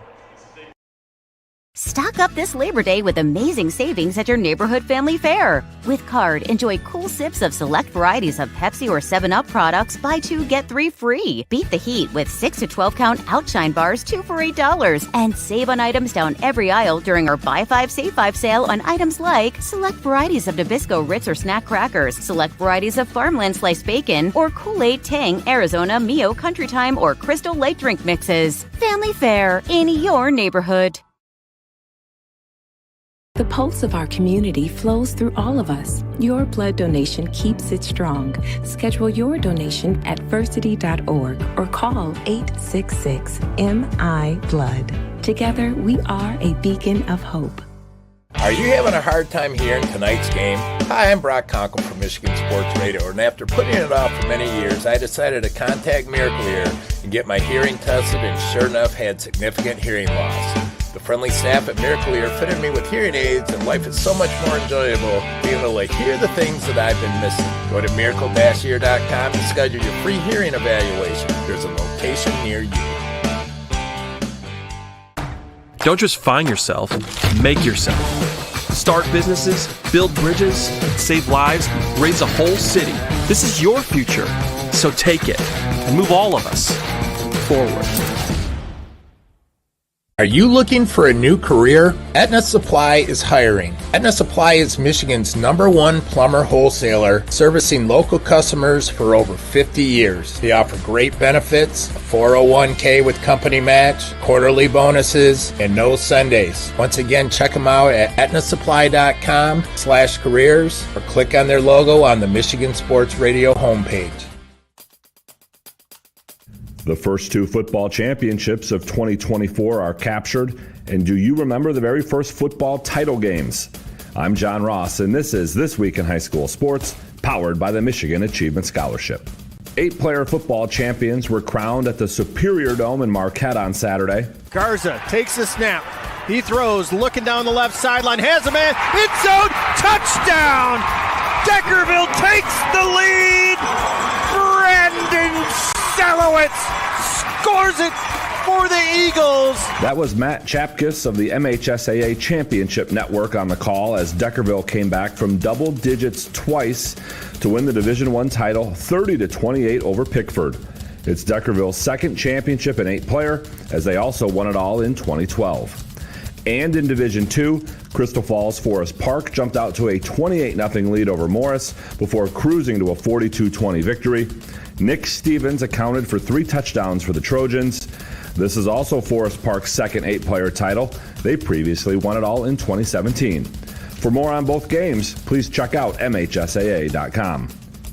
Stock up this Labor Day with amazing savings at your neighborhood family fair. With card, enjoy cool sips of select varieties of Pepsi or 7-Up products. Buy 2, get 3 free. Beat the heat with 6 to 12-count Outshine bars, 2 for $8. And save on items down every aisle during our Buy 5, Save 5 sale on items like select varieties of Nabisco Ritz or snack crackers, select varieties of Farmland sliced bacon, or Kool-Aid, Tang, Arizona, Mio, Country Time, or Crystal Light drink mixes. Family Fair in your neighborhood. The pulse of our community flows through all of us. Your blood donation keeps it strong. Schedule your donation at versity.org or call 866-MI-BLOOD. Together, we are a beacon of hope. Are you having a hard time hearing tonight's game? Hi, I'm Brock Conkle from Michigan Sports Radio, and after putting it off for many years, I decided to contact Miracle Ear and get my hearing tested, and sure enough, had significant hearing loss. The friendly staff at Miracle Ear fitted me with hearing aids, and life is so much more enjoyable being able to hear the things that I've been missing. Go to miracle-ear.com to schedule your free hearing evaluation. There's a location near you. Don't just find yourself, make yourself. Start businesses, build bridges, save lives, raise a whole city. This is your future, so take it and move all of us forward. Are you looking for a new career? Aetna Supply is hiring. Aetna Supply is Michigan's #1 plumber wholesaler, servicing local customers for over 50 years. They offer great benefits, a 401k with company match, quarterly bonuses, and no Sundays. Once again, check them out at aetnasupply.com/careers or click on their logo on the Michigan Sports Radio homepage. The first 2 football championships of 2024 are captured, and do you remember the very first football title games? I'm John Ross, and this is This Week in High School Sports, powered by the Michigan Achievement Scholarship. 8-player football champions were crowned at the Superior Dome in Marquette on Saturday. Garza takes the snap. He throws, looking down the left sideline, has a man, end zone, touchdown! Deckerville takes the lead! Brandon Salowitz scores it for the Eagles. That was Matt Chapkus of the MHSAA Championship Network on the call as Deckerville came back from double digits twice to win the Division I title 30-28 over Pickford. It's Deckerville's second championship in 8-player, as they also won it all in 2012. And in Division II, Crystal Falls Forest Park jumped out to a 28-0 lead over Morris before cruising to a 42-20 victory. Nick Stevens accounted for 3 touchdowns for the Trojans. This is also Forest Park's second 8-player title. They previously won it all in 2017. For more on both games, please check out MHSAA.com.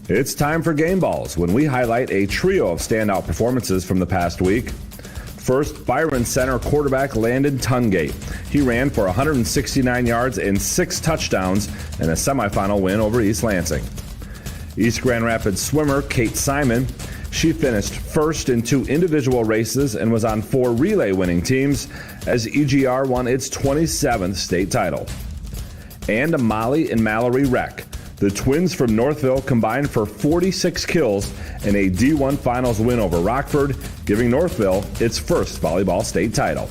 It's time for Game Balls, when we highlight a trio of standout performances from the past week. First, Byron Center quarterback Landon Tungate. He ran for 169 yards and 6 touchdowns in a semifinal win over East Lansing. East Grand Rapids swimmer Kate Simon, she finished first in 2 individual races and was on 4 relay winning teams as EGR won its 27th state title. And Molly and Mallory Reck. The twins from Northville combined for 46 kills in a D1 Finals win over Rockford, giving Northville its first volleyball state title.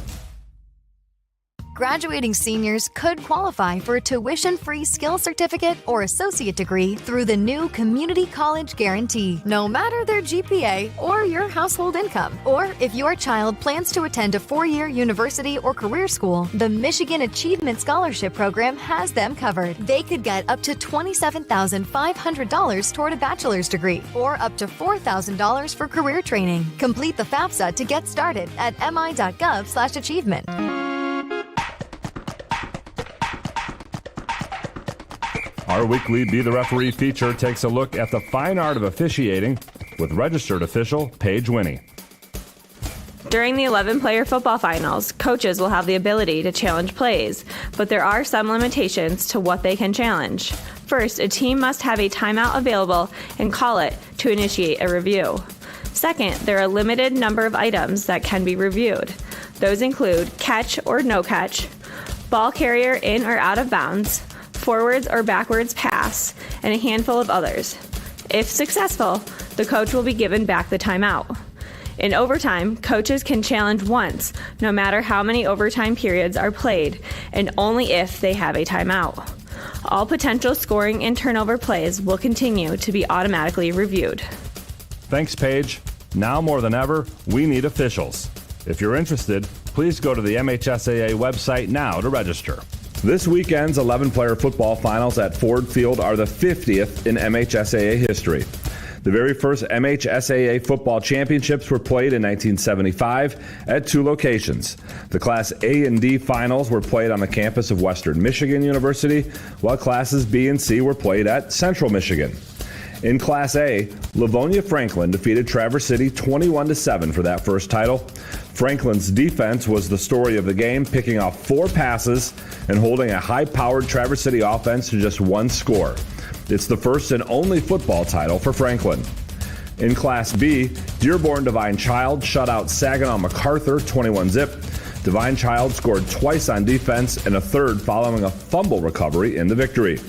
Graduating seniors could qualify for a tuition-free skill certificate or associate degree through the new Community College Guarantee, no matter their GPA or your household income. Or if your child plans to attend a 4-year university or career school, the Michigan Achievement Scholarship Program has them covered. They could get up to $27,500 toward a bachelor's degree or up to $4,000 for career training. Complete the FAFSA to get started at mi.gov/achievement. Our weekly Be the Referee feature takes a look at the fine art of officiating with registered official Paige Winnie. During the 11-player football finals, coaches will have the ability to challenge plays, but there are some limitations to what they can challenge. First, a team must have a timeout available and call it to initiate a review. Second, there are a limited number of items that can be reviewed. Those include catch or no catch, ball carrier in or out of bounds, forwards or backwards pass, and a handful of others. If successful, the coach will be given back the timeout. In overtime, coaches can challenge once, no matter how many overtime periods are played, and only if they have a timeout. All potential scoring and turnover plays will continue to be automatically reviewed. Thanks, Paige. Now more than ever, we need officials. If you're interested, please go to the MHSAA website now to register. This weekend's 11-player football finals at Ford Field are the 50th in MHSAA history. The very first MHSAA football championships were played in 1975 at 2 locations. The Class A and D finals were played on the campus of Western Michigan University, while Classes B and C were played at Central Michigan. In Class A, Livonia Franklin defeated Traverse City 21-7 for that first title. Franklin's defense was the story of the game, picking off 4 passes and holding a high-powered Traverse City offense to just 1 score. It's the first and only football title for Franklin. In Class B, Dearborn Divine Child shut out Saginaw MacArthur 21-0. Divine Child scored twice on defense and a third following a fumble recovery in the victory.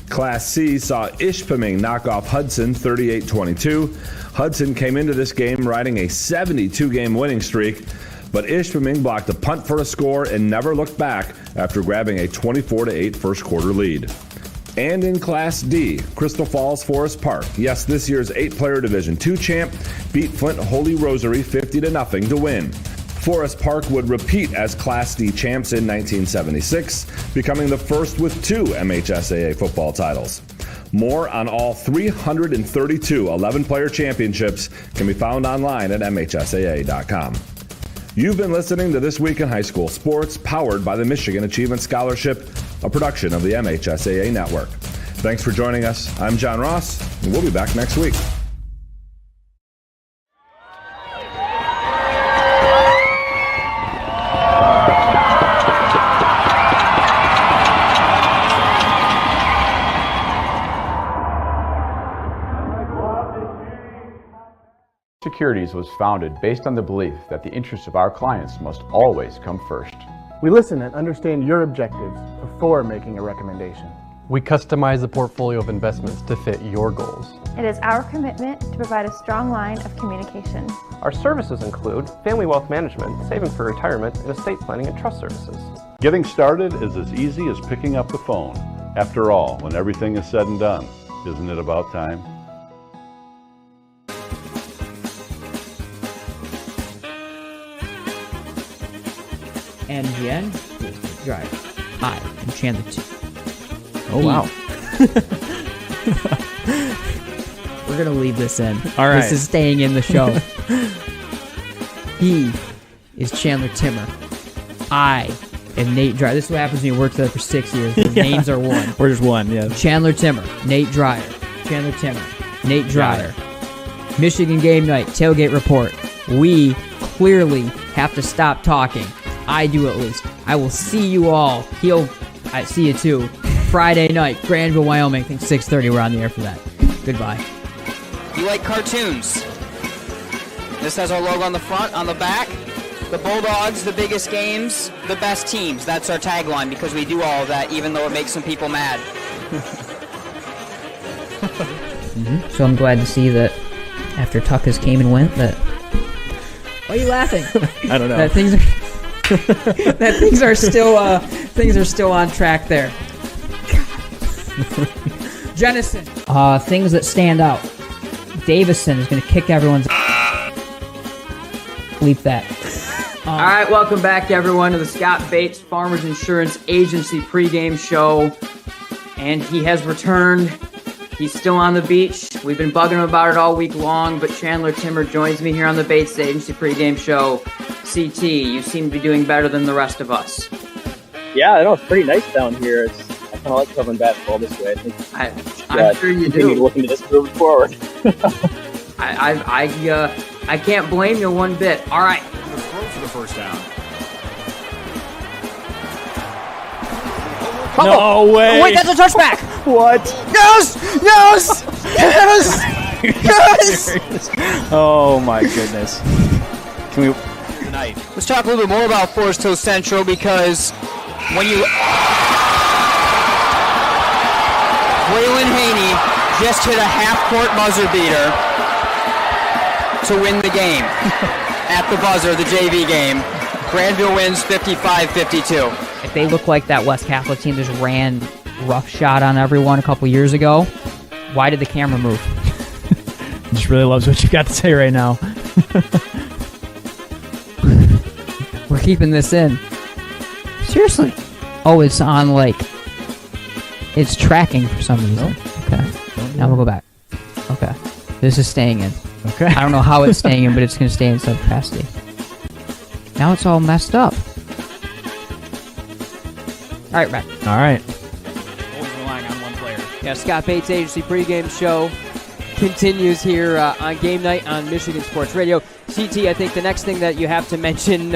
Class C saw Ishpeming knock off Hudson 38-22. Hudson came into this game riding a 72-game winning streak, but Ishpeming blocked a punt for a score and never looked back after grabbing a 24-8 first quarter lead. And in Class D, Crystal Falls Forest Park, yes, this year's 8-player Division II champ, beat Flint Holy Rosary 50-0 to win. Forest Park would repeat as Class D champs in 1976, becoming the first with 2 MHSAA football titles. More on all 332 11-player championships can be found online at MHSAA.com. You've been listening to This Week in High School Sports, powered by the Michigan Achievement Scholarship, a production of the MHSAA Network. Thanks for joining us. I'm John Ross, and we'll be back next week. Securities was founded based on the belief that the interests of our clients must always come first. We listen and understand your objectives before making a recommendation. We customize the portfolio of investments to fit your goals. It is our commitment to provide a strong line of communication. Our services include family wealth management, saving for retirement, and estate planning and trust services. Getting started is as easy as picking up the phone. After all, when everything is said and done, isn't it about time? And the end is drive. I am Chandler T. Oh, wow. We're going to leave this in. All right. This is staying in the show. He is Chandler Timmer. I am Nate Dryer. This is what happens when you work together for 6 years. The names are one. We're just one, yeah. Chandler Timmer, Nate Dryer. Chandler Timmer, Nate Dryer. Michigan Game Night, Tailgate Report. We clearly have to stop talking. I do at least. I will see you all. I see you too. Friday night, Granville, Wyoming. I think 6:30. We're on the air for that. Goodbye. You like cartoons? This has our logo on the front, on the back. The Bulldogs, the biggest games, the best teams. That's our tagline because we do all of that, even though it makes some people mad. So I'm glad to see that after Tuckus came and went, that. Why are you laughing? I don't know. That things are still on track there. Jennison. Things that stand out. Davison is going to kick everyone's. Bleep that. All right, welcome back, everyone, to the Scott Bates Farmers Insurance Agency pregame show. And he has returned. He's still on the beach. We've been bugging him about it all week long, but Chandler Timmer joins me here on the Bates Agency pregame show. CT, you seem to be doing better than the rest of us. Yeah, I know, it's pretty nice down here. I kind of like covering basketball this way. I'm sure you do. Looking to just move forward. I can't blame you one bit. All right. Throw for the first down. No way. Oh, wait, that's a touchback. What? Yes! Yes! Yes! Yes! Oh my goodness. Can we? Let's talk a little bit more about Forest Hill Central because Waylon Haney just hit a half-court buzzer beater to win the game. At the buzzer, the JV game. Granville wins 55-52. If they look like that West Catholic team just ran roughshod on everyone a couple years ago, why did the camera move? Just really loves what you got to say right now. We're keeping this in. Seriously. Oh, it's on, like, it's tracking for some reason. No. Okay. Now we'll go back. Okay. This is staying in. Okay. I don't know how it's staying in, but it's going to stay in sub capacity. Now it's all messed up. All right, Matt. All right. Always relying on one player. Yeah, Scott Bates Agency pregame show continues here on game night on Michigan Sports Radio. CT, I think the next thing that you have to mention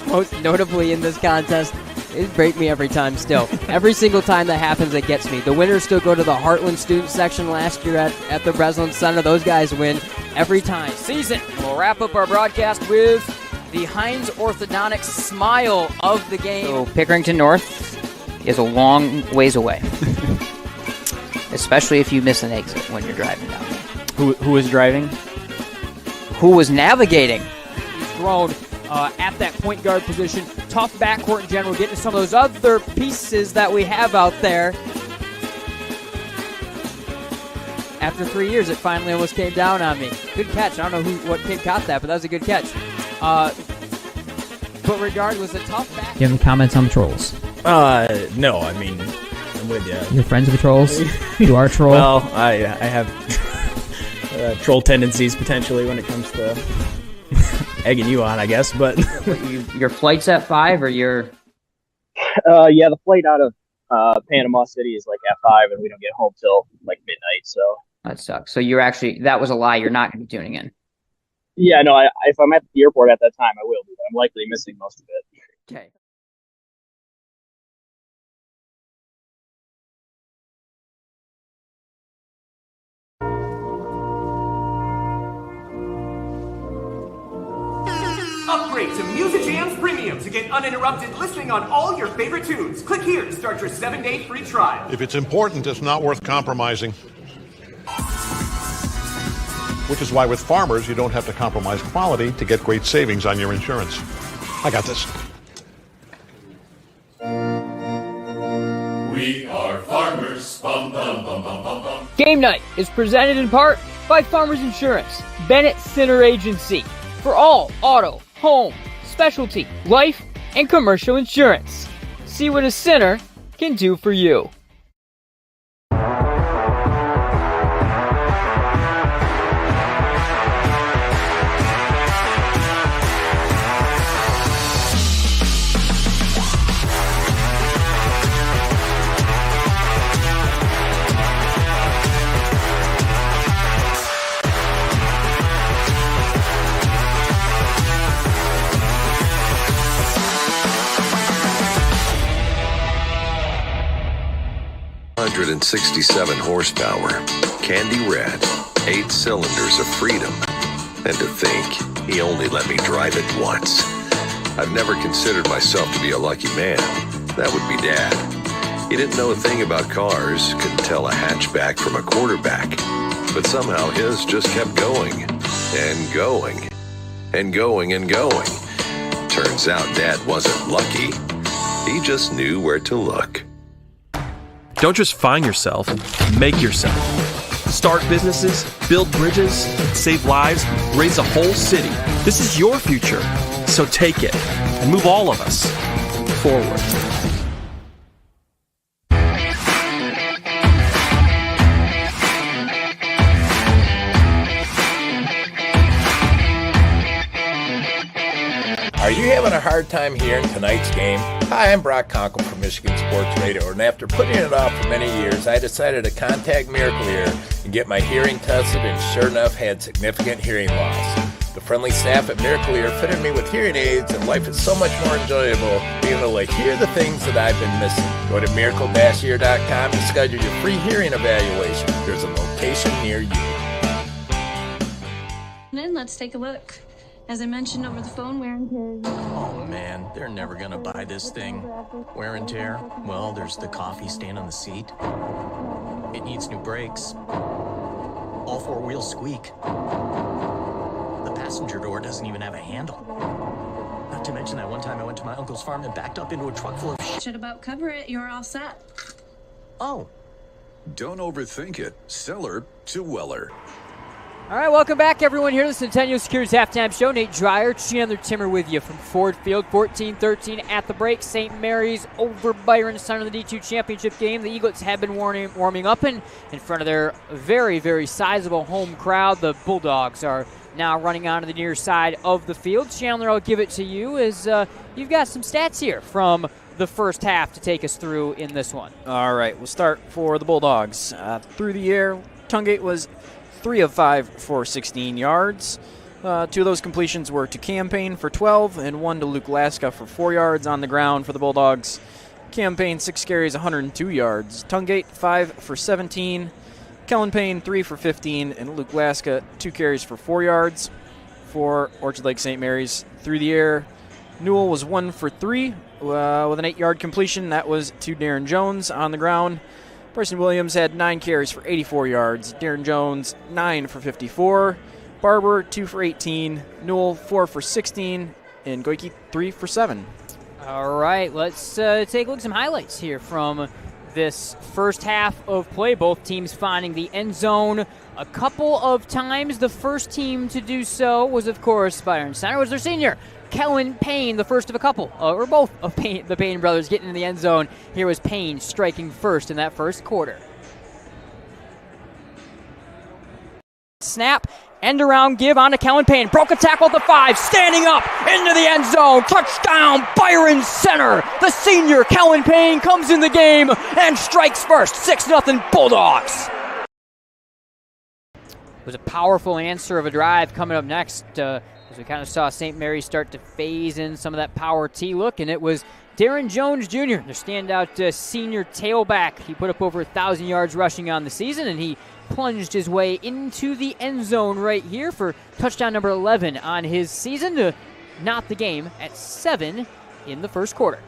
most notably in this contest is break me every time still. Every single time that happens, it gets me. The winners still go to the Heartland student section last year at the Breslin Center. Those guys win every time. Season. We'll wrap up our broadcast with the Heinz Orthodontics smile of the game. So Pickerington North is a long ways away. Especially if you miss an exit when you're driving down there. Who was driving? Who was navigating? He's grown at that point guard position. Tough backcourt in general, getting to some of those other pieces that we have out there. After 3 years, it finally almost came down on me. Good catch. I don't know what kid caught that, but that was a good catch. But regardless, a tough back. Do you have any comments on the Trolls? No, I mean, I'm with you. You're friends with the Trolls? You are a troll? Well, I have troll tendencies potentially when it comes to egging you on, I guess, but... Your flight's at 5 or your... Yeah, the flight out of Panama City is like at 5, and we don't get home till like midnight, so... That sucks. So you're actually... That was a lie. You're not going to be tuning in. Yeah, no, if I'm at the airport at that time, I will be, but I'm likely missing most of it. Okay. Upgrade to Music Jams Premium to get uninterrupted listening on all your favorite tunes. Click here to start your 7-day free trial. If it's important, it's not worth compromising. Which is why with Farmers, you don't have to compromise quality to get great savings on your insurance. I got this. We are farmers. Bum, bum, bum, bum, bum, bum. Game Night is presented in part by Farmers Insurance, Bennett Center Agency, for all auto, home, specialty, life, and commercial insurance. See what a center can do for you. .67 horsepower, candy red, 8 cylinders of freedom. And to think, he only let me drive it once. I've never considered myself to be a lucky man. That would be Dad. He didn't know a thing about cars, couldn't tell a hatchback from a quarterback. But somehow his just kept going, and going, and going, and going. Turns out Dad wasn't lucky. He just knew where to look. Don't just find yourself, make yourself. Start businesses, build bridges, save lives, raise a whole city. This is your future, so take it and move all of us forward. Are you having a hard time hearing tonight's game? Hi, I'm Brock Conkle from Michigan Sports Radio, and after putting it off for many years, I decided to contact Miracle Ear and get my hearing tested, and sure enough, had significant hearing loss. The friendly staff at Miracle Ear fitted me with hearing aids, and life is so much more enjoyable being able to hear the things that I've been missing. Go to miracle-ear.com to schedule your free hearing evaluation. There's a location near you. Then let's take a look As I mentioned over the phone, wear and tear. Oh man, they're never gonna buy this thing. Wear and tear? Well, there's the coffee stain on the seat. It needs new brakes. All four wheels squeak. The passenger door doesn't even have a handle. Not to mention that one time I went to my uncle's farm and backed up into a truck full of shit. Should about cover it. You're all set. Oh. Don't overthink it. Seller to Weller. All right, welcome back, everyone, here to the Centennial Securities Halftime Show. Nate Dreyer, Chandler Timmer with you from Ford Field. 14-13 at the break. St. Mary's over Byron Center in the D2 Championship game. The Eaglets have been warming up in front of their very, very sizable home crowd. The Bulldogs are now running onto the near side of the field. Chandler, I'll give it to you as you've got some stats here from the first half to take us through in this one. All right, we'll start for the Bulldogs. Through the air, Tungate was 3 of 5 for 16 yards. 2 of those completions were to Campaign for 12 and 1 to Luke Laska for 4 yards. On the ground for the Bulldogs, Campaign 6 carries, 102 yards. Tungate 5 for 17. Kellen Payne 3 for 15, and Luke Laska 2 carries for 4 yards. For Orchard Lake St. Mary's, through the air, Newell was 1 for 3 with an 8-yard completion. That was to Darren Jones. On the ground, Bryson Williams had 9 carries for 84 yards. Darren Jones, 9 for 54. Barber, 2 for 18. Newell, 4 for 16. And Goike, 3 for 7. All right, let's take a look at some highlights here from this first half of play. Both teams finding the end zone a couple of times. The first team to do so was, of course, Byron Center. Was their senior, Kellen Payne, the first of a couple, or both of the Payne brothers getting in the end zone. Here was Payne striking first in that first quarter. Snap, end around give on to Kellen Payne. Broke a tackle at the 5, standing up into the end zone. Touchdown, Byron Center. The senior, Kellen Payne, comes in the game and strikes first. 6-0 Bulldogs. It was a powerful answer of a drive coming up next. As we kind of saw St. Mary's start to phase in some of that power T look, and it was Darren Jones Jr., their standout senior tailback. He put up over 1,000 yards rushing on the season, and he plunged his way into the end zone right here for touchdown number 11 on his season to knot the game at 7 in the first quarter.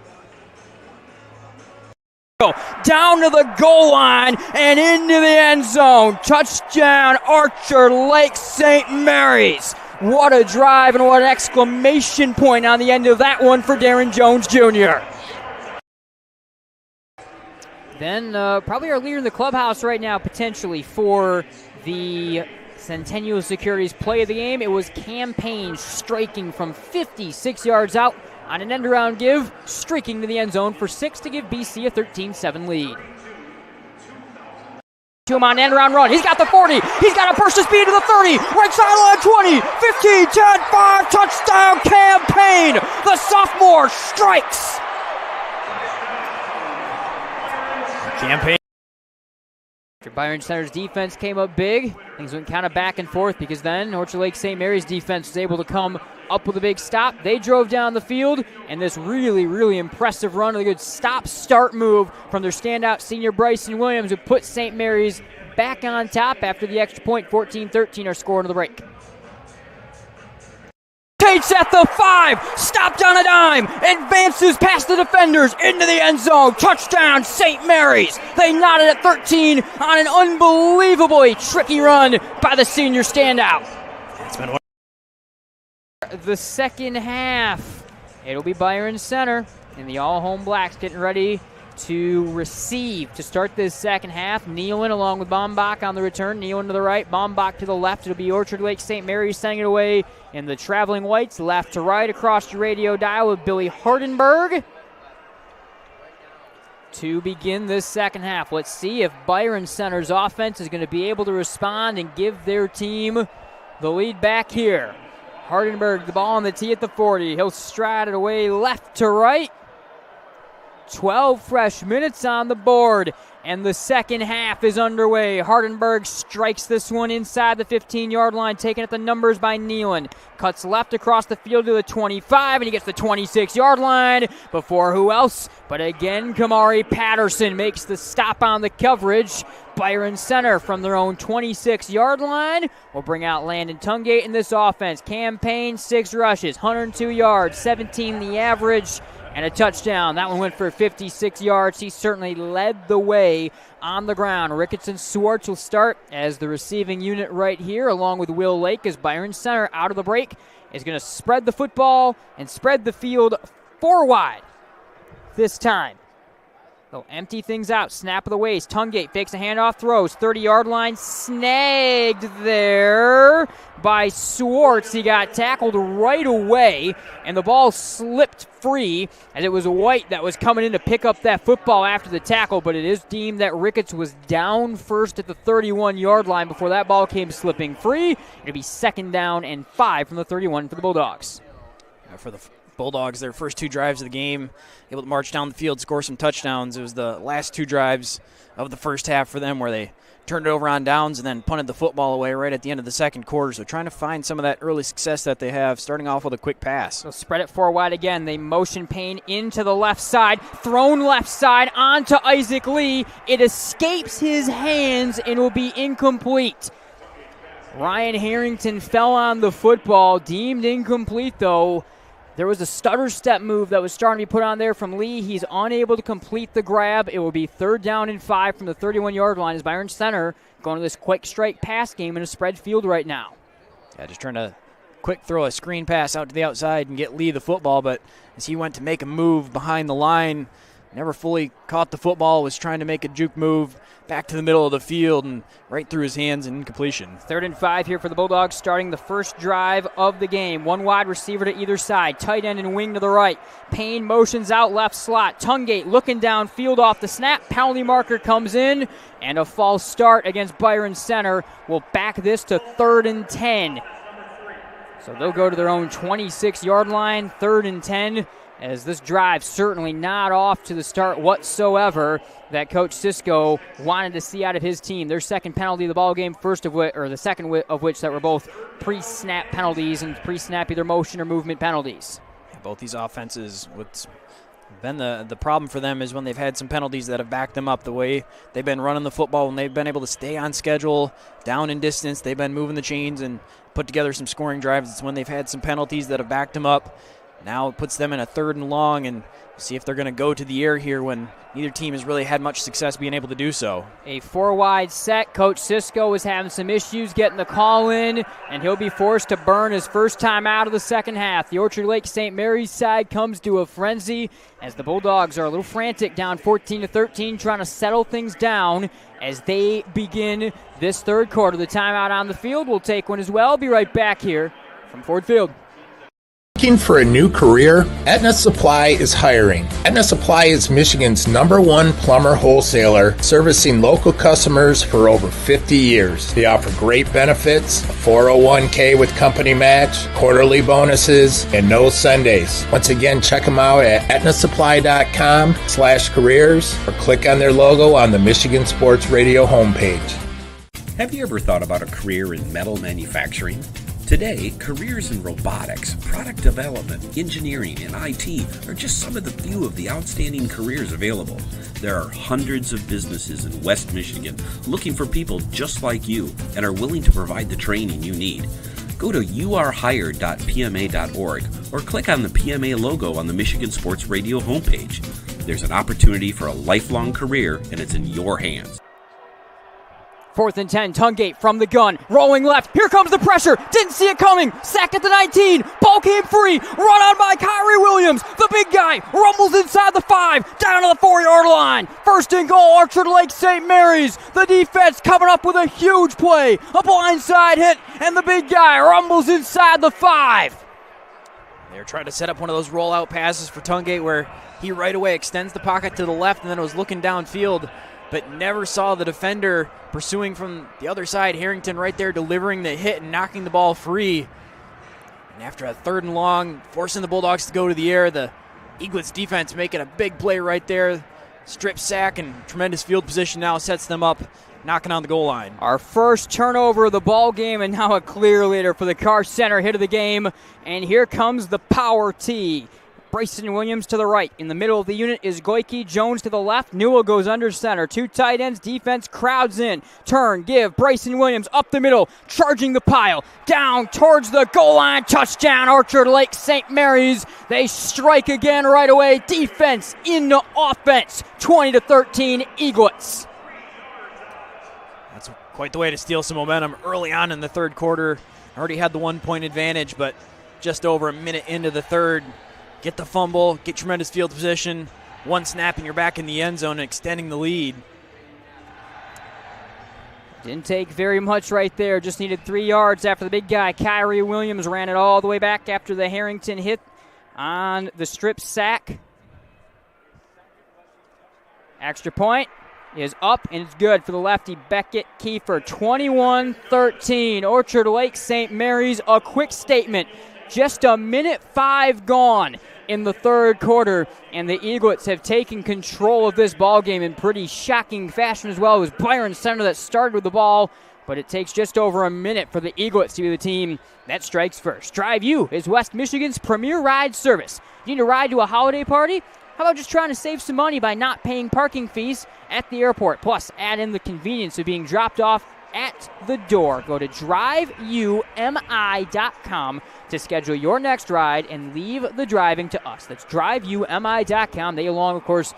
Down to the goal line and into the end zone. Touchdown, Orchard Lake St. Mary's. What a drive and what an exclamation point on the end of that one for Darren Jones Jr. Then probably our leader in the clubhouse right now potentially for the Centennial Securities play of the game. It was Campaign striking from 56 yards out on an end around give, streaking to the end zone for 6 to give BC a 13-7 lead. To him on end around run. He's got the 40. He's got a burst of speed to the 30. Right sideline 20, 15, 10, 5. Touchdown Campaign. The sophomore strikes. Campaign. After Byron Center's defense came up big, things went kind of back and forth because then Orchard Lake St. Mary's defense was able to come up with a big stop. They drove down the field, and this really, really impressive run, a good stop-start move from their standout senior Bryson Williams, who put St. Mary's back on top after the extra point. 14-13 are scoring to the break. Tate's at the 5, stopped on a dime, advances past the defenders into the end zone. Touchdown, St. Mary's. They knotted at 13 on an unbelievably tricky run by the senior standout. That's been the second half. It'll be Byron Center and the all-home Blacks getting ready to receive to start this second half. Nealon along with Bombach on the return. Nealon to the right, Bombach to the left. It'll be Orchard Lake St. Mary's sending it away in the traveling whites, left to right across your radio dial with Billy Hardenberg to begin this second half. Let's see if Byron Center's offense is going to be able to respond and give their team the lead back here. Hardenberg, the ball on the tee at the 40. He'll stride it away left to right. 12 fresh minutes on the board And the second half is underway. Hardenberg strikes this one inside the 15-yard line, taken at the numbers by Nealon. Cuts left across the field to the 25, and he gets the 26-yard line before who else? But again, Kamari Patterson makes the stop on the coverage. Byron Center from their own 26-yard line will bring out Landon Tungate in this offense. Campaign 6 rushes, 102 yards, 17 the average, and a touchdown. That one went for 56 yards. He certainly led the way on the ground. Ricketson Swartz will start as the receiving unit right here, along with Will Lake, as Byron Center out of the break is going to spread the football and spread the field 4 wide this time. They'll empty things out. Snap of the waist. Tungate fakes a handoff, throws. 30-yard line. Snagged there by Swartz. He got tackled right away, and the ball slipped free as it was White that was coming in to pick up that football after the tackle, but it is deemed that Ricketts was down first at the 31-yard line before that ball came slipping free. It'll be 2nd down and 5 from the 31 for the Bulldogs. For the Bulldogs, their first 2 drives of the game, able to march down the field, score some touchdowns. It was the last 2 drives of the first half for them where they turned it over on downs and then punted the football away right at the end of the second quarter. So trying to find some of that early success that they have, starting off with a quick pass. They'll spread it 4 wide again. They motion Payne into the left side, thrown left side onto Isaac Lee. It escapes his hands and will be incomplete. Ryan Harrington fell on the football, deemed incomplete though. There was a stutter step move that was starting to be put on there from Lee. He's unable to complete the grab. It will be 3rd down and 5 from the 31-yard line as Byron Center going to this quick strike pass game in a spread field right now. Yeah, just trying to quick throw a screen pass out to the outside and get Lee the football, but as he went to make a move behind the line, never fully caught the football, was trying to make a juke move back to the middle of the field and right through his hands and incompletion. 3rd and 5 here for the Bulldogs, starting the first drive of the game. 1 wide receiver to either side, tight end and wing to the right. Payne motions out left slot. Tungate looking downfield off the snap. Penalty marker comes in, and a false start against Byron Center will back this to 3rd and 10. So they'll go to their own 26-yard line, 3rd and 10. As this drive certainly not off to the start whatsoever that Coach Cisco wanted to see out of his team. Their second penalty of the ball game, the second of which that were both pre-snap penalties and pre-snap either motion or movement penalties. Both these offenses, what's been the problem for them is when they've had some penalties that have backed them up. The way they've been running the football, when they've been able to stay on schedule, down in distance, they've been moving the chains and put together some scoring drives. It's when they've had some penalties that have backed them up. Now it puts them in a 3rd and long, and see if they're going to go to the air here when neither team has really had much success being able to do so. A 4 wide set. Coach Cisco was having some issues getting the call in, and he'll be forced to burn his first time out of the second half. The Orchard Lake St. Mary's side comes to a frenzy as the Bulldogs are a little frantic, down 14-13, trying to settle things down as they begin this 3rd quarter. The timeout on the field will take one as well. Be right back here from Ford Field. Looking for a new career? Aetna Supply is hiring. Aetna Supply is Michigan's #1 plumber wholesaler, servicing local customers for over 50 years. They offer great benefits, a 401k with company match, quarterly bonuses, and no Sundays. Once again, check them out at aetnasupply.com/careers or click on their logo on the Michigan Sports Radio homepage. Have you ever thought about a career in metal manufacturing? Today, careers in robotics, product development, engineering, and IT are just some of the few of the outstanding careers available. There are hundreds of businesses in West Michigan looking for people just like you and are willing to provide the training you need. Go to youarehired.pma.org or click on the PMA logo on the Michigan Sports Radio homepage. There's an opportunity for a lifelong career, and it's in your hands. 4th and 10, Tungate from the gun, rolling left. Here comes the pressure. Didn't see it coming. Sacked at the 19. Ball came free. Run on by Kyrie Williams. The big guy rumbles inside the 5, down to the 4-yard line. 1st and goal, Orchard Lake St. Mary's. The defense coming up with a huge play. A blindside hit, and the big guy rumbles inside the 5. They're trying to set up one of those rollout passes for Tungate where he right away extends the pocket to the left and then was looking downfield, but never saw the defender pursuing from the other side. Harrington right there delivering the hit and knocking the ball free. And after a 3rd and long, forcing the Bulldogs to go to the air, the Eaglets defense making a big play right there. strip sack and tremendous field position now sets them up, knocking on the goal line. Our first turnover of the ball game, and now a clear leader for the Car Center hit of the game. And here comes the power tee. Bryson Williams to the right. In the middle of the unit is Goike. Jones to the left. Newell goes under center. 2 tight ends. Defense crowds in. Turn, give. Bryson Williams up the middle. Charging the pile. Down towards the goal line. Touchdown, Orchard Lake St. Mary's. They strike again right away. Defense into offense. 20-13 Eaglets. That's quite the way to steal some momentum early on in the third quarter. Already had the 1-point advantage, but just over a minute into the third, get the fumble, get tremendous field position, one snap and you're back in the end zone and extending the lead. Didn't take very much right there. Just needed 3 yards after the big guy, Kyrie Williams, ran it all the way back after the Harrington hit on the strip sack. Extra point is up, and it's good for the lefty, Beckett Kiefer. 21-13, Orchard Lake St. Mary's. A quick statement. Just a minute 5 gone in the third quarter, and the Eaglets have taken control of this ball game in pretty shocking fashion as well. It was Byron Center that started with the ball, but it takes just over a minute for the Eaglets to be the team that strikes first. Drive U is West Michigan's premier ride service. You need a ride to a holiday party? How about just trying to save some money by not paying parking fees at the airport? Plus, add in the convenience of being dropped off at the door. Go to driveumi.com to schedule your next ride and leave the driving to us. That's driveumi.com. They, along, of course,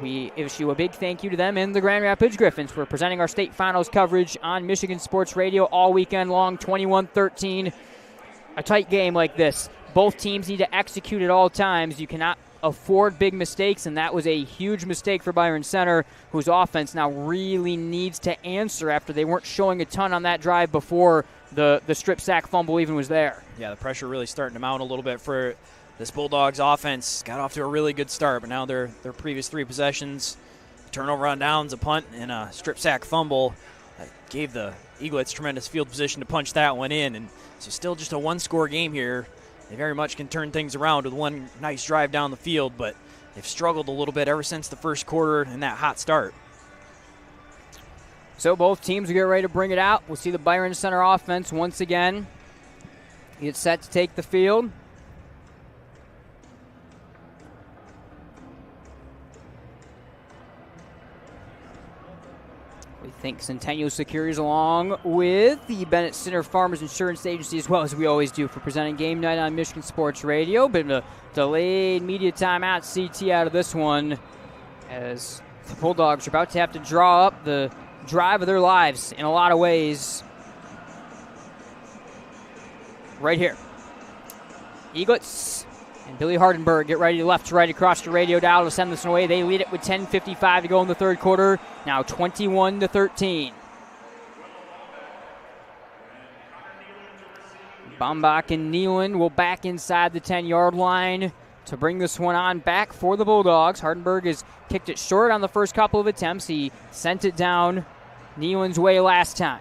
we issue a big thank you to them and the Grand Rapids Griffins for presenting our state finals coverage on Michigan Sports Radio all weekend long. 21-13. A tight game like this. Both teams need to execute at all times. You cannot afford big mistakes, and that was a huge mistake for Byron Center, whose offense now really needs to answer after they weren't showing a ton on that drive before the strip sack fumble even was there. Yeah, the pressure really starting to mount a little bit for this Bulldogs offense. Got off to a really good start, but now their previous 3 possessions, turnover on downs, a punt, and a strip sack fumble, gave the Eaglets tremendous field position to punch that one in. And so still just a 1-score game here. They very much can turn things around with one nice drive down the field, but they've struggled a little bit ever since the first quarter and that hot start. So both teams will get ready to bring it out. We'll see the Byron Center offense once again get set to take the field. We thank Centennial Securities along with the Bennett Center Farmers Insurance Agency, as well as we always do, for presenting Game Night on Michigan Sports Radio. Bit of a delayed media timeout, CT out of this one, as the Bulldogs are about to have to draw up the drive of their lives in a lot of ways. Right here. Eaglets and Billy Hardenberg get ready to left to right across the radio dial to send this away. They lead it with 10:55 to go in the third quarter. Now 21-13. Bombach and Nealon will back inside the 10-yard line to bring this one on back for the Bulldogs. Hardenberg has kicked it short on the first couple of attempts. He sent it down Nealon's way last time.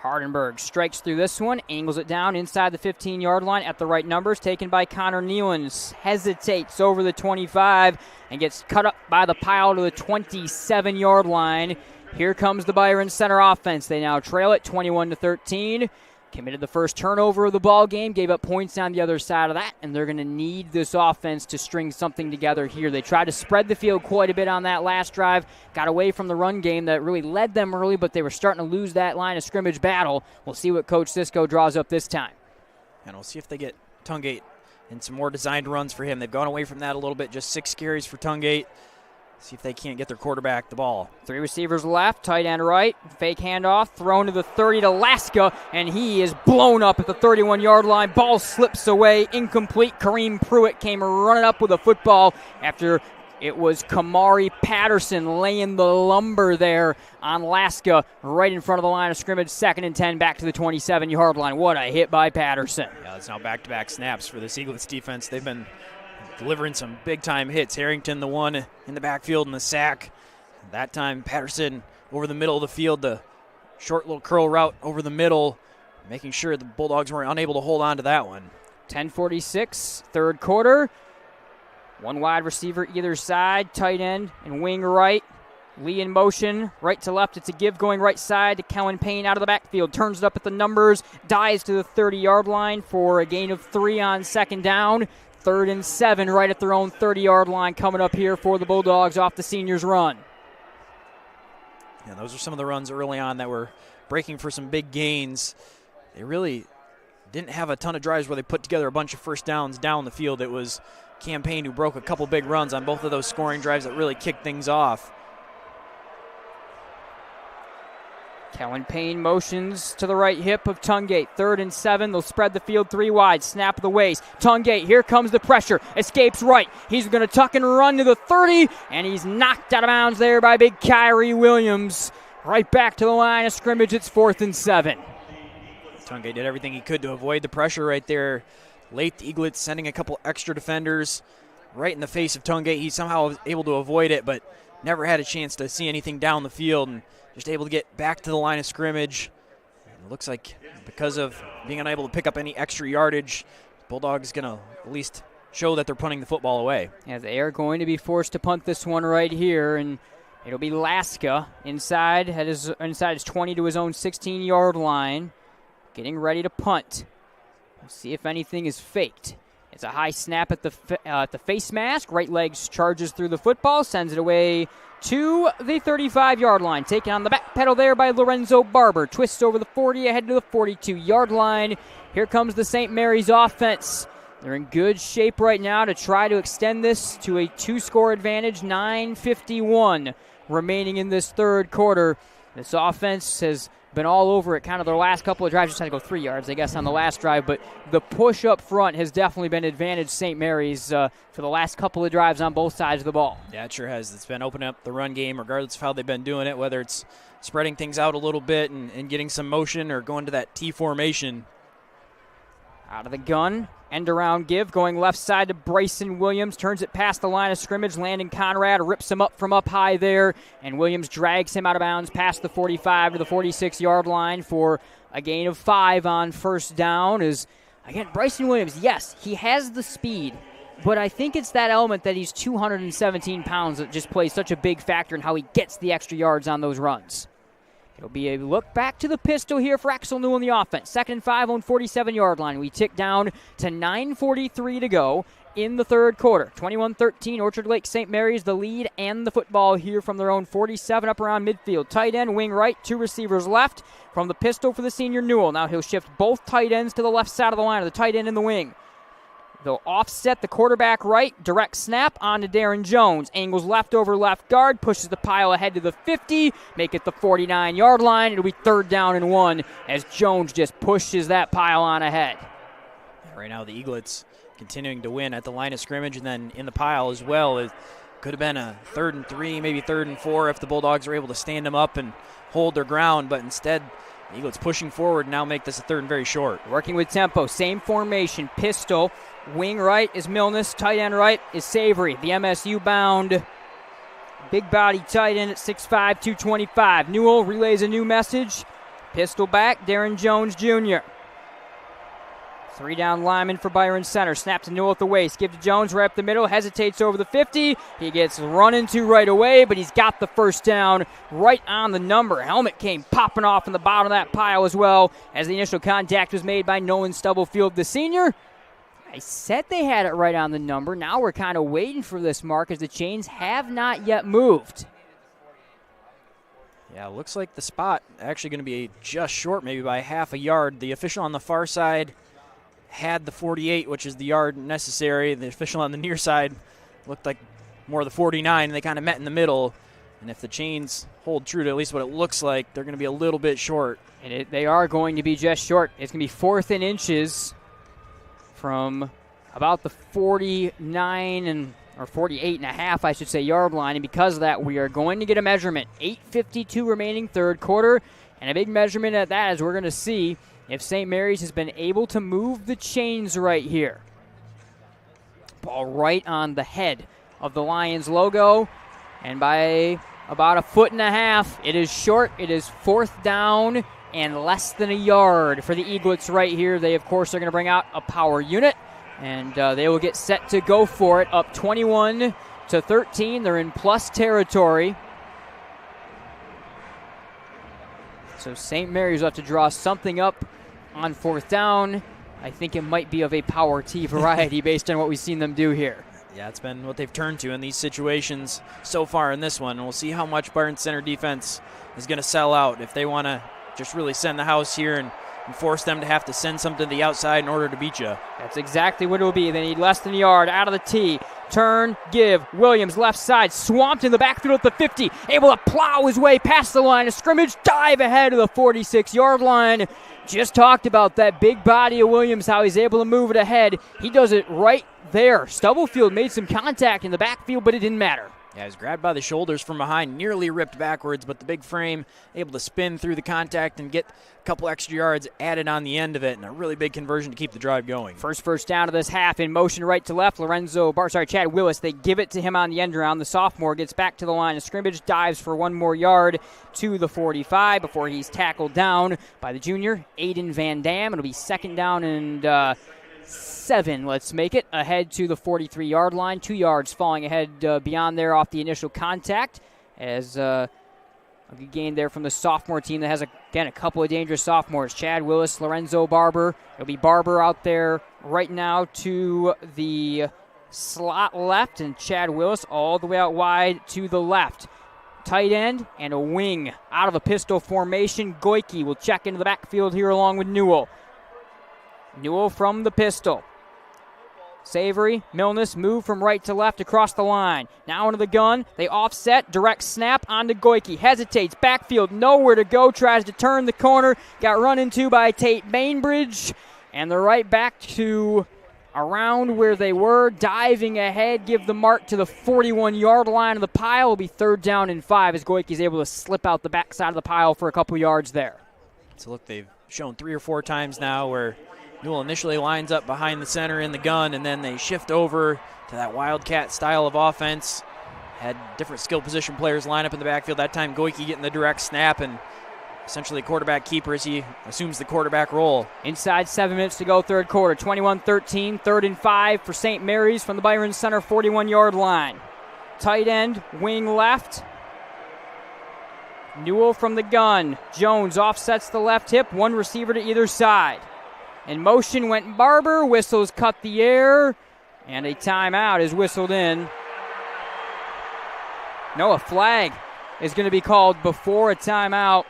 Hardenberg strikes through this one, angles it down inside the 15-yard line at the right numbers, taken by Connor Nealon. Hesitates over the 25 and gets cut up by the pile to the 27-yard line. Here comes the Byron Center offense. They now trail it 21-13. Committed the first turnover of the ball game, gave up points on the other side of that, and they're going to need this offense to string something together here. They tried to spread the field quite a bit on that last drive, got away from the run game that really led them early, but they were starting to lose that line of scrimmage battle. We'll see what Coach Cisco draws up this time. And we'll see if they get Tungate and some more designed runs for him. They've gone away from that a little bit, just 6 carries for Tungate. See if they can't get their quarterback the ball. 3 receivers left, tight end right, fake handoff, thrown to the 30 to Laska, and he is blown up at the 31-yard line. Ball slips away, incomplete. Kareem Pruitt came running up with a football after it was Kamari Patterson laying the lumber there on Laska right in front of the line of scrimmage. 2nd and 10, back to the 27-yard line. What a hit by Patterson. Yeah, it's now back-to-back snaps for this Eaglets defense. They've been delivering some big-time hits. Harrington, the one in the backfield, and the sack. That time, Patterson over the middle of the field, the short little curl route over the middle. making sure the Bulldogs were unable to hold on to that one. 10:46, third quarter. One wide receiver either side, tight end and wing right. Lee in motion, right to left. It's a give going right side to Kellen Payne out of the backfield. Turns it up at the numbers, dives to the 30-yard line for a gain of 3 on second down. 3rd and 7 right at their own 30-yard line coming up here for the Bulldogs off the senior's run. Yeah, those are some of the runs early on that were breaking for some big gains. They really didn't have a ton of drives where they put together a bunch of first downs down the field. It was Cam Payne who broke a couple big runs on both of those scoring drives that really kicked things off. Kellen Payne motions to the right hip of Tungate. 3rd and 7. They'll spread the field 3 wide. Snap of the waist. Tungate, here comes the pressure. Escapes right. He's going to tuck and run to the 30, and he's knocked out of bounds there by big Kyrie Williams. Right back to the line of scrimmage. It's 4th and 7. Tungate did everything he could to avoid the pressure right there. Late, the Eaglets sending a couple extra defenders right in the face of Tungate. He somehow was able to avoid it, but never had a chance to see anything down the field, and just able to get back to the line of scrimmage. It looks like because of being unable to pick up any extra yardage, Bulldogs going to at least show that they're punting the football away. Yeah, they are going to be forced to punt this one right here, and it'll be Laska inside his 20 to his own 16-yard line, getting ready to punt. We'll see if anything is faked. It's a high snap at the face mask. Right leg charges through the football, sends it away to the 35-yard line. Taken on the back pedal there by Lorenzo Barber. Twists over the 40, ahead to the 42-yard line. Here comes the St. Mary's offense. They're in good shape right now to try to extend this to a 2-score advantage. 9:51 remaining in this third quarter. This offense has been all over it kind of their last couple of drives. Just had to go 3 yards, I guess, on the last drive. But the push up front has definitely been advantage St. Mary's for the last couple of drives on both sides of the ball. Yeah, it sure has. It's been opening up the run game regardless of how they've been doing it, whether it's spreading things out a little bit and getting some motion or going to that T formation. Out of the gun, end around give, going left side to Bryson Williams, turns it past the line of scrimmage. Landon Conrad rips him up from up high there, and Williams drags him out of bounds past the 45 to the 46-yard line for a gain of 5 on first down. Again, Bryson Williams, yes, he has the speed, but I think it's that element that he's 217 pounds that just plays such a big factor in how he gets the extra yards on those runs. It'll be a look back to the pistol here for Axel Newell in the offense. 2nd and 5 on 47-yard line. We tick down to 9:43 to go in the third quarter. 21-13, Orchard Lake St. Mary's the lead and the football here from their own 47 up around midfield. Tight end, wing right, 2 receivers left. From the pistol for the senior Newell. Now he'll shift both tight ends to the left side of the line, or the tight end in the wing. They'll offset the quarterback right, direct snap onto Darren Jones. Angles left over left guard, pushes the pile ahead to the 50, make it the 49-yard line. It'll be 3rd down and 1 as Jones just pushes that pile on ahead. Right now the Eaglets continuing to win at the line of scrimmage and then in the pile as well. It could have been a 3rd and 3, maybe 3rd and 4 if the Bulldogs were able to stand them up and hold their ground, but instead the Eaglets pushing forward now make this a 3rd and very short. Working with tempo, same formation, pistol. Wing right is Milnes, tight end right is Savoury. The MSU bound big body tight end at 6'5", 225. Newell relays a new message. Pistol back, Darren Jones Jr. 3 down lineman for Byron Center. Snap to Newell at the waist. Give to Jones right up the middle. Hesitates over the 50. He gets run into right away, but he's got the first down right on the number. Helmet came popping off in the bottom of that pile as well as the initial contact was made by Nolan Stubblefield, the senior. I said they had it right on the number. Now we're kind of waiting for this mark as the chains have not yet moved. Yeah, looks like the spot actually going to be just short, maybe by half a yard. The official on the far side had the 48, which is the yard necessary. The official on the near side looked like more of the 49, and they kind of met in the middle. And if the chains hold true to at least what it looks like, they're going to be a little bit short. And they are going to be just short. It's going to be 4th and inches from about the 49 or 48 and a half, I should say, yard line. And because of that, we are going to get a measurement. 8:52 remaining third quarter. And a big measurement at that as we're going to see if St. Mary's has been able to move the chains right here. Ball right on the head of the Lions logo. And by about 1.5 feet, it is short. It is 4th down and less than a yard for the Eaglets right here. They, of course, are going to bring out a power unit, and they will get set to go for it. Up 21-13. They're in plus territory. So St. Mary's will have to draw something up on fourth down. I think it might be of a power T variety based on what we've seen them do here. Yeah, it's been what they've turned to in these situations so far in this one. And we'll see how much Byron Center defense is going to sell out if they want to just really send the house here and force them to have to send something to the outside in order to beat you. That's exactly what it will be. They need less than a yard out of the tee. Turn, give. Williams, left side, swamped in the backfield at the 50. Able to plow his way past the line of scrimmage, dive ahead of the 46-yard line. Just talked about that big body of Williams, how he's able to move it ahead. He does it right there. Stubblefield made some contact in the backfield, but it didn't matter. Yeah, he was grabbed by the shoulders from behind, nearly ripped backwards, but the big frame able to spin through the contact and get a couple extra yards added on the end of it, and a really big conversion to keep the drive going. First down of this half, in motion right to left. Chad Willis, they give it to him on the end round. The sophomore gets back to the line of scrimmage, dives for one more yard to the 45 before he's tackled down by the junior, Aiden Van Dam. It'll be second down and 7, let's make it, ahead to the 43-yard line. 2 yards falling ahead beyond there off the initial contact as a good gain there from the sophomore team that has, again, a couple of dangerous sophomores. Chad Willis, Lorenzo Barber. It'll be Barber out there right now to the slot left, and Chad Willis all the way out wide to the left. Tight end and a wing out of a pistol formation. Goike will check into the backfield here along with Newell. Newell from the pistol. Savoury, Milnes move from right to left across the line. Now into the gun. They offset. Direct snap onto Goike. Hesitates. Backfield. Nowhere to go. Tries to turn the corner. Got run into by Tate Bainbridge. And they're right back to around where they were. Diving ahead. Give the mark to the 41-yard line of the pile. Will be third down and 5 as Goike is able to slip out the backside of the pile for a couple yards there. So look, they've shown 3 or 4 times now where Newell initially lines up behind the center in the gun, and then they shift over to that Wildcat style of offense. Had different skill position players line up in the backfield. That time Goike getting the direct snap and essentially quarterback keeper as he assumes the quarterback role. Inside 7 minutes to go, third quarter. 21-13, 3rd and 5 for St. Mary's from the Byron Center 41-yard line. Tight end, wing left. Newell from the gun. Jones offsets the left hip, one receiver to either side. In motion went Barber, whistles cut the air, and a timeout is whistled in. No, a flag is going to be called before a timeout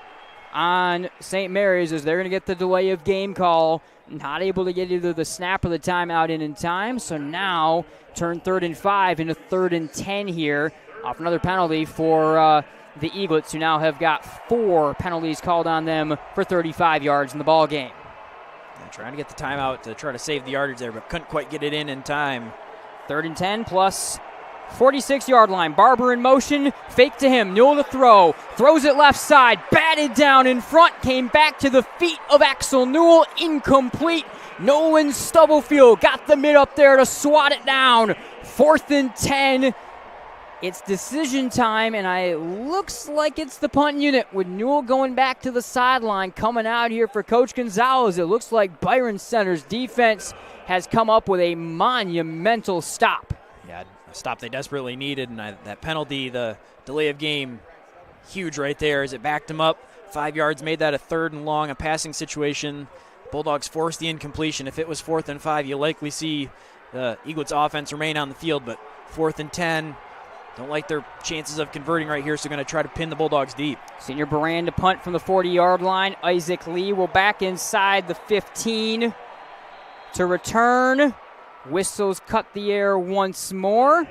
on St. Mary's as they're going to get the delay of game call. Not able to get either the snap or the timeout in time, so now turn 3rd and 5 into 3rd and 10 here off another penalty for the Eaglets, who now have got 4 penalties called on them for 35 yards in the ball game. Trying to get the timeout to try to save the yardage there, but couldn't quite get it in time. 3rd and 10 plus 46-yard line. Barber in motion, fake to him. Newell to throw. Throws it left side. Batted down in front. Came back to the feet of Axel Newell. Incomplete. Nolan Stubblefield got the mid up there to swat it down. 4th and 10. It's decision time, and it looks like it's the punt unit with Newell going back to the sideline, coming out here for Coach Gonzales. It looks like Byron Center's defense has come up with a monumental stop. Yeah, a stop they desperately needed, and that penalty, the delay of game, huge right there as it backed him up. 5 yards, made that a 3rd and long, a passing situation. Bulldogs forced the incompletion. If it was 4th and 5, you'll likely see the Eaglets offense remain on the field, but 4th and 10, don't like their chances of converting right here, so going to try to pin the Bulldogs deep. Senior Baran to punt from the 40-yard line. Isaac Lee will back inside the 15 to return. Whistles cut the air once more.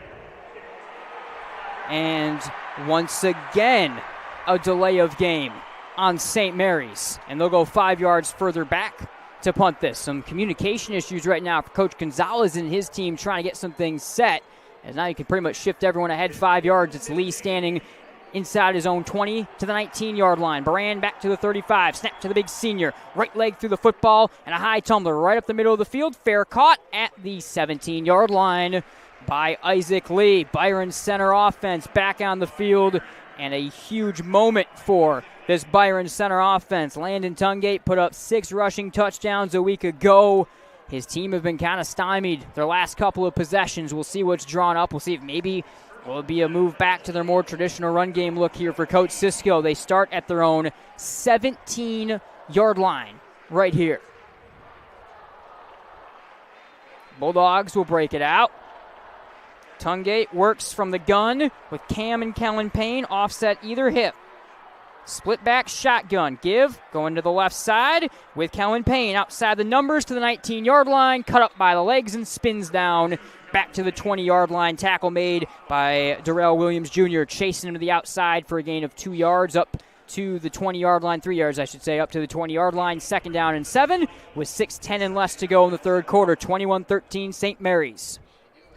And once again, a delay of game on St. Mary's. And they'll go 5 yards further back to punt this. Some communication issues right now for Coach Gonzales and his team trying to get some things set. As now you can pretty much shift everyone ahead 5 yards. It's Lee standing inside his own 20 to the 19-yard line. Baran back to the 35. Snap to the big senior. Right leg through the football and a high tumbler right up the middle of the field. Fair caught at the 17-yard line. by Isaac Lee. Byron Center offense back on the field, and a huge moment for this Byron Center offense. Landon Tungate put up 6 rushing touchdowns a week ago. His team have been kind of stymied their last couple of possessions. We'll see what's drawn up. We'll see if maybe will it be a move back to their more traditional run game look here for Coach Cisco. They start at their own 17-yard line right here. Bulldogs will break it out. Tungate works from the gun with Cam and Kellen Payne, offset either hip. Split back shotgun. Give going to the left side with Kellen Payne outside the numbers to the 19-yard line. Cut up by the legs and spins down back to the 20-yard line. Tackle made by Darrell Williams Jr. chasing him to the outside for a gain of 2 yards up to the 20-yard line. 3 yards, I should say, up to the 20-yard line. 2nd down and 7 with 6:10 and less to go in the third quarter. 21-13 St. Mary's.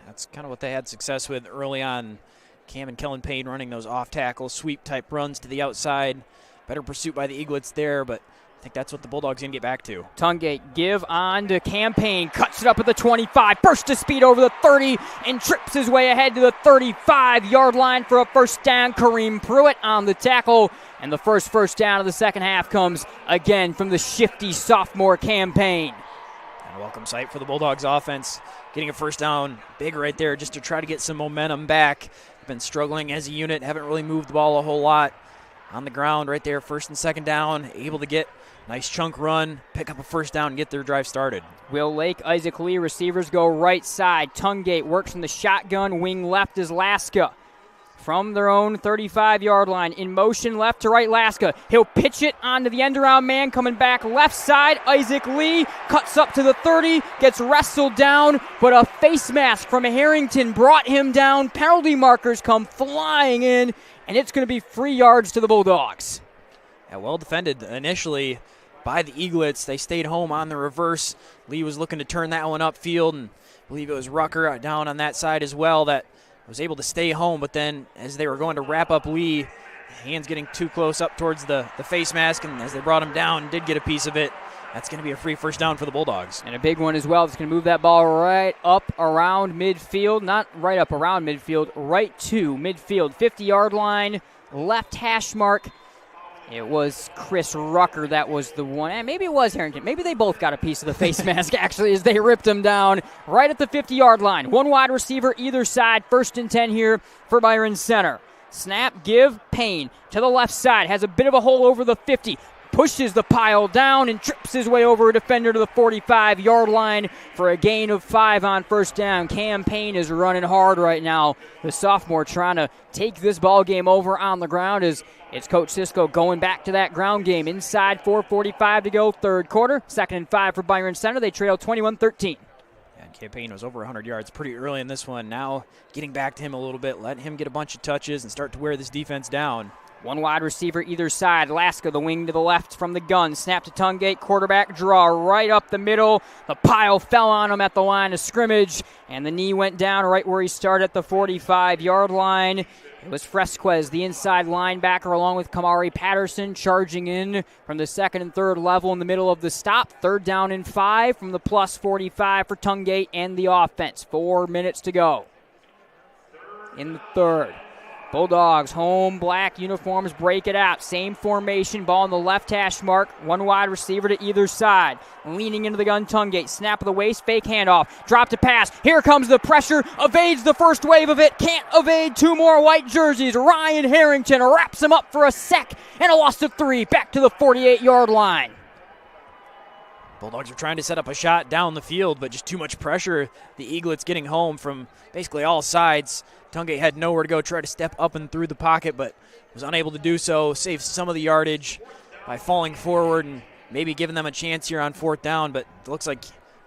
That's kind of what they had success with early on. Cam and Kellen Payne running those off-tackle, sweep-type runs to the outside. Better pursuit by the Eaglets there, but I think that's what the Bulldogs going to get back to. Tungate give on to Cam Payne. Cuts it up at the 25. Burst to speed over the 30 and trips his way ahead to the 35-yard line for a first down. Kareem Pruitt on the tackle. And the first down of the second half comes again from the shifty sophomore Cam Payne. And a welcome sight for the Bulldogs offense. Getting a first down big right there just to try to get some momentum back. Been struggling as a unit, haven't really moved the ball a whole lot. On the ground right there, 1st and 2nd down, able to get a nice chunk run, pick up a first down, and get their drive started. Will Lake, Isaac Lee, receivers go right side. Tungate works from the shotgun, wing left is Laska. From their own 35-yard line, in motion left to right, Laska. He'll pitch it onto the end-around man, coming back left side. Isaac Lee cuts up to the 30, gets wrestled down, but a face mask from Harrington brought him down. Penalty markers come flying in, and it's going to be 3 yards to the Bulldogs. Yeah, well defended initially by the Eaglets. They stayed home on the reverse. Lee was looking to turn that one upfield, and I believe it was Rucker down on that side as well that was able to stay home, but then as they were going to wrap up Lee, hands getting too close up towards the face mask, and as they brought him down, did get a piece of it. That's going to be a free first down for the Bulldogs. And a big one as well. It's going to move that ball right up around midfield. Not right up around midfield, right to midfield. 50-yard line, left hash mark. It was Chris Rucker that was the one. And maybe it was Harrington. Maybe they both got a piece of the face mask, actually, as they ripped him down right at the 50-yard line. One wide receiver either side. 1st and 10 here for Byron Center. Snap, give, Payne to the left side. Has a bit of a hole over the 50. Pushes the pile down and trips his way over a defender to the 45-yard line for a gain of 5 on first down. Cam Payne is running hard right now. The sophomore trying to take this ball game over on the ground as it's Coach Cisco going back to that ground game. Inside 4:45 to go, third quarter. 2nd and 5 for Byron Center. They trail 21-13. And Cam Payne was over 100 yards pretty early in this one. Now getting back to him a little bit, letting him get a bunch of touches and start to wear this defense down. One wide receiver either side. Laska, the wing to the left from the gun. Snap to Tungate. Quarterback draw right up the middle. The pile fell on him at the line of scrimmage, and the knee went down right where he started at the 45-yard line. It was Fresquez, the inside linebacker, along with Kamari Patterson, charging in from the 2nd and 3rd level in the middle of the stop. 3rd down and 5 from the plus 45 for Tungate and the offense. 4 minutes to go in the third. Bulldogs, home black uniforms, break it out. Same formation, ball on the left hash mark. One wide receiver to either side. Leaning into the gun, Tungate. Snap of the waist, fake handoff. Drop to pass. Here comes the pressure. Evades the first wave of it. Can't evade 2 more white jerseys. Ryan Harrington wraps him up for a sack and a loss of 3. Back to the 48-yard line. Bulldogs are trying to set up a shot down the field, but just too much pressure. The Eaglets getting home from basically all sides. Tungate had nowhere to go, tried to step up and through the pocket, but was unable to do so. Saved some of the yardage by falling forward and maybe giving them a chance here on 4th down, but it looks like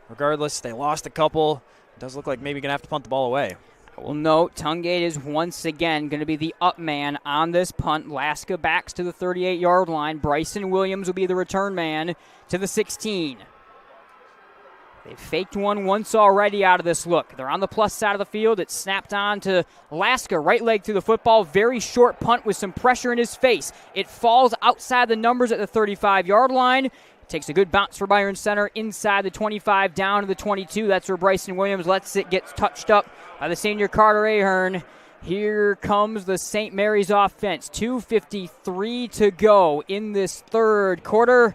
regardless, they lost a couple. It does look like maybe going to have to punt the ball away. I will note Tungate is once again going to be the up man on this punt. Laska backs to the 38-yard line. Bryson Williams will be the return man to the 16. They've faked one once already out of this look. They're on the plus side of the field. It's snapped on to Laska. Right leg through the football. Very short punt with some pressure in his face. It falls outside the numbers at the 35-yard line. Takes a good bounce for Byron Center inside the 25 down to the 22. That's where Bryson Williams lets it get touched up by the senior Carter Ahern. Here comes the St. Mary's offense. 2:53 to go in this third quarter.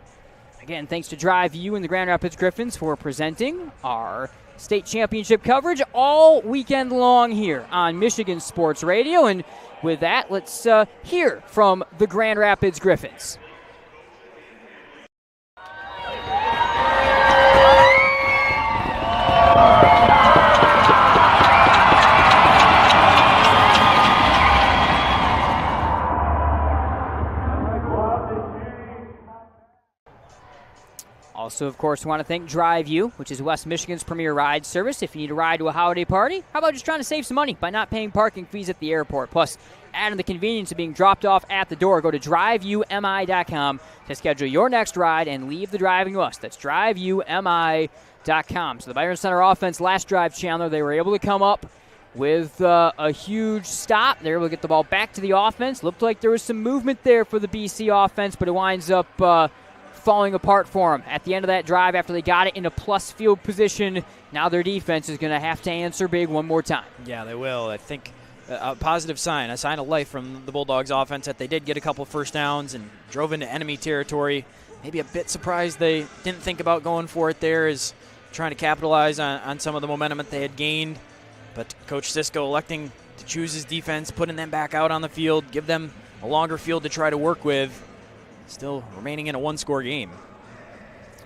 Again, thanks to Drive U and the Grand Rapids Griffins for presenting our state championship coverage all weekend long here on Michigan Sports Radio. And with that, let's hear from the Grand Rapids Griffins. Also, of course, we want to thank Drive U, which is West Michigan's premier ride service. If you need a ride to a holiday party, how about just trying to save some money by not paying parking fees at the airport? Plus, adding the convenience of being dropped off at the door. Go to driveumi.com to schedule your next ride and leave the driving to us. That's driveumi.com. So the Byron Center offense, last drive, Chandler, they were able to come up with a huge stop. They were able to get the ball back to the offense. Looked like there was some movement there for the BC offense, but it winds up falling apart for them at the end of that drive after they got it in a plus field position. Now their defense is going to have to answer big one more time. Yeah, they will. I think a positive sign, a sign of life from the Bulldogs offense that they did get a couple first downs and drove into enemy territory. Maybe a bit surprised they didn't think about going for it there, is trying to capitalize on some of the momentum that they had gained. But Coach Cisco electing to choose his defense, putting them back out on the field, give them a longer field to try to work with. Still remaining in a one-score game.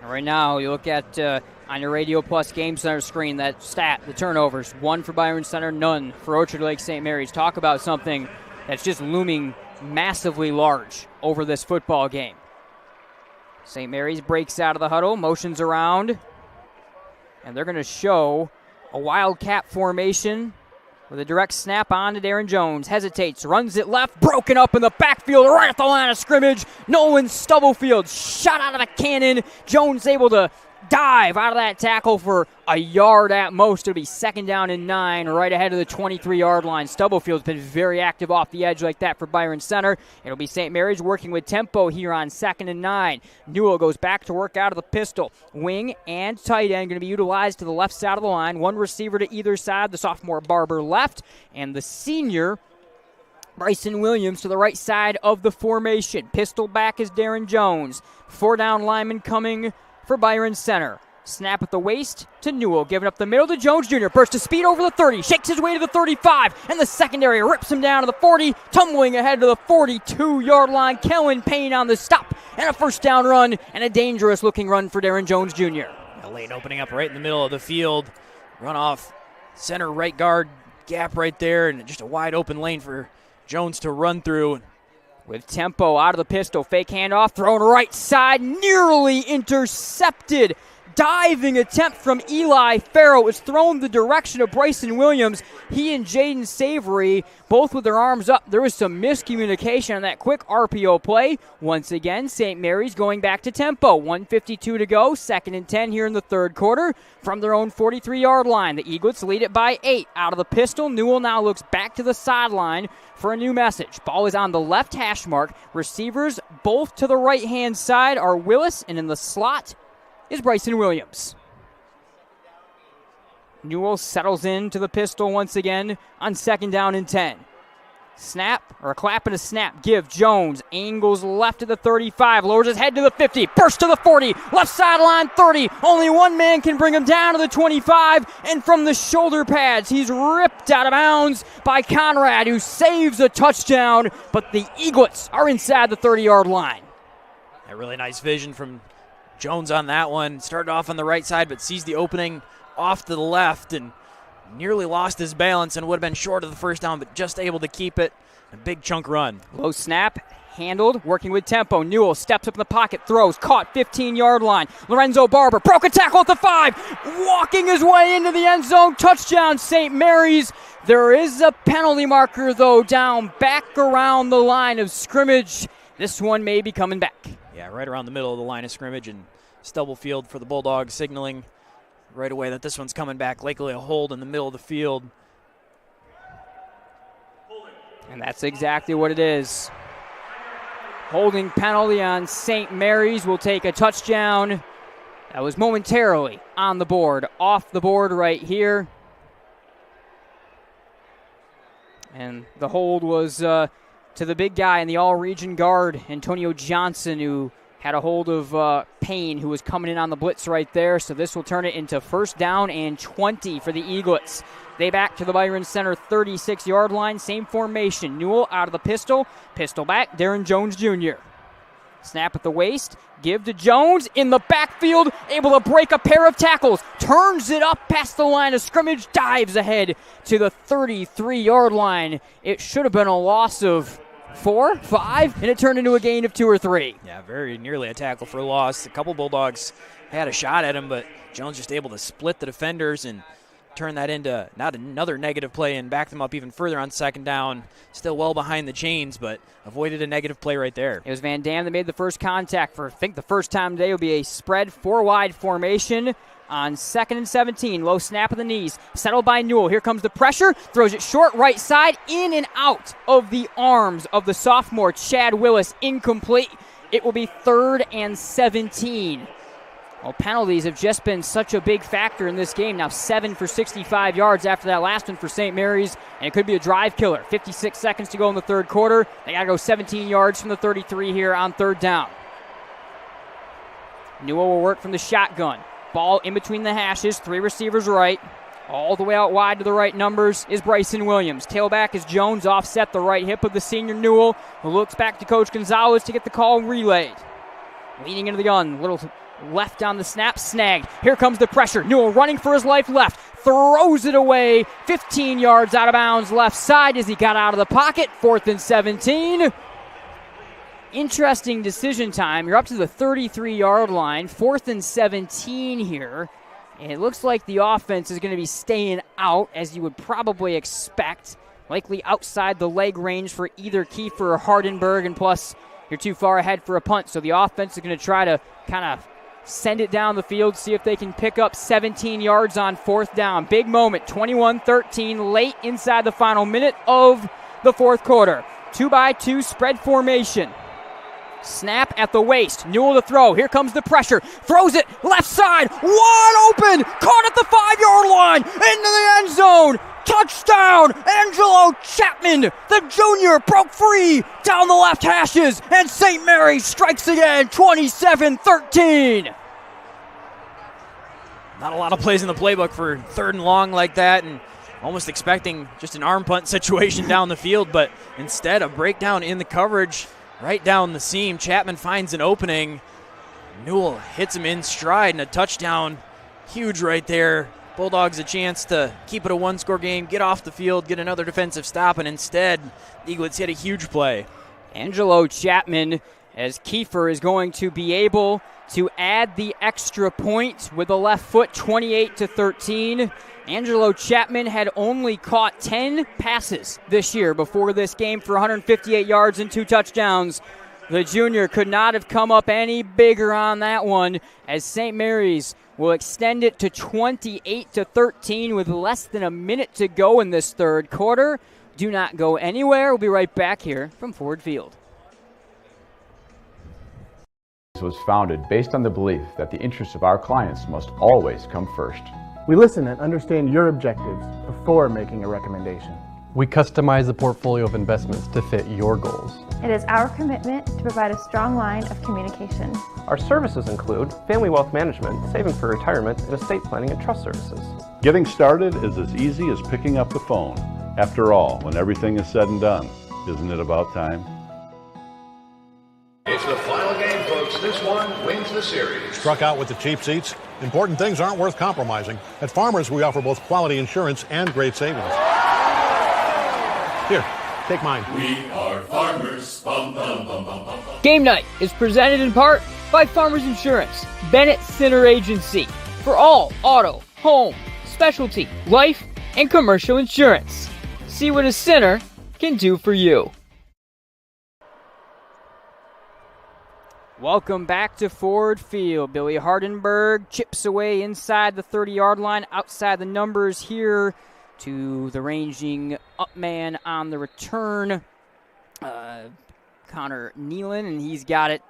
Right now, you look at on your Radio Plus Game Center screen, that stat, the turnovers. 1 for Byron Center, none for Orchard Lake St. Mary's. Talk about something that's just looming massively large over this football game. St. Mary's breaks out of the huddle, motions around, and they're going to show a wildcat formation with a direct snap on to Darren Jones. Hesitates, runs it left, broken up in the backfield right at the line of scrimmage. Nolan Stubblefield shot out of a cannon. Jones able to dive out of that tackle for a yard at most. It'll be 2nd down and 9 right ahead of the 23-yard line. Stubblefield's been very active off the edge like that for Byron Center. It'll be St. Mary's working with tempo here on 2nd and 9. Newell goes back to work out of the pistol. Wing and tight end going to be utilized to the left side of the line. One receiver to either side. The sophomore Barber left, and the senior Bryson Williams to the right side of the formation. Pistol back is Darren Jones. 4-down lineman coming for Byron Center. Snap at the waist to Newell, giving up the middle to Jones Jr. Burst of speed over the 30, shakes his way to the 35, and the secondary rips him down to the 40, tumbling ahead to the 42-yard line. Kellen Payne on the stop, and a 1st down run, and a dangerous-looking run for Darren Jones Jr. A lane opening up right in the middle of the field. Run off center right guard gap right there, and just a wide-open lane for Jones to run through. With tempo out of the pistol, fake handoff, thrown right side, nearly intercepted. Diving attempt from Eli Farrell was thrown the direction of Bryson Williams. He and Jayden Savoury, both with their arms up. There was some miscommunication on that quick RPO play. Once again, St. Mary's going back to tempo. 1:52 to go, 2nd and 10 here in the third quarter. From their own 43-yard line, the Eaglets lead it by 8. Out of the pistol, Newell now looks back to the sideline for a new message. Ball is on the left hash mark. Receivers both to the right-hand side are Willis, and in the slot is Bryson Williams. Newell settles into the pistol once again on 2nd down and 10. Snap, or a clap and a snap. Give Jones, angles left to the 35, lowers his head to the 50, bursts to the 40, left sideline 30. Only one man can bring him down to the 25, and from the shoulder pads, he's ripped out of bounds by Conrad, who saves a touchdown, but the Eaglets are inside the 30-yard line. A really nice vision from Jones on that one. Started off on the right side, but sees the opening off to the left and nearly lost his balance and would have been short of the 1st down, but just able to keep it. A big chunk run. Low snap, handled, working with tempo. Newell steps up in the pocket, throws, caught 15-yard line. Lorenzo Barber, broken tackle at the 5, walking his way into the end zone. Touchdown, St. Mary's. There is a penalty marker, though, down back around the line of scrimmage. This one may be coming back. Yeah, right around the middle of the line of scrimmage, and Stubblefield for the Bulldogs signaling right away that this one's coming back. Likely a hold in the middle of the field. And that's exactly what it is. holding penalty on St. Mary's will take a touchdown. That was momentarily on the board, off the board right here. And the hold was to the big guy in the all-region guard, Antonio Johnson, who had a hold of Payne, who was coming in on the blitz right there. So this will turn it into 1st down and 20 for the Eaglets. They back to the Byron Center 36-yard line. Same formation. Newell out of the pistol. Pistol back. Darren Jones Jr. Snap at the waist. Give to Jones in the backfield. Able to break a pair of tackles. Turns it up past the line of scrimmage. Dives ahead to the 33-yard line. It should have been a loss of 4, 5, and it turned into a gain of 2 or 3. Yeah, very nearly a tackle for loss. A couple Bulldogs had a shot at him, but Jones just able to split the defenders and turn that into not another negative play and back them up even further on 2nd down. Still well behind the chains, but avoided a negative play right there. It was Van Dam that made the first contact for, I think, the first time today. Will be a spread 4-wide formation on 2nd and 17. Low snap of the knees. Settled by Newell. Here comes the pressure. Throws it short right side. In and out of the arms of the sophomore, Chad Willis. Incomplete. It will be 3rd and 17. Well, penalties have just been such a big factor in this game. Now 7 for 65 yards after that last one for St. Mary's, and it could be a drive killer. 56 seconds to go in the 3rd quarter. They got to go 17 yards from the 33 here on 3rd down. Newell will work from the shotgun. Ball in between the hashes, 3 receivers right. All the way out wide to the right numbers is Bryson Williams. Tailback is Jones, offset the right hip of the senior Newell, who looks back to Coach Gonzales to get the call relayed. Leading into the gun, little left on the snap, snagged. Here comes the pressure. Newell running for his life left. Throws it away. 15 yards out of bounds left side as he got out of the pocket. 4th and 17. Interesting decision time. You're up to the 33-yard line. 4th and 17 here. And it looks like the offense is going to be staying out, as you would probably expect. Likely outside the leg range for either Kiefer or Hardenberg, and plus you're too far ahead for a punt. So the offense is going to try to kind of send it down the field, see if they can pick up 17 yards on 4th down. Big moment, 21-13, late inside the final minute of the 4th quarter. 2-by-2 spread formation. Snap at the waist. Newell to throw. Here comes the pressure. Throws it left side. Wide open. Caught at the 5-yard line. Into the end zone. Touchdown. Angelo Chapman, the junior, broke free down the left hashes. And St. Mary's strikes again. 27-13. Not a lot of plays in the playbook for 3rd and long like that, and almost expecting just an arm punt situation down the field, but instead a breakdown in the coverage right down the seam. Chapman finds an opening. Newell hits him in stride, and a touchdown. Huge right there. Bulldogs a chance to keep it a 1-score game, get off the field, get another defensive stop, and instead, the Eaglets hit a huge play. Angelo Chapman, as Kiefer is going to be able to add the extra point with the left foot, 28-13. Angelo Chapman had only caught 10 passes this year before this game for 158 yards and 2 touchdowns. The junior could not have come up any bigger on that one, as St. Mary's will extend it to 28-13 with less than a minute to go in this 3rd quarter. Do not go anywhere. We'll be right back here from Ford Field. Was founded based on the belief that the interests of our clients must always come first. We listen and understand your objectives before making a recommendation. We customize the portfolio of investments to fit your goals. It is our commitment to provide a strong line of communication. Our services include family wealth management, saving for retirement, and estate planning and trust services. Getting started is as easy as picking up the phone. After all, when everything is said and done, isn't it about time? It's the final game, folks. This one wins the series. Struck out with the cheap seats? Important things aren't worth compromising. At Farmers, we offer both quality insurance and great savings. Here, take mine. We are Farmers. Bum, bum, bum, bum, bum. Game night is presented in part by Farmers Insurance, Bennett Center Agency, for all auto, home, specialty, life, and commercial insurance. See what a center can do for you. Welcome back to Ford Field. Billy Hardenberg chips away inside the 30-yard line, outside the numbers here to the ranging up man on the return. Connor Nealon, and he's got it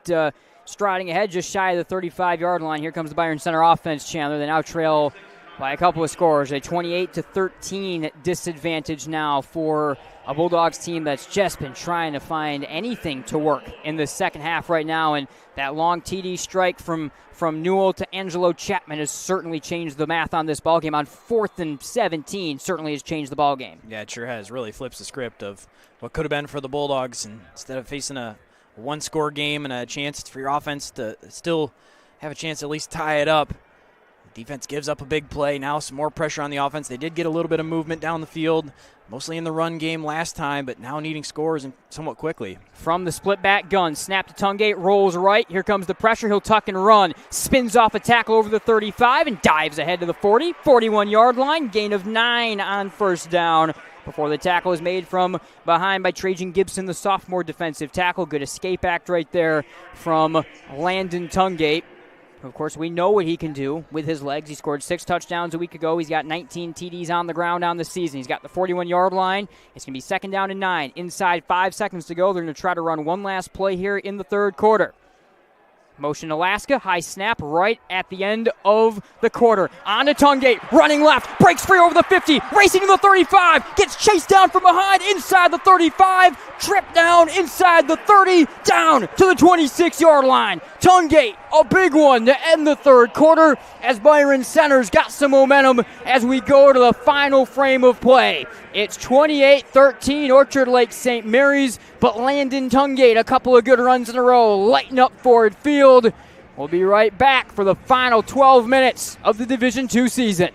striding ahead just shy of the 35-yard line. Here comes the Byron Center offense, Chandler. They now trail by a couple of scores, a 28-13 disadvantage now for a Bulldogs team that's just been trying to find anything to work in the second half right now, and that long TD strike from Newell to Angelo Chapman has certainly changed the math on this ballgame. On 4th and 17, certainly has changed the ballgame. Yeah, it sure has. Really flips the script of what could have been for the Bulldogs, and instead of facing a one-score game and a chance for your offense to still have a chance to at least tie it up, the defense gives up a big play. Now some more pressure on the offense. They did get a little bit of movement down the field, mostly in the run game last time, but now needing scores and somewhat quickly. From the split back gun, snap to Tungate, rolls right. Here comes the pressure. He'll tuck and run. Spins off a tackle over the 35 and dives ahead to the 40, 41-yard line. Gain of 9 on first down before the tackle is made from behind by Trajan Gibson, the sophomore defensive tackle. Good escape act right there from Landon Tungate. Of course, we know what he can do with his legs. He scored 6 touchdowns a week ago. He's got 19 TDs on the ground on the season. He's got the 41-yard line. It's going to be 2nd down and 9. Inside 5 seconds to go. They're going to try to run one last play here in the third quarter. Motion to Laska, high snap right at the end of the quarter. On to Tungate, running left, breaks free over the 50, racing to the 35, gets chased down from behind, inside the 35, tripped down inside the 30, down to the 26-yard line. Tungate, a big one to end the third quarter as Byron Center's got some momentum as we go to the final frame of play. It's 28-13 Orchard Lake St. Mary's, but Landon Tungate, a couple of good runs in a row, lighting up Ford Field. We'll be right back for the final 12 minutes of the Division II season.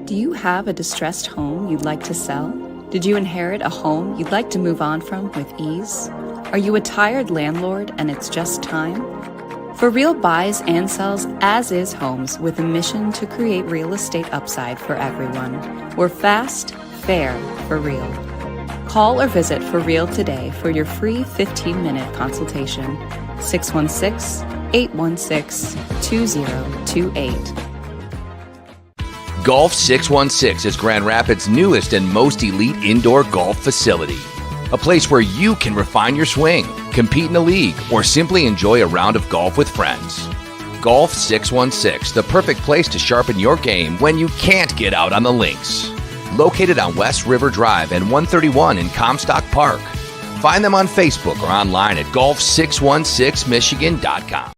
Do you have a distressed home you'd like to sell? Did you inherit a home you'd like to move on from with ease? Are you a tired landlord and it's just time? For Real buys and sells as-is homes with a mission to create real estate upside for everyone. We're fast, fair, for real. Call or visit For Real today for your free 15-minute consultation. 616-816-2028. Golf 616 is Grand Rapids' newest and most elite indoor golf facility. A place where you can refine your swing, compete in a league, or simply enjoy a round of golf with friends. Golf 616, the perfect place to sharpen your game when you can't get out on the links. Located on West River Drive and 131 in Comstock Park. Find them on Facebook or online at golf616michigan.com.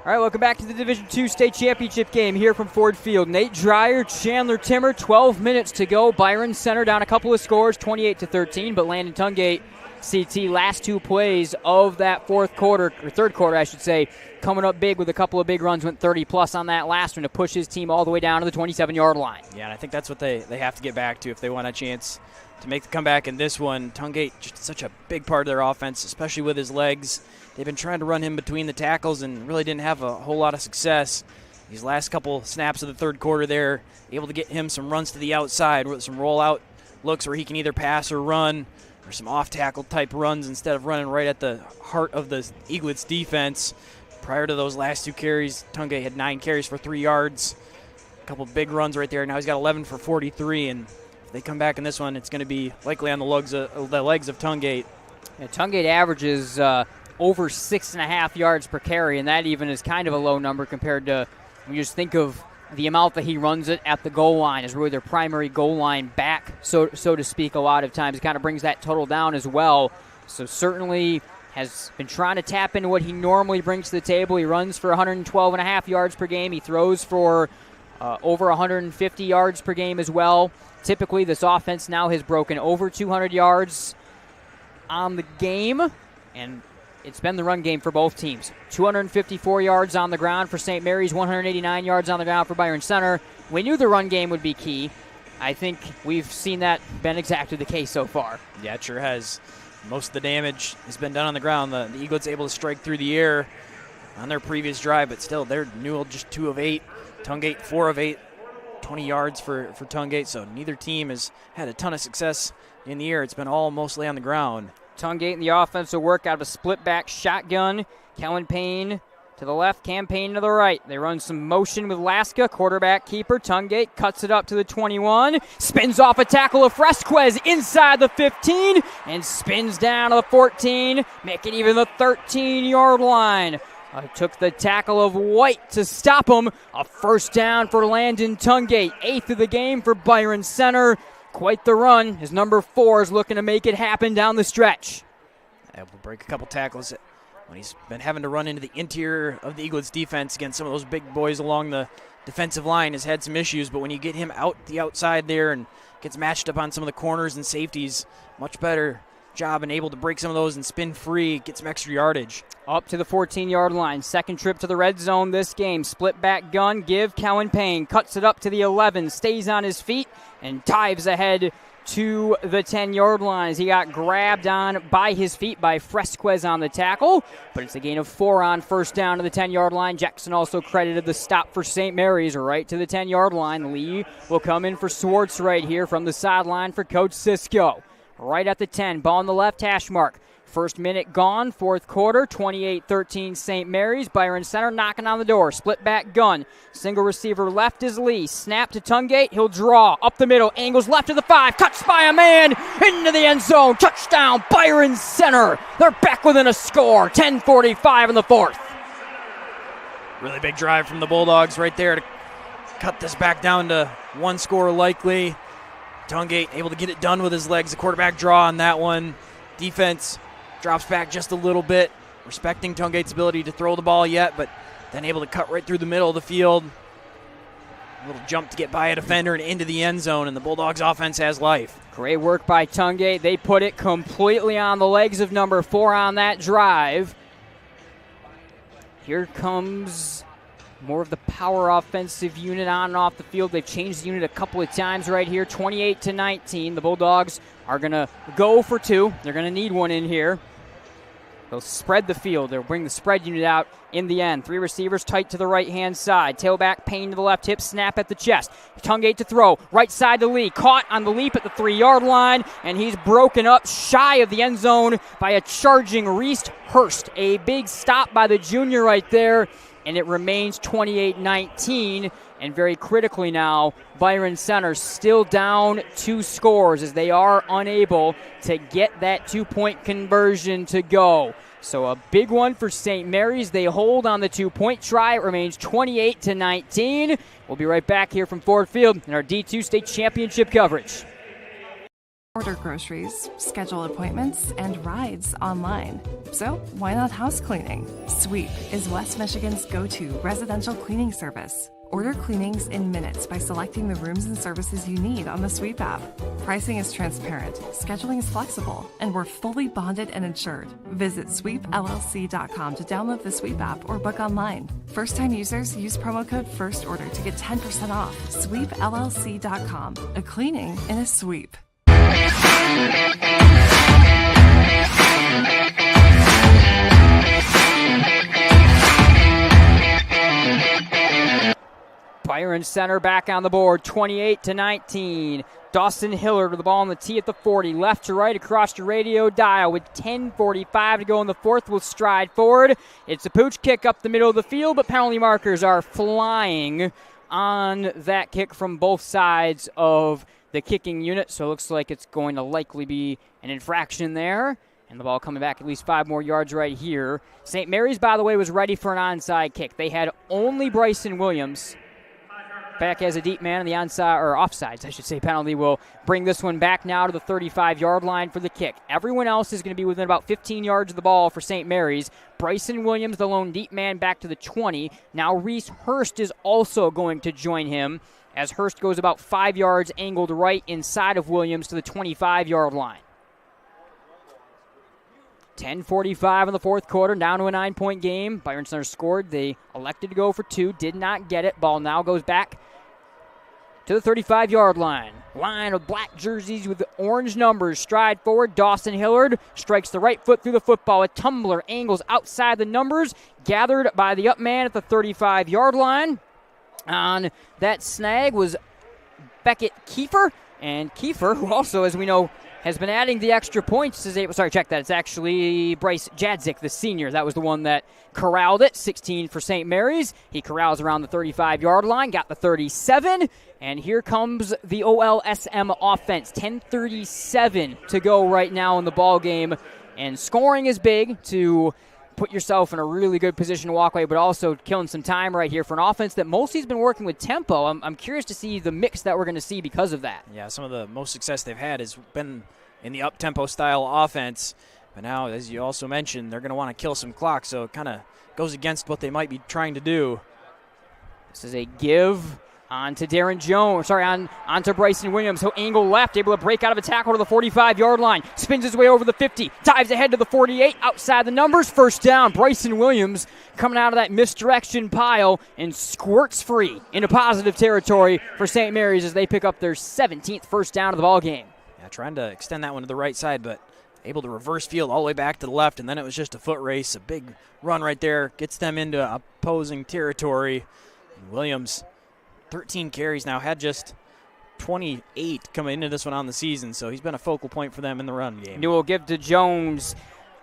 All right, welcome back to the Division II State Championship game here from Ford Field. Nate Dreyer, Chandler Timmer, 12 minutes to go. Byron Center down a couple of scores, 28-13, but Landon Tungate, CT, last 2 plays of that third quarter, I should say, coming up big with a couple of big runs, went 30-plus on that last one to push his team all the way down to the 27-yard line. Yeah, and I think that's what they have to get back to if they want a chance to make the comeback in this one. Tungate, just such a big part of their offense, especially with his legs. They've been trying to run him between the tackles and really didn't have a whole lot of success. These last couple snaps of the third quarter there, able to get him some runs to the outside with some rollout looks where he can either pass or run, or some off-tackle type runs instead of running right at the heart of the Eaglet's defense. Prior to those last 2 carries, Tungate had 9 carries for 3 yards. A couple big runs right there. Now he's got 11 for 43, and if they come back in this one, it's going to be likely on the legs of Tungate. Yeah, Tungate averages over 6.5 yards per carry, and that even is kind of a low number compared to when you just think of the amount that he runs it at the goal line is really their primary goal line back, so to speak, a lot of times. It kind of brings that total down as well. So certainly has been trying to tap into what he normally brings to the table. He runs for 112.5 yards per game. He throws for over 150 yards per game as well. Typically, this offense now has broken over 200 yards on the game, and it's been the run game for both teams. 254 yards on the ground for St. Mary's, 189 yards on the ground for Byron Center. We knew the run game would be key. I think we've seen that been exactly the case so far. Yeah, it sure has. Most of the damage has been done on the ground. The Eaglets able to strike through the air on their previous drive, but still, they're Newell just 2 of 8. Tungate 4 of 8, 20 yards for Tungate, so neither team has had a ton of success in the air. It's been all mostly on the ground. Tungate in the offensive work out of a split-back shotgun. Kellen Payne to the left, Campaign to the right. They run some motion with Laska, quarterback keeper. Tungate cuts it up to the 21, spins off a tackle of Fresquez inside the 15, and spins down to the 14, making even the 13-yard line. Took the tackle of White to stop him. A first down for Landon Tungate, 8th of the game for Byron Center. Quite the run. His number 4 is looking to make it happen down the stretch. Able to break a couple tackles when he's been having to run into the interior of the Eaglets defense against some of those big boys along the defensive line. Has had some issues, but when you get him out the outside there and gets matched up on some of the corners and safeties, much better job and able to break some of those and spin free, get some extra yardage. Up to the 14-yard line. Second trip to the red zone this game. Split back gun, give Cowan Payne. Cuts it up to the 11, stays on his feet, and dives ahead to the 10-yard line as he got grabbed on by his feet by Fresquez on the tackle. But it's a gain of 4 on first down to the 10-yard line. Jackson also credited the stop for St. Mary's right to the 10-yard line. Lee will come in for Swartz right here from the sideline for Coach Cisco. Right at the 10, ball on the left hash mark. First minute gone, fourth quarter, 28-13 St. Mary's. Byron Center knocking on the door. Split back gun. Single receiver left is Lee. Snap to Tungate. He'll draw up the middle. Angles left to the 5. Cuts by a man into the end zone. Touchdown, Byron Center. They're back within a score. 10:45 in the fourth. Really big drive from the Bulldogs right there to cut this back down to 1 score likely. Tungate able to get it done with his legs. The quarterback draw on that one. Defense drops back just a little bit, respecting Tungate's ability to throw the ball yet, but then able to cut right through the middle of the field. A little jump to get by a defender and into the end zone, and the Bulldogs offense has life. Great work by Tungate. They put it completely on the legs of number 4 on that drive. Here comes more of the power offensive unit on and off the field. They've changed the unit a couple of times right here. 28-19. The Bulldogs are going to go for 2. They're going to need one in here. They'll spread the field. They'll bring the spread unit out in the end. 3 receivers tight to the right-hand side. Tailback, Payne to the left hip, snap at the chest. Tungate to throw. Right side to Lee. Caught on the leap at the 3-yard line, and he's broken up shy of the end zone by a charging Reese Hurst. A big stop by the junior right there, and it remains 28-19. And very critically now, Byron Center still down 2 scores as they are unable to get that 2-point conversion to go. So a big one for St. Mary's. They hold on the 2-point try. It remains 28-19. We'll be right back here from Ford Field in our D2 state championship coverage. Order groceries, schedule appointments, and rides online. So why not house cleaning? Sweep is West Michigan's go-to residential cleaning service. Order cleanings in minutes by selecting the rooms and services you need on the Sweep app. Pricing is transparent, scheduling is flexible, and we're fully bonded and insured. Visit sweepllc.com to download the Sweep app or book online. First-time users use promo code FIRSTORDER to get 10% off. sweepllc.com. A cleaning in a sweep. Byron Center back on the board, 28-19. Dawson Hillard with the ball on the tee at the 40, left to right across your radio dial with 10:45 to go in the fourth. Will stride forward. It's a pooch kick up the middle of the field, but penalty markers are flying on that kick from both sides of the kicking unit, so it looks like it's going to likely be an infraction there. And the ball coming back at least 5 more yards right here. St. Mary's, by the way, was ready for an onside kick. They had only Bryson Williams back as a deep man, and the onside, or offsides, I should say, penalty will bring this one back now to the 35-yard line for the kick. Everyone else is going to be within about 15 yards of the ball for St. Mary's. Bryson Williams, the lone deep man, back to the 20. Now Reese Hurst is also going to join him as Hurst goes about 5 yards angled right inside of Williams to the 25-yard line. 10:45 in the fourth quarter, down to a 9-point game. Byron Center scored. They elected to go for 2, did not get it. Ball now goes back to the 35-yard line. Line of black jerseys with the orange numbers. Stride forward. Dawson Hillard strikes the right foot through the football. A tumbler angles outside the numbers. Gathered by the up man at the 35-yard line. On that snag was Beckett Kiefer. And Kiefer, who also, as we know, has been adding the extra points. It's actually Bryce Jadzik, the senior. That was the one that corralled it. 16 for St. Mary's. He corrals around the 35-yard line, got the 37. And here comes the OLSM offense. 10:37 to go right now in the ball game. And scoring is big to put yourself in a really good position to walk away, but also killing some time right here for an offense that mostly has been working with tempo. I'm curious to see the mix that we're going to see because of that. Yeah, some of the most success they've had has been in the up-tempo style offense. But now, as you also mentioned, they're going to want to kill some clock, so it kind of goes against what they might be trying to do. This is a give onto onto Bryson Williams. He'll angle left, able to break out of a tackle to the 45-yard line. Spins his way over the 50, dives ahead to the 48, outside the numbers. First down, Bryson Williams coming out of that misdirection pile and squirts free into positive territory for St. Mary's as they pick up their 17th first down of the ball game. Yeah, trying to extend that one to the right side, but able to reverse field all the way back to the left, and then it was just a foot race. A big run right there gets them into opposing territory. And Williams, 13 carries now, had just 28 coming into this one on the season, so he's been a focal point for them in the run game. Newell give to Jones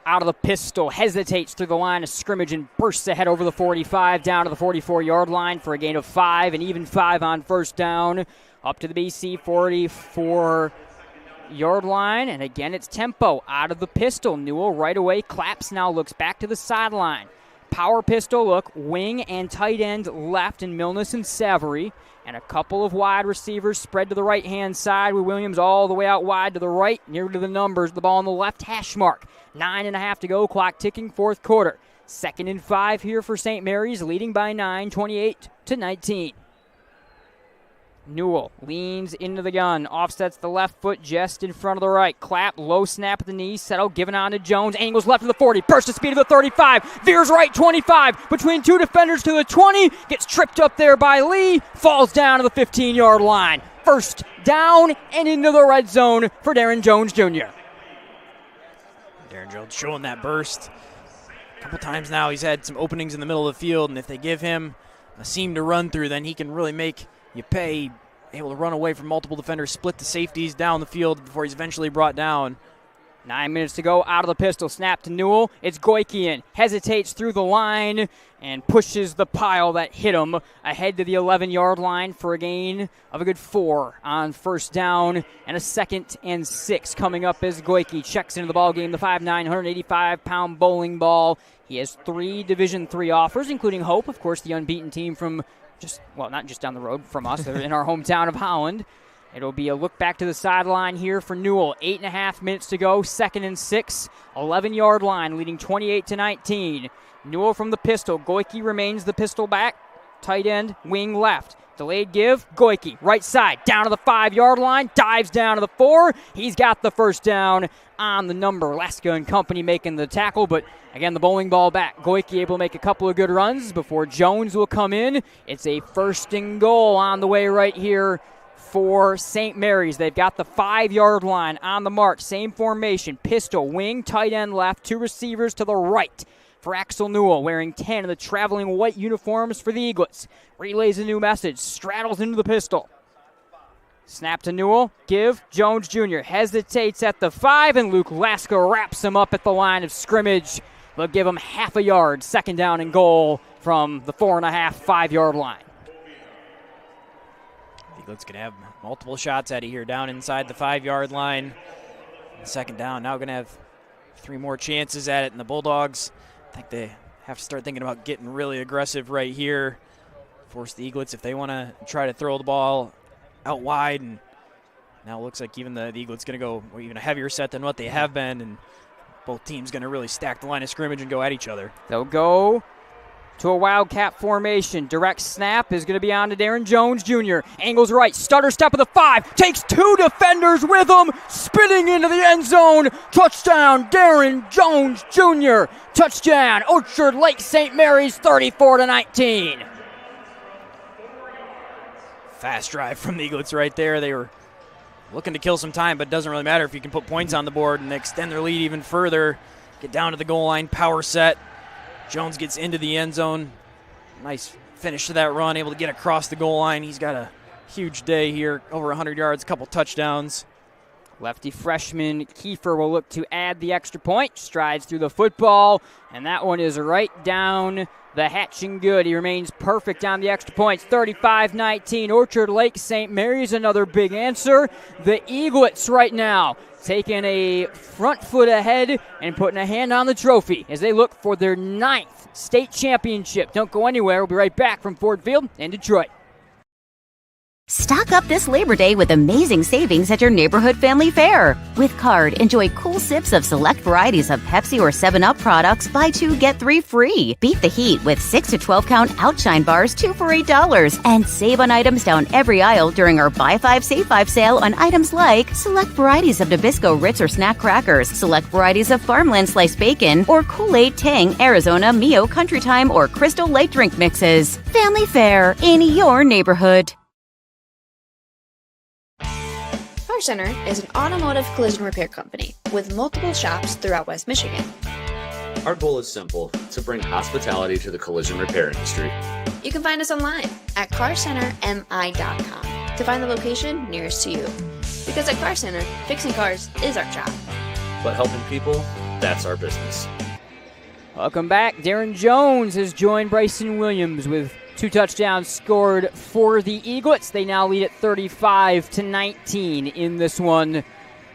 out of the pistol, hesitates through the line of scrimmage and bursts ahead over the 45 down to the 44-yard line for a gain of 5, and even 5 on first down up to the BC 44-yard line. And again, it's tempo out of the pistol. Newell right away claps, now looks back to the sideline. Power pistol look, wing and tight end left in Milnes and Savoury, and a couple of wide receivers spread to the right-hand side with Williams all the way out wide to the right, near to the numbers, the ball on the left hash mark. 9.5 to go, clock ticking, fourth quarter. 2nd and 5 here for St. Mary's, leading by 9, 28-19. Newell leans into the gun, offsets the left foot just in front of the right. Clap, low snap at the knee, settle, given on to Jones. Angles left to the 40, burst the speed of the 35, veers right 25, between two defenders to the 20, gets tripped up there by Lee, falls down to the 15-yard line. First down and into the red zone for Darren Jones Jr. Darren Jones showing that burst. A couple times now he's had some openings in the middle of the field, and if they give him a seam to run through, then he can really make you pay, able to run away from multiple defenders, split the safeties down the field before he's eventually brought down. 9 minutes to go, out of the pistol, snap to Newell. It's Goikian, hesitates through the line and pushes the pile that hit him ahead to the 11-yard line for a gain of a good 4 on first down, and a 2nd and 6 coming up as Goiki checks into the ball game, the 5'9", 185-pound bowling ball. He has 3 Division III offers, including Hope, of course, the unbeaten team from not just down the road from us, they're in our hometown of Holland. It'll be a look back to the sideline here for Newell. 8.5 minutes to go, 2nd and 6, 11-yard line, leading 28-19. Newell from the pistol. Goiki remains the pistol back. Tight end, wing left. Delayed give, Goiki, right side, down to the 5-yard line, dives down to the 4. He's got the first down on the number. Laska and company making the tackle, but again, the bowling ball back. Goiki able to make a couple of good runs before Jones will come in. It's a 1st and goal on the way right here for St. Mary's. They've got the 5-yard line on the mark. Same formation, pistol, wing, tight end left, 2 receivers to the right for Axel Newell, wearing 10 of the traveling white uniforms for the Eaglets. Relays a new message, straddles into the pistol. Snap to Newell, give, Jones Jr. hesitates at the 5, and Luke Laska wraps him up at the line of scrimmage. They'll give him half a yard, 2nd down and goal from the 4.5, 5-yard line. Eaglet's going to have multiple shots at it here down inside the 5-yard line. 2nd down, now going to have 3 more chances at it, and the Bulldogs, I think they have to start thinking about getting really aggressive right here. Force the Eaglets if they want to try to throw the ball out wide. And now it looks like even the Eaglets going to go even a heavier set than what they have been. And both teams going to really stack the line of scrimmage and go at each other. They'll go to a wildcat formation. Direct snap is going to be on to Darren Jones Jr. Angles right, stutter step of the 5, takes 2 defenders with him, spinning into the end zone. Touchdown, Darren Jones Jr. Touchdown, Orchard Lake St. Mary's, 34-19. Fast drive from the Eaglets right there. They were looking to kill some time, but it doesn't really matter if you can put points on the board and extend their lead even further. Get down to the goal line, power set. Jones gets into the end zone. Nice finish to that run, able to get across the goal line. He's got a huge day here, over 100 yards, a couple touchdowns. Lefty freshman Kiefer will look to add the extra point. Strides through the football, and that one is right down the hatch and good. He remains perfect on the extra points. 35-19, Orchard Lake St. Mary's, another big answer. The Eaglets right now taking a front foot ahead and putting a hand on the trophy as they look for their 9th state championship. Don't go anywhere. We'll be right back from Ford Field in Detroit. Stock up this Labor Day with amazing savings at your neighborhood family fair. With Card, enjoy cool sips of select varieties of Pepsi or 7-Up products. Buy 2, get 3 free. Beat the heat with 6 to 12-count Outshine bars, 2 for $8. And save on items down every aisle during our Buy 5, Save 5 sale on items like select varieties of Nabisco Ritz or snack crackers, select varieties of Farmland sliced bacon, or Kool-Aid, Tang, Arizona, Mio, Country Time, or Crystal Light drink mixes. Family Fair in your neighborhood. Car Center is an automotive collision repair company with multiple shops throughout West Michigan. Our goal is simple: to bring hospitality to the collision repair industry. You can find us online at carcentermi.com to find the location nearest to you. Because at Car Center, fixing cars is our job. But helping people, that's our business. Welcome back. Darren Jones has joined Bryson Williams with 2 touchdowns scored for the Eaglets. They now lead at 35-19 in this one.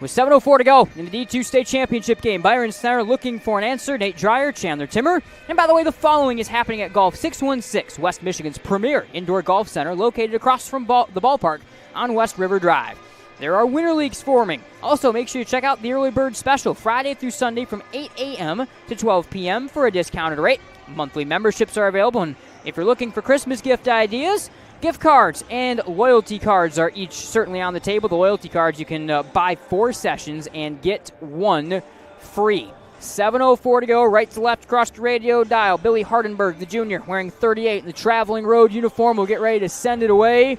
With 7:04 to go in the D2 State Championship game, Byron Center looking for an answer. Nate Dreyer, Chandler Timmer. And by the way, the following is happening at Golf 616, West Michigan's premier indoor golf center, located across from the ballpark on West River Drive. There are winter leagues forming. Also, make sure you check out the early bird special Friday through Sunday from 8 a.m. to 12 p.m. for a discounted rate. Monthly memberships are available, and if you're looking for Christmas gift ideas, gift cards and loyalty cards are each certainly on the table. The loyalty cards, you can buy 4 sessions and get 1 free. 7:04 to go, right to left across the radio dial. Billy Hardenberg, the junior, wearing 38 in the traveling road uniform, will get ready to send it away.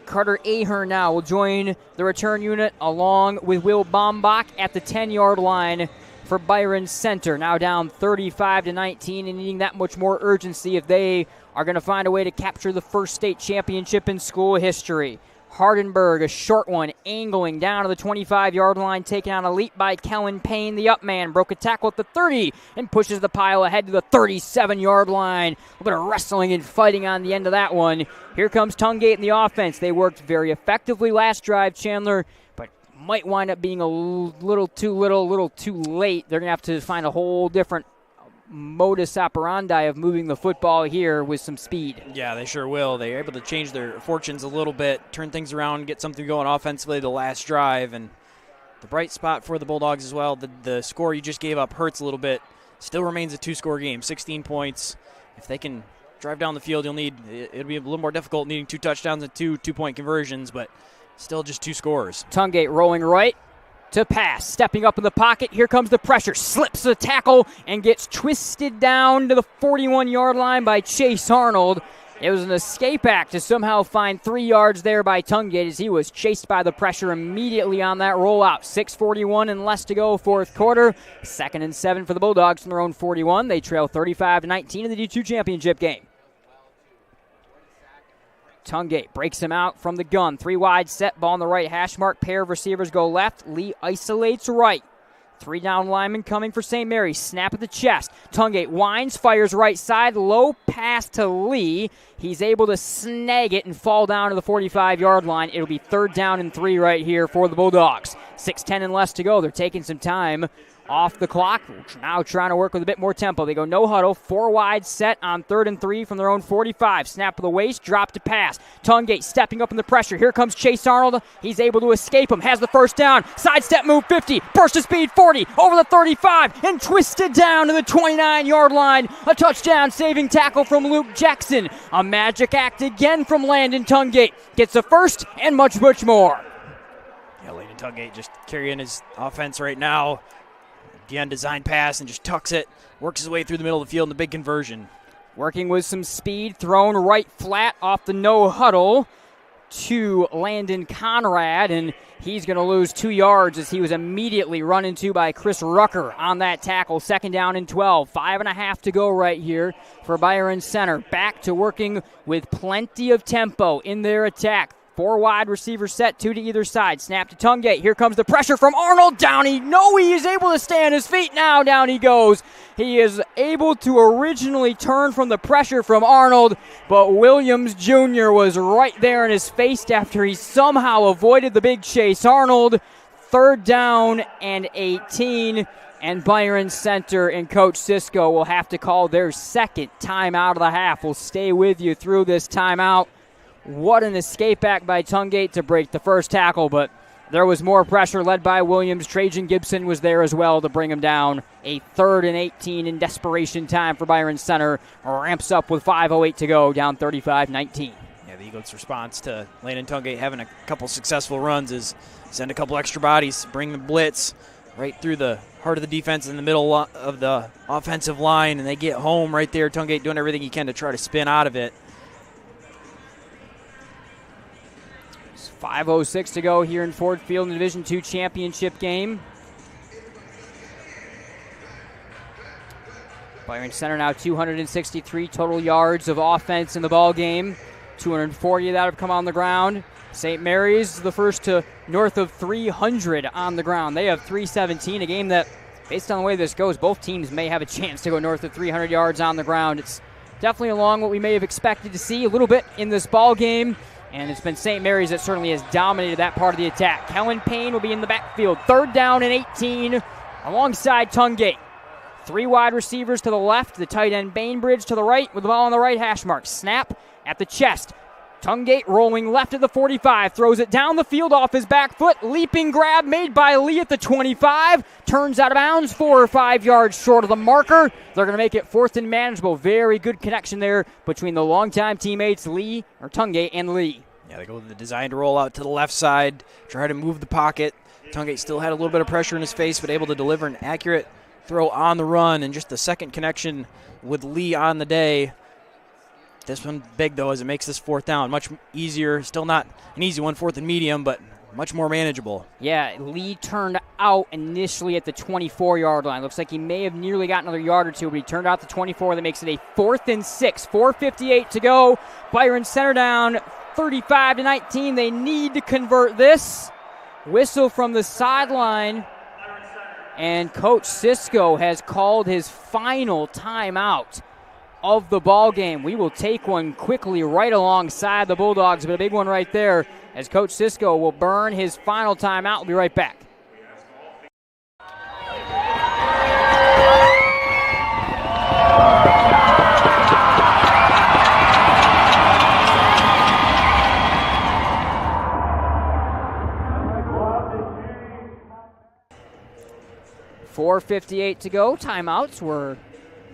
Carter Ahern now will join the return unit along with Will Bombach at the 10-yard line for Byron Center. Now down 35-19 and needing that much more urgency if they are going to find a way to capture the first state championship in school history. Hardenberg, a short one, angling down to the 25-yard line, taken on a leap by Kellen Payne, the up man. Broke a tackle at the 30 and pushes the pile ahead to the 37-yard line. A little bit of wrestling and fighting on the end of that one. Here comes Tungate in the offense. They worked very effectively last drive, Chandler, but might wind up being a little too late. They're going to have to find a whole different modus operandi of moving the football here with some speed. Yeah, they sure will. They're able to change their fortunes a little bit, turn things around, get something going offensively the last drive. And the bright spot for the Bulldogs as well, the score you just gave up hurts a little bit. Still remains a 2-score game, 16 points. If they can drive down the field, it'll be a little more difficult needing 2 touchdowns and 2-point conversions, but still just 2 scores. Tungate rolling right to pass, stepping up in the pocket. Here comes the pressure, slips the tackle and gets twisted down to the 41-yard line by Chase Arnold. It was an escape act to somehow find 3 yards there by Tungate as he was chased by the pressure immediately on that rollout. 6:41 and less to go, fourth quarter. 2nd and 7 for the Bulldogs from their own 41. They trail 35-19 in the D2 championship game. Tungate breaks him out from the gun. 3 wide set, ball on the right hash mark. Pair of receivers go left. Lee isolates right. 3 down linemen coming for St. Mary's. Snap at the chest. Tungate winds, fires right side. Low pass to Lee. He's able to snag it and fall down to the 45-yard line. It'll be 3rd down and 3 right here for the Bulldogs. 6:10 and less to go. They're taking some time off the clock. Now trying to work with a bit more tempo. They go no huddle, 4 wide set on 3rd and 3 from their own 45. Snap of the waist, drop to pass. Tungate stepping up in the pressure. Here comes Chase Arnold. He's able to escape him. Has the first down. Sidestep move 50. Burst of speed 40. Over the 35 and twisted down to the 29-yard line. A touchdown saving tackle from Luke Jackson. A magic act again from Landon Tungate. Gets the first and much more. Yeah, Landon Tungate just carrying his offense right now. The undesigned pass and just tucks it, works his way through the middle of the field in the big conversion. Working with some speed, thrown right flat off the no huddle to Landon Conrad, and he's going to lose 2 yards as he was immediately run into by Chris Rucker on that tackle. 2nd down and 12. 5.5 to go right here for Byron Center. Back to working with plenty of tempo in their attack. 4 wide receivers set, 2 to either side. Snap to Tungate. Here comes the pressure from Arnold. Down he is able to stay on his feet now. Down he goes. He is able to originally turn from the pressure from Arnold, but Williams Jr. was right there in his face after he somehow avoided the big chase. Arnold, 3rd down and 18, and Byron Center and Coach Cisco will have to call their 2nd timeout of the half. We'll stay with you through this timeout. What an escape act by Tungate to break the first tackle, but there was more pressure led by Williams. Trajan Gibson was there as well to bring him down. A 3rd and 18 in desperation time for Byron Center. Ramps up with 5:08 to go, down 35-19. Yeah, the Eaglets' response to Landon Tungate having a couple successful runs is send a couple extra bodies, bring the blitz right through the heart of the defense in the middle of the offensive line, and they get home right there. Tungate doing everything he can to try to spin out of it. 5:06 to go here in Ford Field in the Division II championship game. Byron Center now 263 total yards of offense in the ball game. 240 of that have come on the ground. St. Mary's the first to north of 300 on the ground. They have 317, a game that, based on the way this goes, both teams may have a chance to go north of 300 yards on the ground. It's definitely along what we may have expected to see a little bit in this ball game. And it's been St. Mary's that certainly has dominated that part of the attack. Kellen Payne will be in the backfield. 3rd down and 18 alongside Tungate. 3 wide receivers to the left. The tight end Bainbridge to the right with the ball on the right hash mark. Snap at the chest. Tungate rolling left at the 45. Throws it down the field off his back foot. Leaping grab made by Lee at the 25. Turns out of bounds 4 or 5 yards short of the marker. They're going to make it 4th and manageable. Very good connection there between the longtime teammates Tungate and Lee. Yeah, they go with the designed roll out to the left side, try to move the pocket. Tungate still had a little bit of pressure in his face, but able to deliver an accurate throw on the run, and just the second connection with Lee on the day. This one big, though, as it makes this 4th down much easier. Still not an easy one, 4th and medium, but much more manageable. Yeah, Lee turned out initially at the 24-yard line. Looks like he may have nearly got another yard or two, but he turned out the 24. That makes it a 4th and 6. 4:58 to go. Byron Center down 35-19. They need to convert this. Whistle from the sideline. And Coach Cisco has called his final timeout of the ball game. We will take one quickly right alongside the Bulldogs, but a big one right there as Coach Cisco will burn his final timeout. We'll be right back. .458 to go. Timeouts were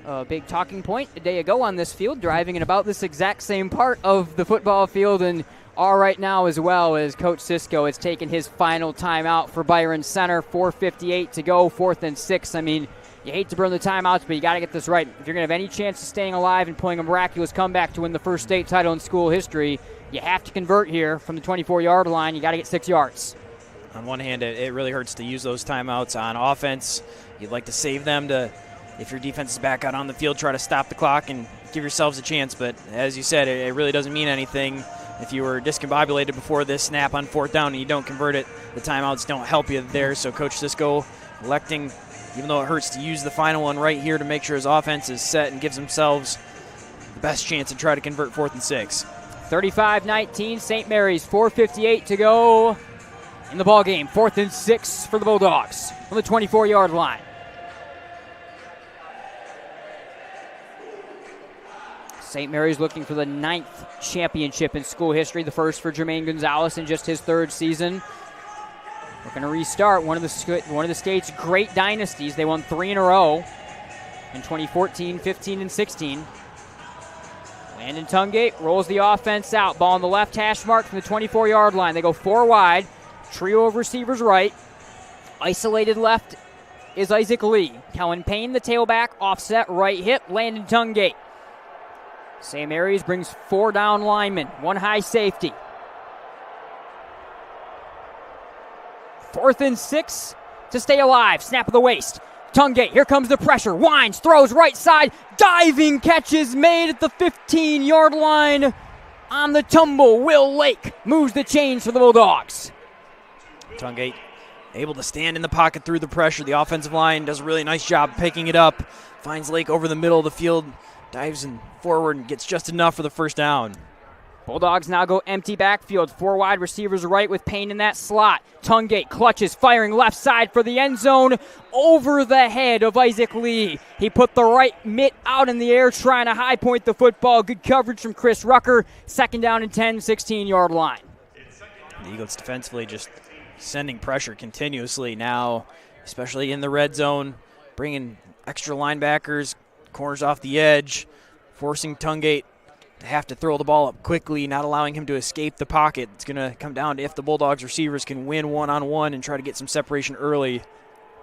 a big talking point a day ago on this field, driving in about this exact same part of the football field and are right now as well, as Coach Cisco has taken his final timeout for Byron Center. 4:58 to go, 4th and 6. I mean, you hate to burn the timeouts, but you got to get this right. If you're going to have any chance of staying alive and pulling a miraculous comeback to win the first state title in school history, you have to convert here from the 24-yard line. You got to get 6 yards. On one hand, it really hurts to use those timeouts on offense. You'd like to save them to, if your defense is back out on the field, try to stop the clock and give yourselves a chance. But as you said, it really doesn't mean anything. If you were discombobulated before this snap on 4th down and you don't convert it, the timeouts don't help you there. So Coach Cisco electing, even though it hurts, to use the final one right here to make sure his offense is set and gives themselves the best chance to try to convert 4th and 6. 35-19, St. Mary's, 4:58 to go in the ball game. 4th and 6 for the Bulldogs on the 24-yard line. St. Mary's looking for the 9th championship in school history, the first for Jermaine Gonzales in just his 3rd season. We're going to restart one of the state's great dynasties. They won 3 in a row in 2014, 15, and 16. Landon Tungate rolls the offense out. Ball on the left hash mark from the 24-yard line. They go 4 wide. Trio of receivers right. Isolated left is Isaac Lee. Kellen Payne, the tailback, offset right hip. Landon Tungate. St. Mary's brings 4 down linemen, 1 high safety. 4th and 6 to stay alive. Snap of the waist. Tungate, here comes the pressure. Winds, throws right side. Diving catch is made at the 15-yard line. On the tumble, Will Lake moves the chains for the Bulldogs. Tungate able to stand in the pocket through the pressure. The offensive line does a really nice job picking it up. Finds Lake over the middle of the field, dives in forward and gets just enough for the first down. Bulldogs now go empty backfield. 4 wide receivers right with Payne in that slot. Tungate clutches, firing left side for the end zone over the head of Isaac Lee. He put the right mitt out in the air trying to high point the football. Good coverage from Chris Rucker. 2nd down and 10, 16-yard line. The Eagles defensively just sending pressure continuously now, especially in the red zone, bringing extra linebackers, corners off the edge, forcing Tungate to have to throw the ball up quickly, not allowing him to escape the pocket. It's going to come down to if the Bulldogs receivers can win one-on-one and try to get some separation early.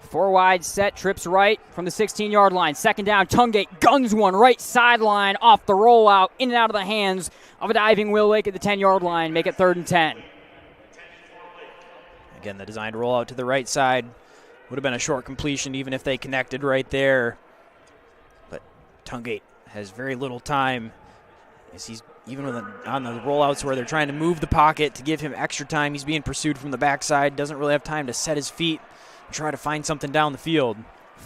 4 wide set, trips right from the 16-yard line. 2nd down, Tungate guns one right sideline off the rollout, in and out of the hands of a diving Will Lake at the 10-yard line. Make it 3rd and 10. Again, the designed rollout to the right side would have been a short completion even if they connected right there. But Tungate has very little time. He's even on the rollouts where they're trying to move the pocket to give him extra time. He's being pursued from the backside, doesn't really have time to set his feet and try to find something down the field.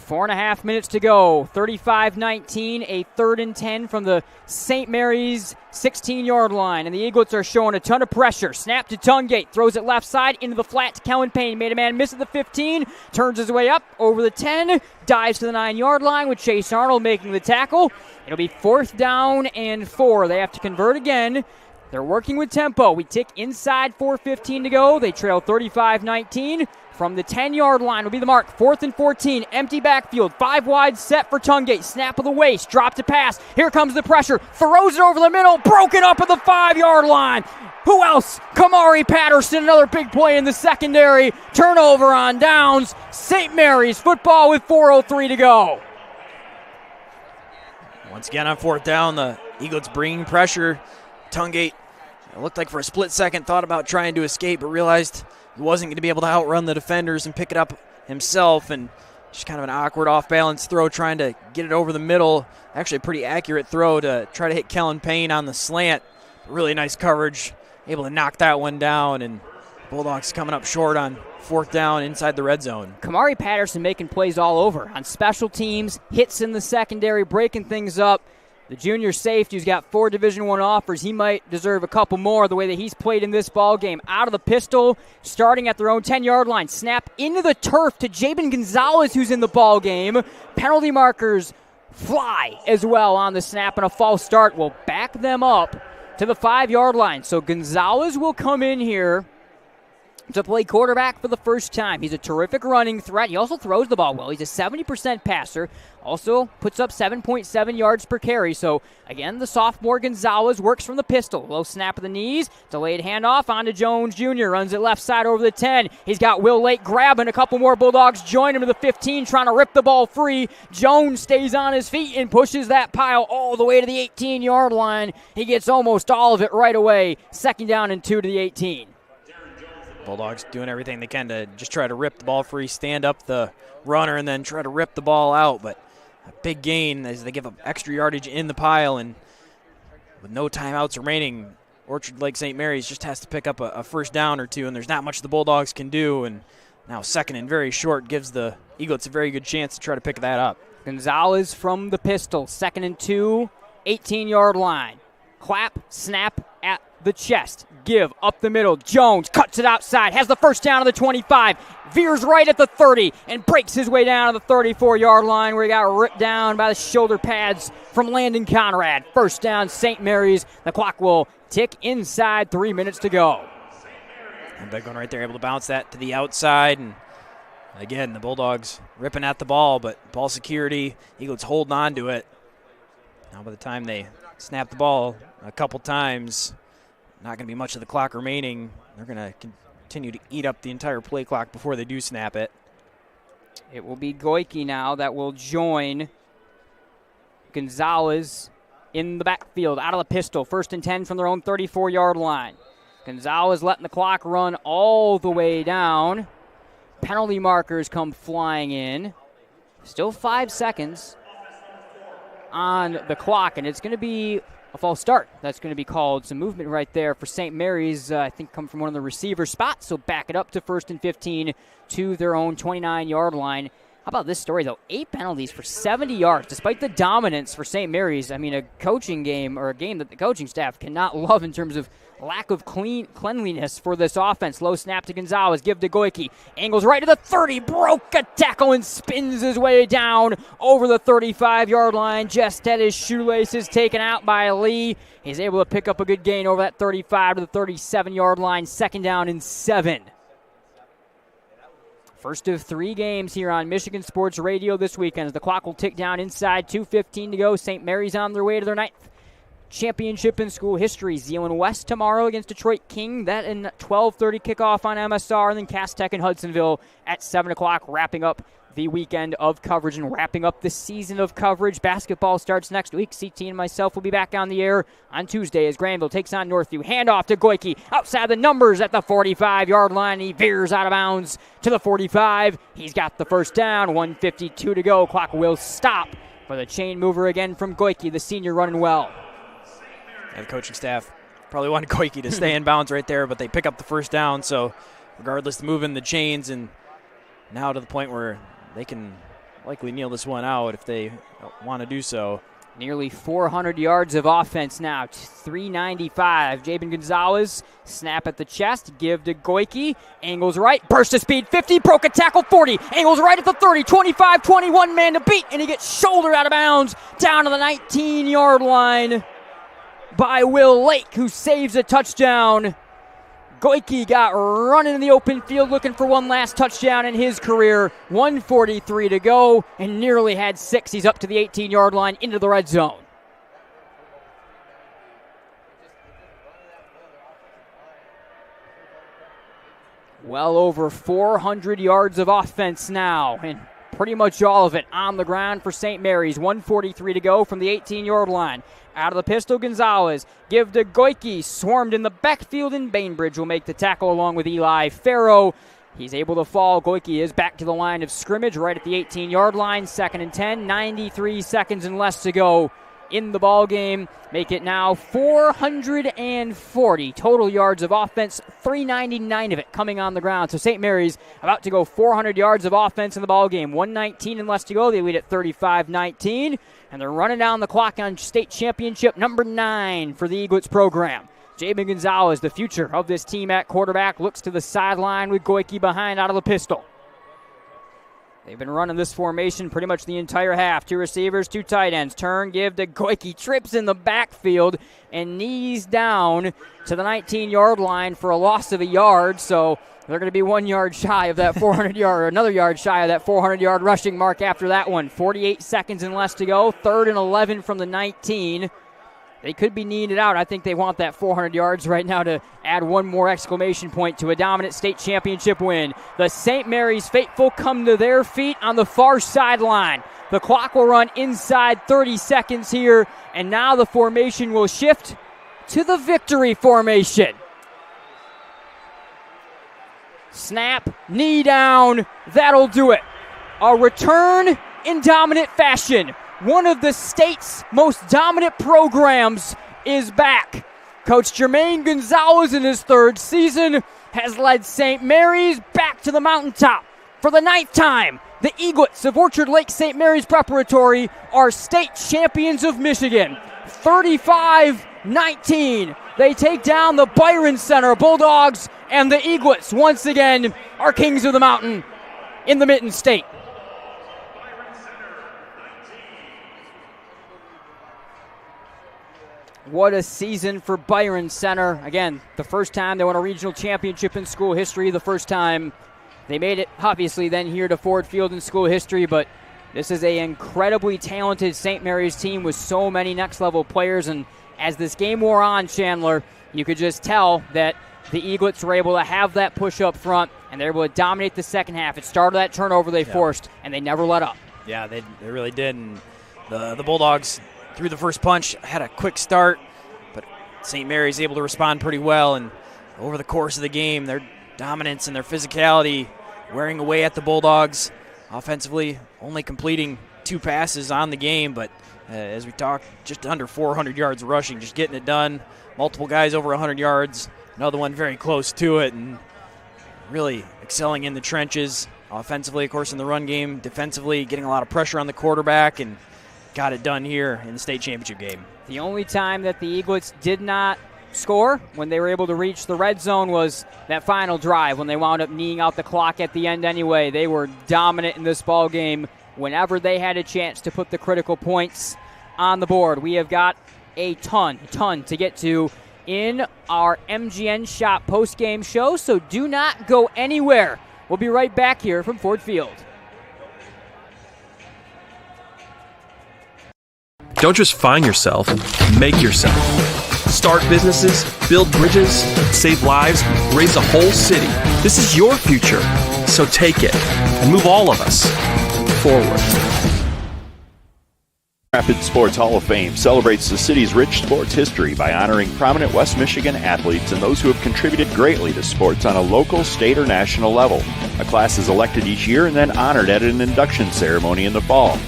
4.5 minutes to go. 35-19, a 3rd and 10 from the St. Mary's 16-yard line. And the Eaglets are showing a ton of pressure. Snap to Tungate, throws it left side into the flat to Kellen Payne. Made a man miss at the 15, turns his way up over the 10, dives to the 9-yard line with Chase Arnold making the tackle. It'll be 4th down and 4. They have to convert again. They're working with tempo. We tick inside 4:15 to go. They trail 35-19. From the 10-yard line will be the mark. 4th and 14. Empty backfield. 5 wide set for Tungate. Snap of the waist. Drop to pass. Here comes the pressure. Throws it over the middle. Broken up at the 5-yard line. Who else? Kamari Patterson. Another big play in the secondary. Turnover on downs. St. Mary's football with 4:03 to go. Once again on 4th down, the Eaglets bringing pressure. Tungate, it looked like for a split second, thought about trying to escape, but realized he wasn't going to be able to outrun the defenders and pick it up himself, and just kind of an awkward off-balance throw trying to get it over the middle. Actually a pretty accurate throw to try to hit Kellen Payne on the slant. Really nice coverage, able to knock that one down, and Bulldogs coming up short on 4th down inside the red zone. Kamari Patterson making plays all over on special teams, hits in the secondary, breaking things up. The junior safety who's got 4 Division I offers, he might deserve a couple more the way that he's played in this ball game. Out of the pistol, starting at their own 10-yard line. Snap into the turf to Jayden Gonzales, who's in the ball game. Penalty markers fly as well on the snap, and a false start will back them up to the 5-yard line. So Gonzales will come in here to play quarterback for the first time. He's a terrific running threat. He also throws the ball well. He's a 70% passer. Also puts up 7.7 yards per carry. So, again, the sophomore Gonzales works from the pistol. Low snap of the knees. Delayed handoff onto Jones Jr. Runs it left side over the 10. He's got Will Lake grabbing. A couple more Bulldogs join him to the 15, trying to rip the ball free. Jones stays on his feet and pushes that pile all the way to the 18-yard line. He gets almost all of it right away. 2nd down and 2 to the 18. Bulldogs doing everything they can to just try to rip the ball free, stand up the runner, and then try to rip the ball out. But a big gain as they give up extra yardage in the pile, and with no timeouts remaining, Orchard Lake St. Mary's just has to pick up a first down or two, and there's not much the Bulldogs can do. And now 2nd and very short gives the Eaglets a very good chance to try to pick that up. Gonzales from the pistol, 2nd and 2, 18-yard line. Clap, snap at the chest. Give up the middle. Jones cuts it outside. Has the first down of the 25. Veers right at the 30 and breaks his way down to the 34-yard line where he got ripped down by the shoulder pads from Landon Conrad. First down, St. Mary's. The clock will tick inside. 3 minutes to go. And big one right there, able to bounce that to the outside. And again, the Bulldogs ripping at the ball, but ball security. Eaglets holding on to it. Now by the time they snap the ball a couple times, not going to be much of the clock remaining. They're going to continue to eat up the entire play clock before they do snap it. It will be Goike now that will join Gonzales in the backfield, out of the pistol. 1st and 10 from their own 34-yard line. Gonzales letting the clock run all the way down. Penalty markers come flying in. Still 5 seconds on the clock, and it's going to be a false start. That's going to be called. Some movement right there for St. Mary's, I think, come from one of the receiver spots. So back it up to 1st and 15 to their own 29-yard line. How about this story, though? 8 penalties for 70 yards, despite the dominance for St. Mary's. I mean, a coaching game, or a game that the coaching staff cannot love in terms of lack of cleanliness for this offense. Low snap to Gonzales, give to Goike. Angles right to the 30, broke a tackle and spins his way down over the 35-yard line. Just had his shoelaces taken out by Lee. He's able to pick up a good gain over that 35 to the 37-yard line. 2nd down and 7. First of 3 games here on Michigan Sports Radio this weekend as the clock will tick down inside 2:15 to go. St. Mary's on their way to their 9th championship in school history. Zeeland West tomorrow against Detroit King. That in 12:30 kickoff on MSR, and then Cass Tech and Hudsonville at 7 o'clock, wrapping up the weekend of coverage and wrapping up the season of coverage. Basketball starts next week. CT and myself will be back on the air on Tuesday as Granville takes on Northview. Handoff to Goike outside the numbers at the 45-yard line. He veers out of bounds to the 45. He's got the first down. 1:52 to go. Clock will stop for the chain mover again from Goike, the senior, running well. And the coaching staff probably wanted Goike to stay in bounds right there, but they pick up the first down. So regardless, moving the chains, and now to the point where they can likely kneel this one out if they want to do so. Nearly 400 yards of offense now. 395. Jayden Gonzales, snap at the chest, give to Goike. Angles right, burst of speed, 50, broke a tackle, 40. Angles right at the 30, 25, 21 man to beat, and he gets shouldered out of bounds down to the 19-yard line by Will Lake, who saves a touchdown. Goike got running in the open field looking for one last touchdown in his career. 1:43 to go and nearly had 6. He's up to the 18-yard line into the red zone. Well over 400 yards of offense now, and pretty much all of it on the ground for St. Mary's. 1:43 to go from the 18-yard line. Out of the pistol, Gonzales. Give to Goike. Swarmed in the backfield, and Bainbridge will make the tackle along with Eli Farrow. He's able to fall. Goike is back to the line of scrimmage right at the 18-yard line. 2nd and 10. 93 seconds and less to go in the ball game. Make it now 440 total yards of offense, 399 of it coming on the ground. So St. Mary's about to go 400 yards of offense in the ball game. 1:19 and less to go. They lead at 35-19, and they're running down the clock on state championship number 9 for the Eaglets program. Jayden Gonzales, the future of this team at quarterback, looks to the sideline with Goike behind out of the pistol. They've been running this formation pretty much the entire half. 2 receivers, 2 tight ends. Turn, give to Goike. Trips in the backfield and knees down to the 19-yard line for a loss of a yard. So they're going to be 1 yard shy of that 400-yard, or another yard shy of that 400-yard rushing mark after that one. 48 seconds and less to go. 3rd and 11 from the 19. They could be kneeing it out. I think they want that 400 yards right now to add one more exclamation point to a dominant state championship win. The St. Mary's faithful come to their feet on the far sideline. The clock will run inside 30 seconds here, and now the formation will shift to the victory formation. Snap, knee down, that'll do it. A return in dominant fashion. One of the state's most dominant programs is back. Coach Jermaine Gonzales, in his 3rd season, has led St. Mary's back to the mountaintop. For the 9th time, the Eaglets of Orchard Lake St. Mary's Preparatory are state champions of Michigan. 35-19. They take down the Byron Center Bulldogs, and the Eaglets once again are kings of the mountain in the Mitten State. What a season for Byron Center. Again, the first time they won a regional championship in school history, the first time they made it, obviously, then here to Ford Field in school history, but this is an incredibly talented St. Mary's team with so many next-level players, and as this game wore on, Chandler, you could just tell that the Eaglets were able to have that push up front, and they were able to dominate the second half. It started that turnover they forced, and they never let up. Yeah, they really did, and the Bulldogs threw the first punch, had a quick start, but St. Mary's able to respond pretty well, and over the course of the game, their dominance and their physicality wearing away at the Bulldogs. Offensively, only completing 2 passes on the game, but as we talked, just under 400 yards rushing, just getting it done. Multiple guys over 100 yards, another one very close to it, and really excelling in the trenches. Offensively, of course, in the run game. Defensively, getting a lot of pressure on the quarterback, and got it done here in the state championship game. The only time that the Eaglets did not score when they were able to reach the red zone was that final drive when they wound up kneeing out the clock at the end anyway. They were dominant in this ball game whenever they had a chance to put the critical points on the board. We have got a ton to get to in our MGN Shop post-game show, so do not go anywhere. We'll be right back here from Ford Field. Don't just find yourself, make yourself. Start businesses, build bridges, save lives, raise a whole city. This is your future, so take it and move all of us forward. Rapid Sports Hall of Fame celebrates the city's rich sports history by honoring prominent West Michigan athletes and those who have contributed greatly to sports on a local, state, or national level. A class is elected each year and then honored at an induction ceremony in the fall.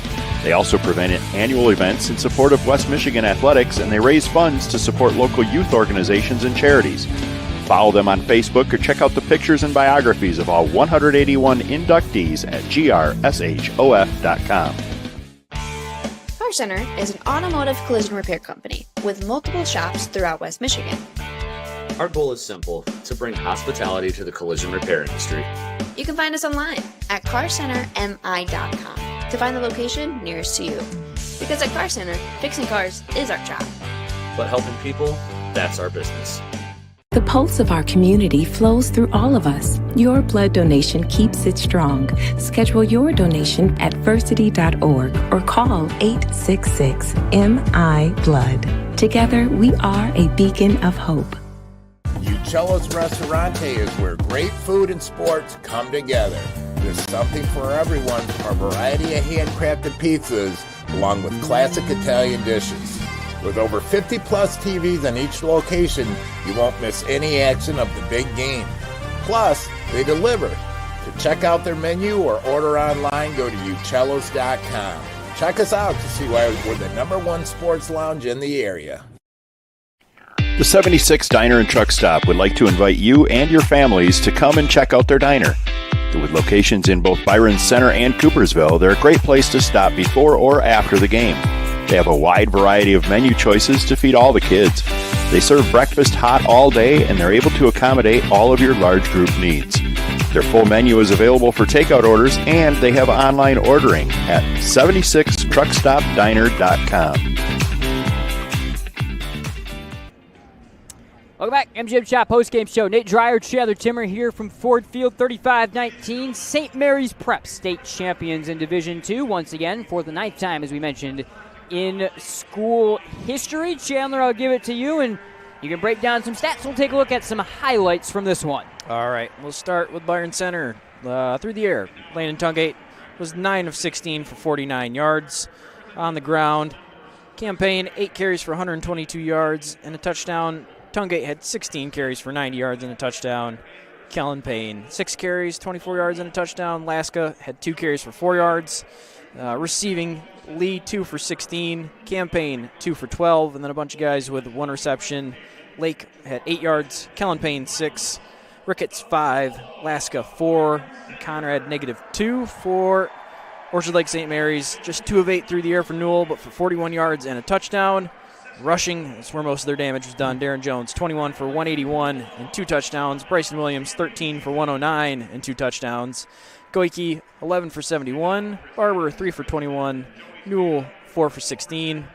They also prevent annual events in support of West Michigan athletics, and they raise funds to support local youth organizations and charities. Follow them on Facebook or check out the pictures and biographies of all 181 inductees at grsof.com. Car Center is an automotive collision repair company with multiple shops throughout West Michigan. Our goal is simple, to bring hospitality to the collision repair industry. You can find us online at carcentermi.com to find the location nearest to you. Because at Car Center, fixing cars is our job. But helping people, that's our business. The pulse of our community flows through all of us. Your blood donation keeps it strong. Schedule your donation at versity.org or call 866-MI-BLOOD. Together, we are a beacon of hope. Uccello's Restaurante is where great food and sports come together. There's something for everyone from a variety of handcrafted pizzas along with classic Italian dishes. With over 50-plus TVs in each location, you won't miss any action of the big game. Plus, they deliver. To check out their menu or order online, go to uccellos.com. Check us out to see why we're the #1 sports lounge in the area. The 76 Diner and Truck Stop would like to invite you and your families to come and check out their diner. With locations in both Byron Center and Coopersville, they're a great place to stop before or after the game. They have a wide variety of menu choices to feed all the kids. They serve breakfast hot all day, and they're able to accommodate all of your large group needs. Their full menu is available for takeout orders, and they have online ordering at 76truckstopdiner.com. Welcome back, MGM Shop postgame show. Nate Dreyer, Chandler Timmer here from Ford Field, 35-19. St. Mary's Prep, state champions in Division II, once again for the 9th time, as we mentioned, in school history. Chandler, I'll give it to you, and you can break down some stats. We'll take a look at some highlights from this one. All right, we'll start with Byron Center. Through the air, Landon Tungate was 9 of 16 for 49 yards. On the ground, campaign 8 carries for 122 yards and a touchdown. Tungate had 16 carries for 90 yards and a touchdown. Kellen Payne, 6 carries, 24 yards and a touchdown. Laska had 2 carries for 4 yards. Receiving, Lee 2 for 16. Campaign 2 for 12. And then a bunch of guys with 1 reception. Lake had 8 yards. Kellen Payne 6. Ricketts 5. Laska 4. And Conrad -2 for Orchard Lake St. Mary's. Just 2 of 8 through the air for Newell, but for 41 yards and a touchdown. Rushing, that's where most of their damage was done. Darren Jones, 21 for 181 and 2 touchdowns. Bryson Williams, 13 for 109 and 2 touchdowns. Goike, 11 for 71. Barber, 3 for 21. Newell, 4 for 16.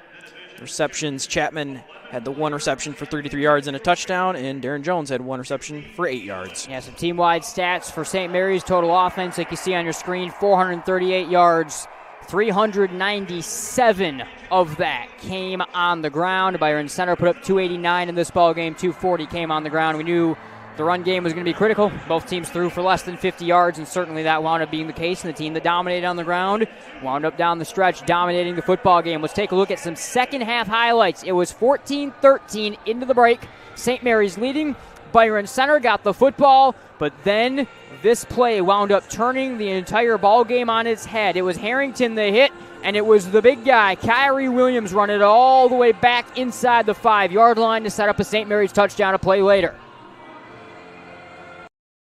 Receptions, Chapman had the 1 reception for 33 yards and a touchdown, and Darren Jones had 1 reception for 8 yards. Yeah, some team-wide stats for St. Mary's. Total offense, like you see on your screen, 438 yards. 397 of that came on the ground. Byron Center put up 289 in this ballgame. 240 came on the ground. We knew the run game was going to be critical. Both teams threw for less than 50 yards, and certainly that wound up being the case. And the team that dominated on the ground wound up down the stretch dominating the football game. Let's take a look at some second-half highlights. It was 14-13 into the break. St. Mary's leading. Byron Center got the football, but then this play wound up turning the entire ball game on its head. It was Harrington the hit, and it was the big guy, Kyrie Williams, running it all the way back inside the 5-yard line to set up a St. Mary's touchdown a play later.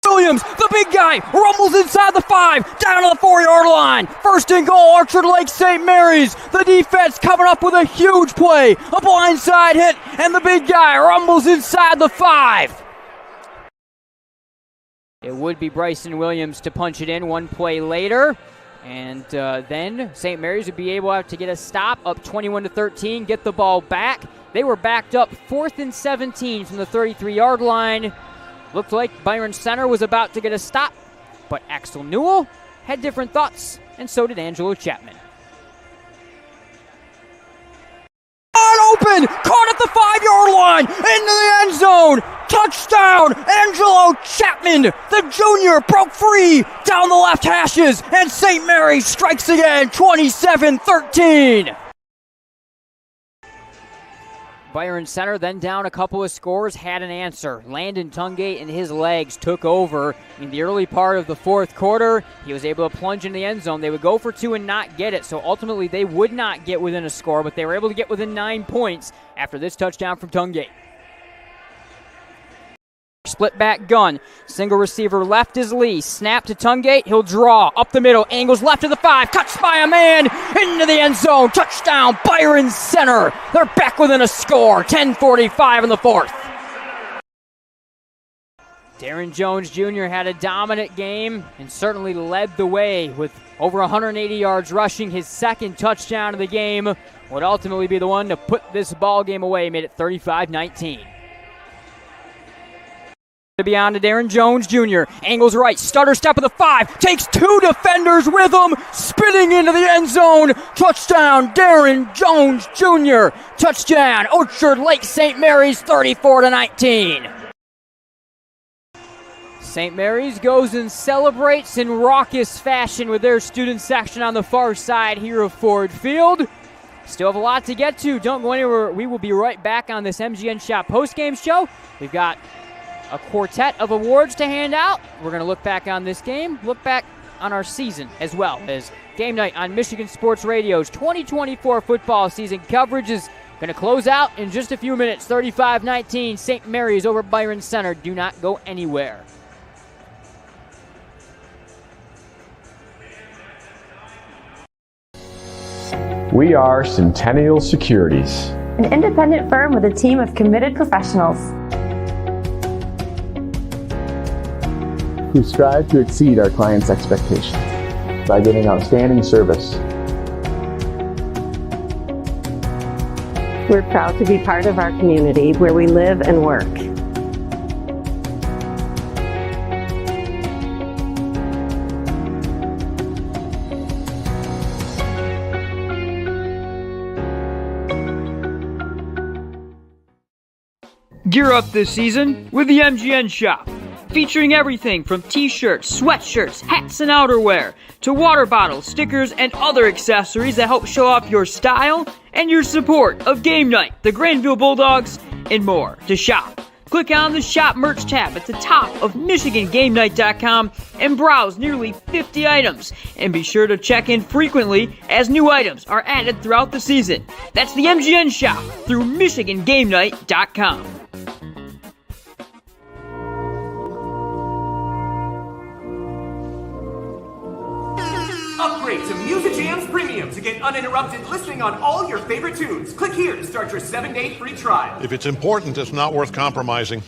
Williams, the big guy, rumbles inside the 5, down to the 4-yard line. First and goal, Orchard Lake St. Mary's. The defense coming up with a huge play, a blindside hit, and the big guy rumbles inside the 5. It would be Bryson Williams to punch it in one play later. And then St. Mary's would be able to get a stop, up 21-13, get the ball back. They were backed up 4th and 17 from the 33-yard line. Looked like Byron Center was about to get a stop, but Axel Newell had different thoughts, and so did Angelo Chapman. Open, caught at the 5-yard line, into the end zone, touchdown, Angelo Chapman, the junior, broke free down the left hashes, and St. Mary's strikes again, 27-13. Byron Center then down a couple of scores, had an answer. Landon Tungate and his legs took over in the early part of the fourth quarter. He was able to plunge in the end zone. They would go for 2 and not get it, so ultimately they would not get within a score, but they were able to get within 9 points after this touchdown from Tungate. Split back gun, single receiver left is Lee, snap to Tungate, he'll draw, up the middle, angles left to the 5, touched by a man, into the end zone, touchdown, Byron Center. They're back within a score, 10:45 in the fourth. Darren Jones Jr. had a dominant game and certainly led the way with over 180 yards rushing. His second touchdown of the game would ultimately be the one to put this ball game away, made it 35-19. Beyond to Darren Jones Jr. Angles right, stutter step of the 5, takes 2 defenders with him, spinning into the end zone. Touchdown, Darren Jones Jr. Touchdown, Orchard Lake St. Mary's, 34-19. St. Mary's goes and celebrates in raucous fashion with their student section on the far side here of Ford Field. Still have a lot to get to. Don't go anywhere. We will be right back on this MGN Shop postgame show. We've got a quartet of awards to hand out. We're going to look back on this game, look back on our season as well as Game Night on Michigan Sports Radio's 2024 football season coverage is going to close out in just a few minutes. 35-19, St. Mary's over Byron Center. Do not go anywhere. We are Centennial Securities, an independent firm with a team of committed professionals who strive to exceed our clients' expectations by giving outstanding service. We're proud to be part of our community where we live and work. Gear up this season with the MGN Shop, featuring everything from t-shirts, sweatshirts, hats, and outerwear, to water bottles, stickers, and other accessories that help show off your style and your support of Game Night, the Granville Bulldogs, and more. To shop, click on the Shop Merch tab at the top of MichiganGameNight.com and browse nearly 50 items. And be sure to check in frequently as new items are added throughout the season. That's the MGN Shop through MichiganGameNight.com. Upgrade to Music Jams Premium to get uninterrupted listening on all your favorite tunes. Click here to start your 7-day free trial. If it's important, it's not worth compromising.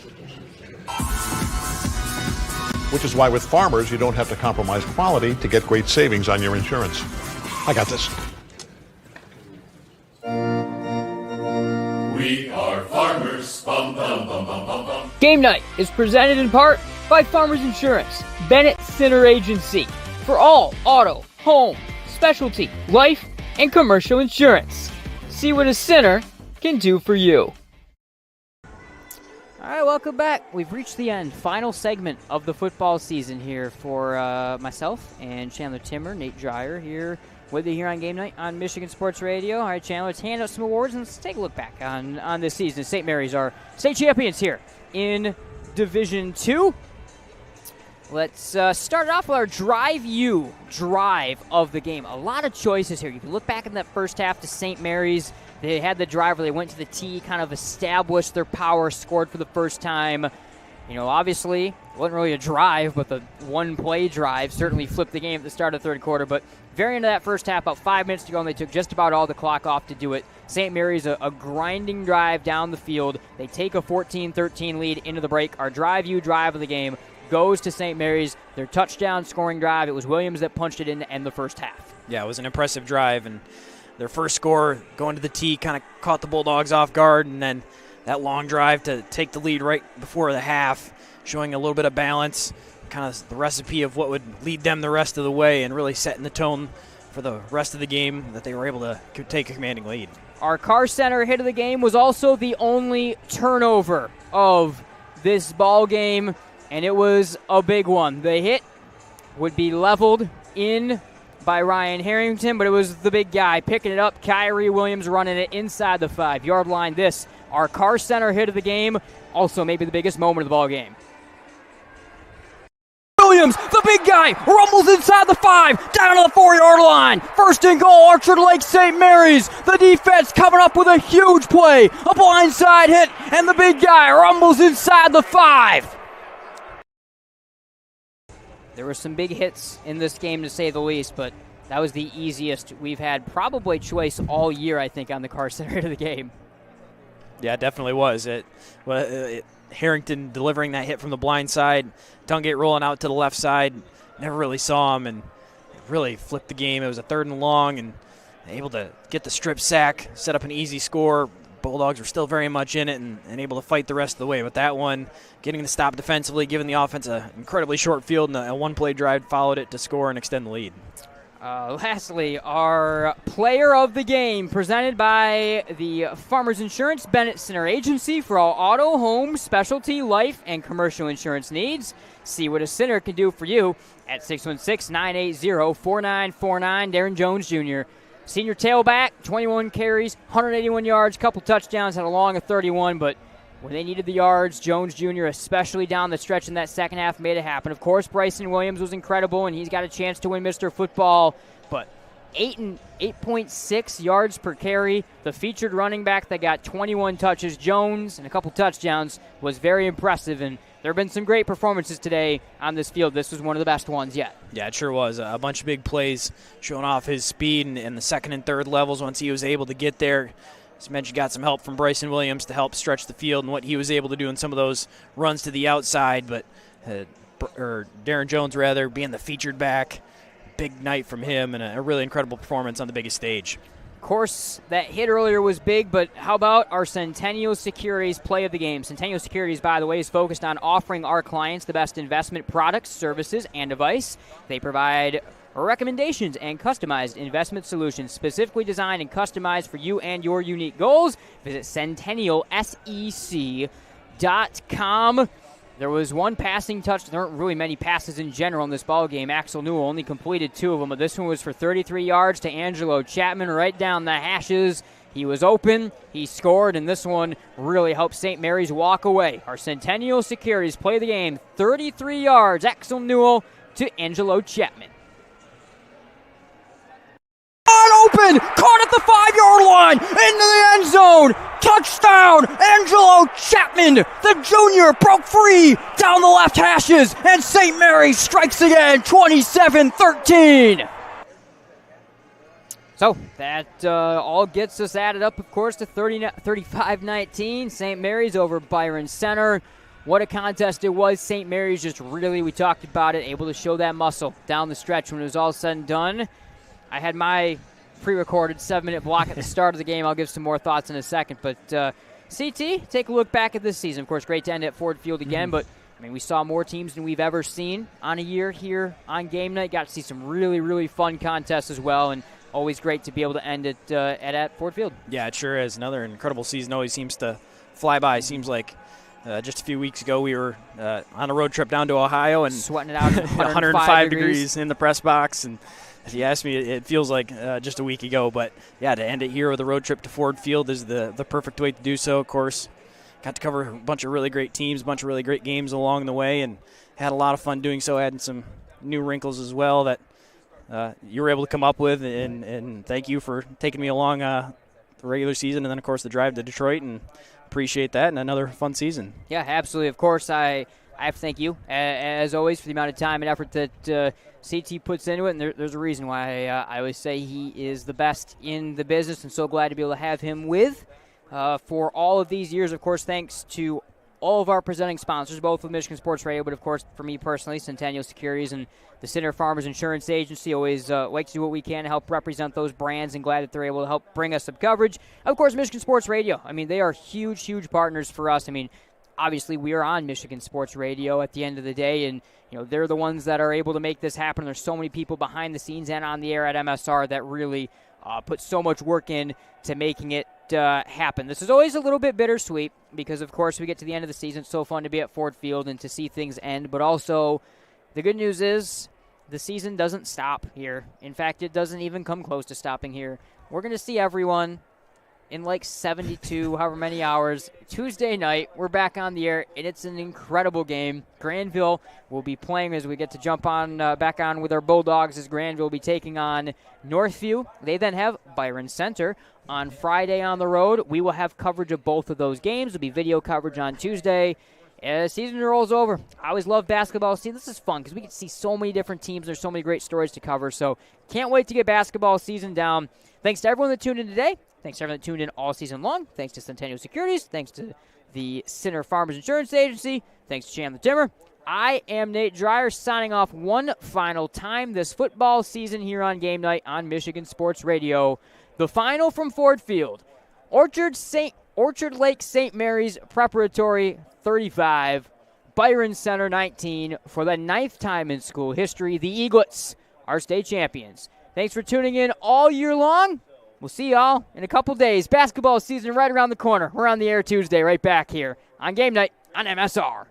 Which is why with Farmers, you don't have to compromise quality to get great savings on your insurance. I got this. We are farmers. Bum, bum, bum, bum, bum, bum. Game Night is presented in part by Farmers Insurance, Bennett Center Agency, for all auto, home, specialty, life, and commercial insurance. See what a Center can do for you. All right, welcome back. We've reached the end. Final segment of the football season here for myself and Chandler Timmer, Nate Dreyer here with you here on Game Night on Michigan Sports Radio. All right, Chandler, let's hand out some awards and let's take a look back on this season. St. Mary's are state champions here in Division II. Let's start it off with our drive of the game. A lot of choices here. You can look back in that first half to St. Mary's. They had the drive where they went to the tee, kind of established their power, scored for the first time. Obviously, it wasn't really a drive, but the one-play drive certainly flipped the game at the start of the third quarter. But very into that first half, about 5 minutes to go, and they took just about all the clock off to do it. St. Mary's, a grinding drive down the field. They take a 14-13 lead into the break. Our drive of the game goes to St. Mary's. Their touchdown scoring drive, it was Williams that punched it in to end the first half. Yeah, it was an impressive drive, and their first score going to the tee kind of caught the Bulldogs off guard, and then that long drive to take the lead right before the half, showing a little bit of balance, kind of the recipe of what would lead them the rest of the way and really setting the tone for the rest of the game that they were able to take a commanding lead. Our Carr Center hit of the game was also the only turnover of this ball game, and it was a big one. The hit would be leveled in by Ryan Harrington, but it was the big guy picking it up. Kyrie Williams running it inside the 5-yard line. This, our Carr Center hit of the game, also maybe the biggest moment of the ball game. Williams, the big guy, rumbles inside the 5, down to the 4-yard line. First and goal, Orchard Lake St. Mary's. The defense coming up with a huge play, a blindside hit, and the big guy rumbles inside the 5. There were some big hits in this game, to say the least, but that was the easiest we've had probably choice all year, I think, on the Carr Center hit of the game. Yeah, it definitely was. Harrington delivering that hit from the blind side, Tungate rolling out to the left side, never really saw him, and it really flipped the game. It was a 3rd and long, and able to get the strip sack, set up an easy score. Bulldogs were still very much in it and able to fight the rest of the way. But that one, getting the stop defensively, giving the offense an incredibly short field, and a one-play drive followed it to score and extend the lead. Lastly, our player of the game, presented by the Farmers Insurance Bennett Center Agency for all auto, home, specialty, life, and commercial insurance needs. See what a center can do for you at 616-980-4949. Darren Jones Jr., senior tailback, 21 carries, 181 yards, couple touchdowns, had a long of 31, but when they needed the yards, Jones Jr., especially down the stretch in that second half, made it happen. Of course, Bryson Williams was incredible, and he's got a chance to win Mr. Football, but 8.6 yards per carry. The featured running back that got 21 touches, Jones, and a couple touchdowns, was very impressive, and there have been some great performances today on this field. This was one of the best ones yet. Yeah, it sure was. A bunch of big plays showing off his speed in the second and third levels once he was able to get there. As mentioned, got some help from Bryson Williams to help stretch the field and what he was able to do in some of those runs to the outside. But Darren Jones, being the featured back, big night from him and a really incredible performance on the biggest stage. Of course, that hit earlier was big, but how about our Centennial Securities play of the game? Centennial Securities, by the way, is focused on offering our clients the best investment products, services, and advice. They provide recommendations and customized investment solutions specifically designed and customized for you and your unique goals. Visit centennialsec.com. There was one passing touch. There aren't really many passes in general in this ballgame. Axel Newell only completed 2 of them, but this one was for 33 yards to Angelo Chapman right down the hashes. He was open, he scored, and this one really helped St. Mary's walk away. Our Centennial Securities play of the game, 33 yards, Axel Newell to Angelo Chapman. Open, caught at the 5-yard line, into the end zone, touchdown, Angelo Chapman, the junior, broke free down the left hashes, and St. Mary's strikes again, 27-13. So that all gets us added up, of course, to 35-19, St. Mary's over Byron Center. What a contest it was. St. Mary's just really, we talked about it, able to show that muscle down the stretch when it was all said and done. I had my pre-recorded 7-minute block at the start of the game. I'll give some more thoughts in a second. But CT, take a look back at this season. Of course, great to end at Ford Field again. But, I mean, we saw more teams than we've ever seen on a year here on game night. Got to see some really, really fun contests as well. And always great to be able to end it at Ford Field. Yeah, it sure is. Another incredible season. Always seems to fly by. Seems like just a few weeks ago we were on a road trip down to Ohio and sweating it out at 105 degrees in the press box. And if you ask me, it feels like just a week ago. But, yeah, to end it here with a road trip to Ford Field is the perfect way to do so. Of course, got to cover a bunch of really great teams, a bunch of really great games along the way, and had a lot of fun doing so, adding some new wrinkles as well that you were able to come up with, and thank you for taking me along the regular season and then, of course, the drive to Detroit, and appreciate that, and another fun season. Yeah, absolutely. Of course, I have to thank you, as always, for the amount of time and effort that CT puts into it, and there's a reason why I always say he is the best in the business, and so glad to be able to have him with for all of these years. Of course, thanks to all of our presenting sponsors, both with Michigan Sports Radio, but of course, for me personally, Centennial Securities and the Center Farmers Insurance Agency. Always like to do what we can to help represent those brands, and glad that they're able to help bring us some coverage. Of course, Michigan Sports Radio. I mean, they are huge, huge partners for us. I mean, obviously, we are on Michigan Sports Radio at the end of the day, and they're the ones that are able to make this happen. There's so many people behind the scenes and on the air at MSR that really put so much work in to making it happen. This is always a little bit bittersweet because, of course, we get to the end of the season. It's so fun to be at Ford Field and to see things end. But also, the good news is the season doesn't stop here. In fact, it doesn't even come close to stopping here. We're going to see everyone in like 72, however many hours. Tuesday night, we're back on the air, and it's an incredible game. Granville will be playing as we get to jump on back on with our Bulldogs, as Granville will be taking on Northview. They then have Byron Center on Friday on the road. We will have coverage of both of those games. There'll be video coverage on Tuesday. Season rolls over. I always love basketball. See, this is fun because we get to see so many different teams. There's so many great stories to cover. So can't wait to get basketball season down. Thanks to everyone that tuned in today. Thanks to everyone that tuned in all season long. Thanks to Centennial Securities. Thanks to the Center Farmers Insurance Agency. Thanks to Chandler Timmer. I am Nate Dreyer, signing off one final time this football season here on Game Night on Michigan Sports Radio. The final from Ford Field. Orchard Lake St. Mary's Preparatory 35, Byron Center 19. For the 9th time in school history, the Eaglets are state champions. Thanks for tuning in all year long. We'll see y'all in a couple days. Basketball season right around the corner. We're on the air Tuesday right back here on Game Night on MSR.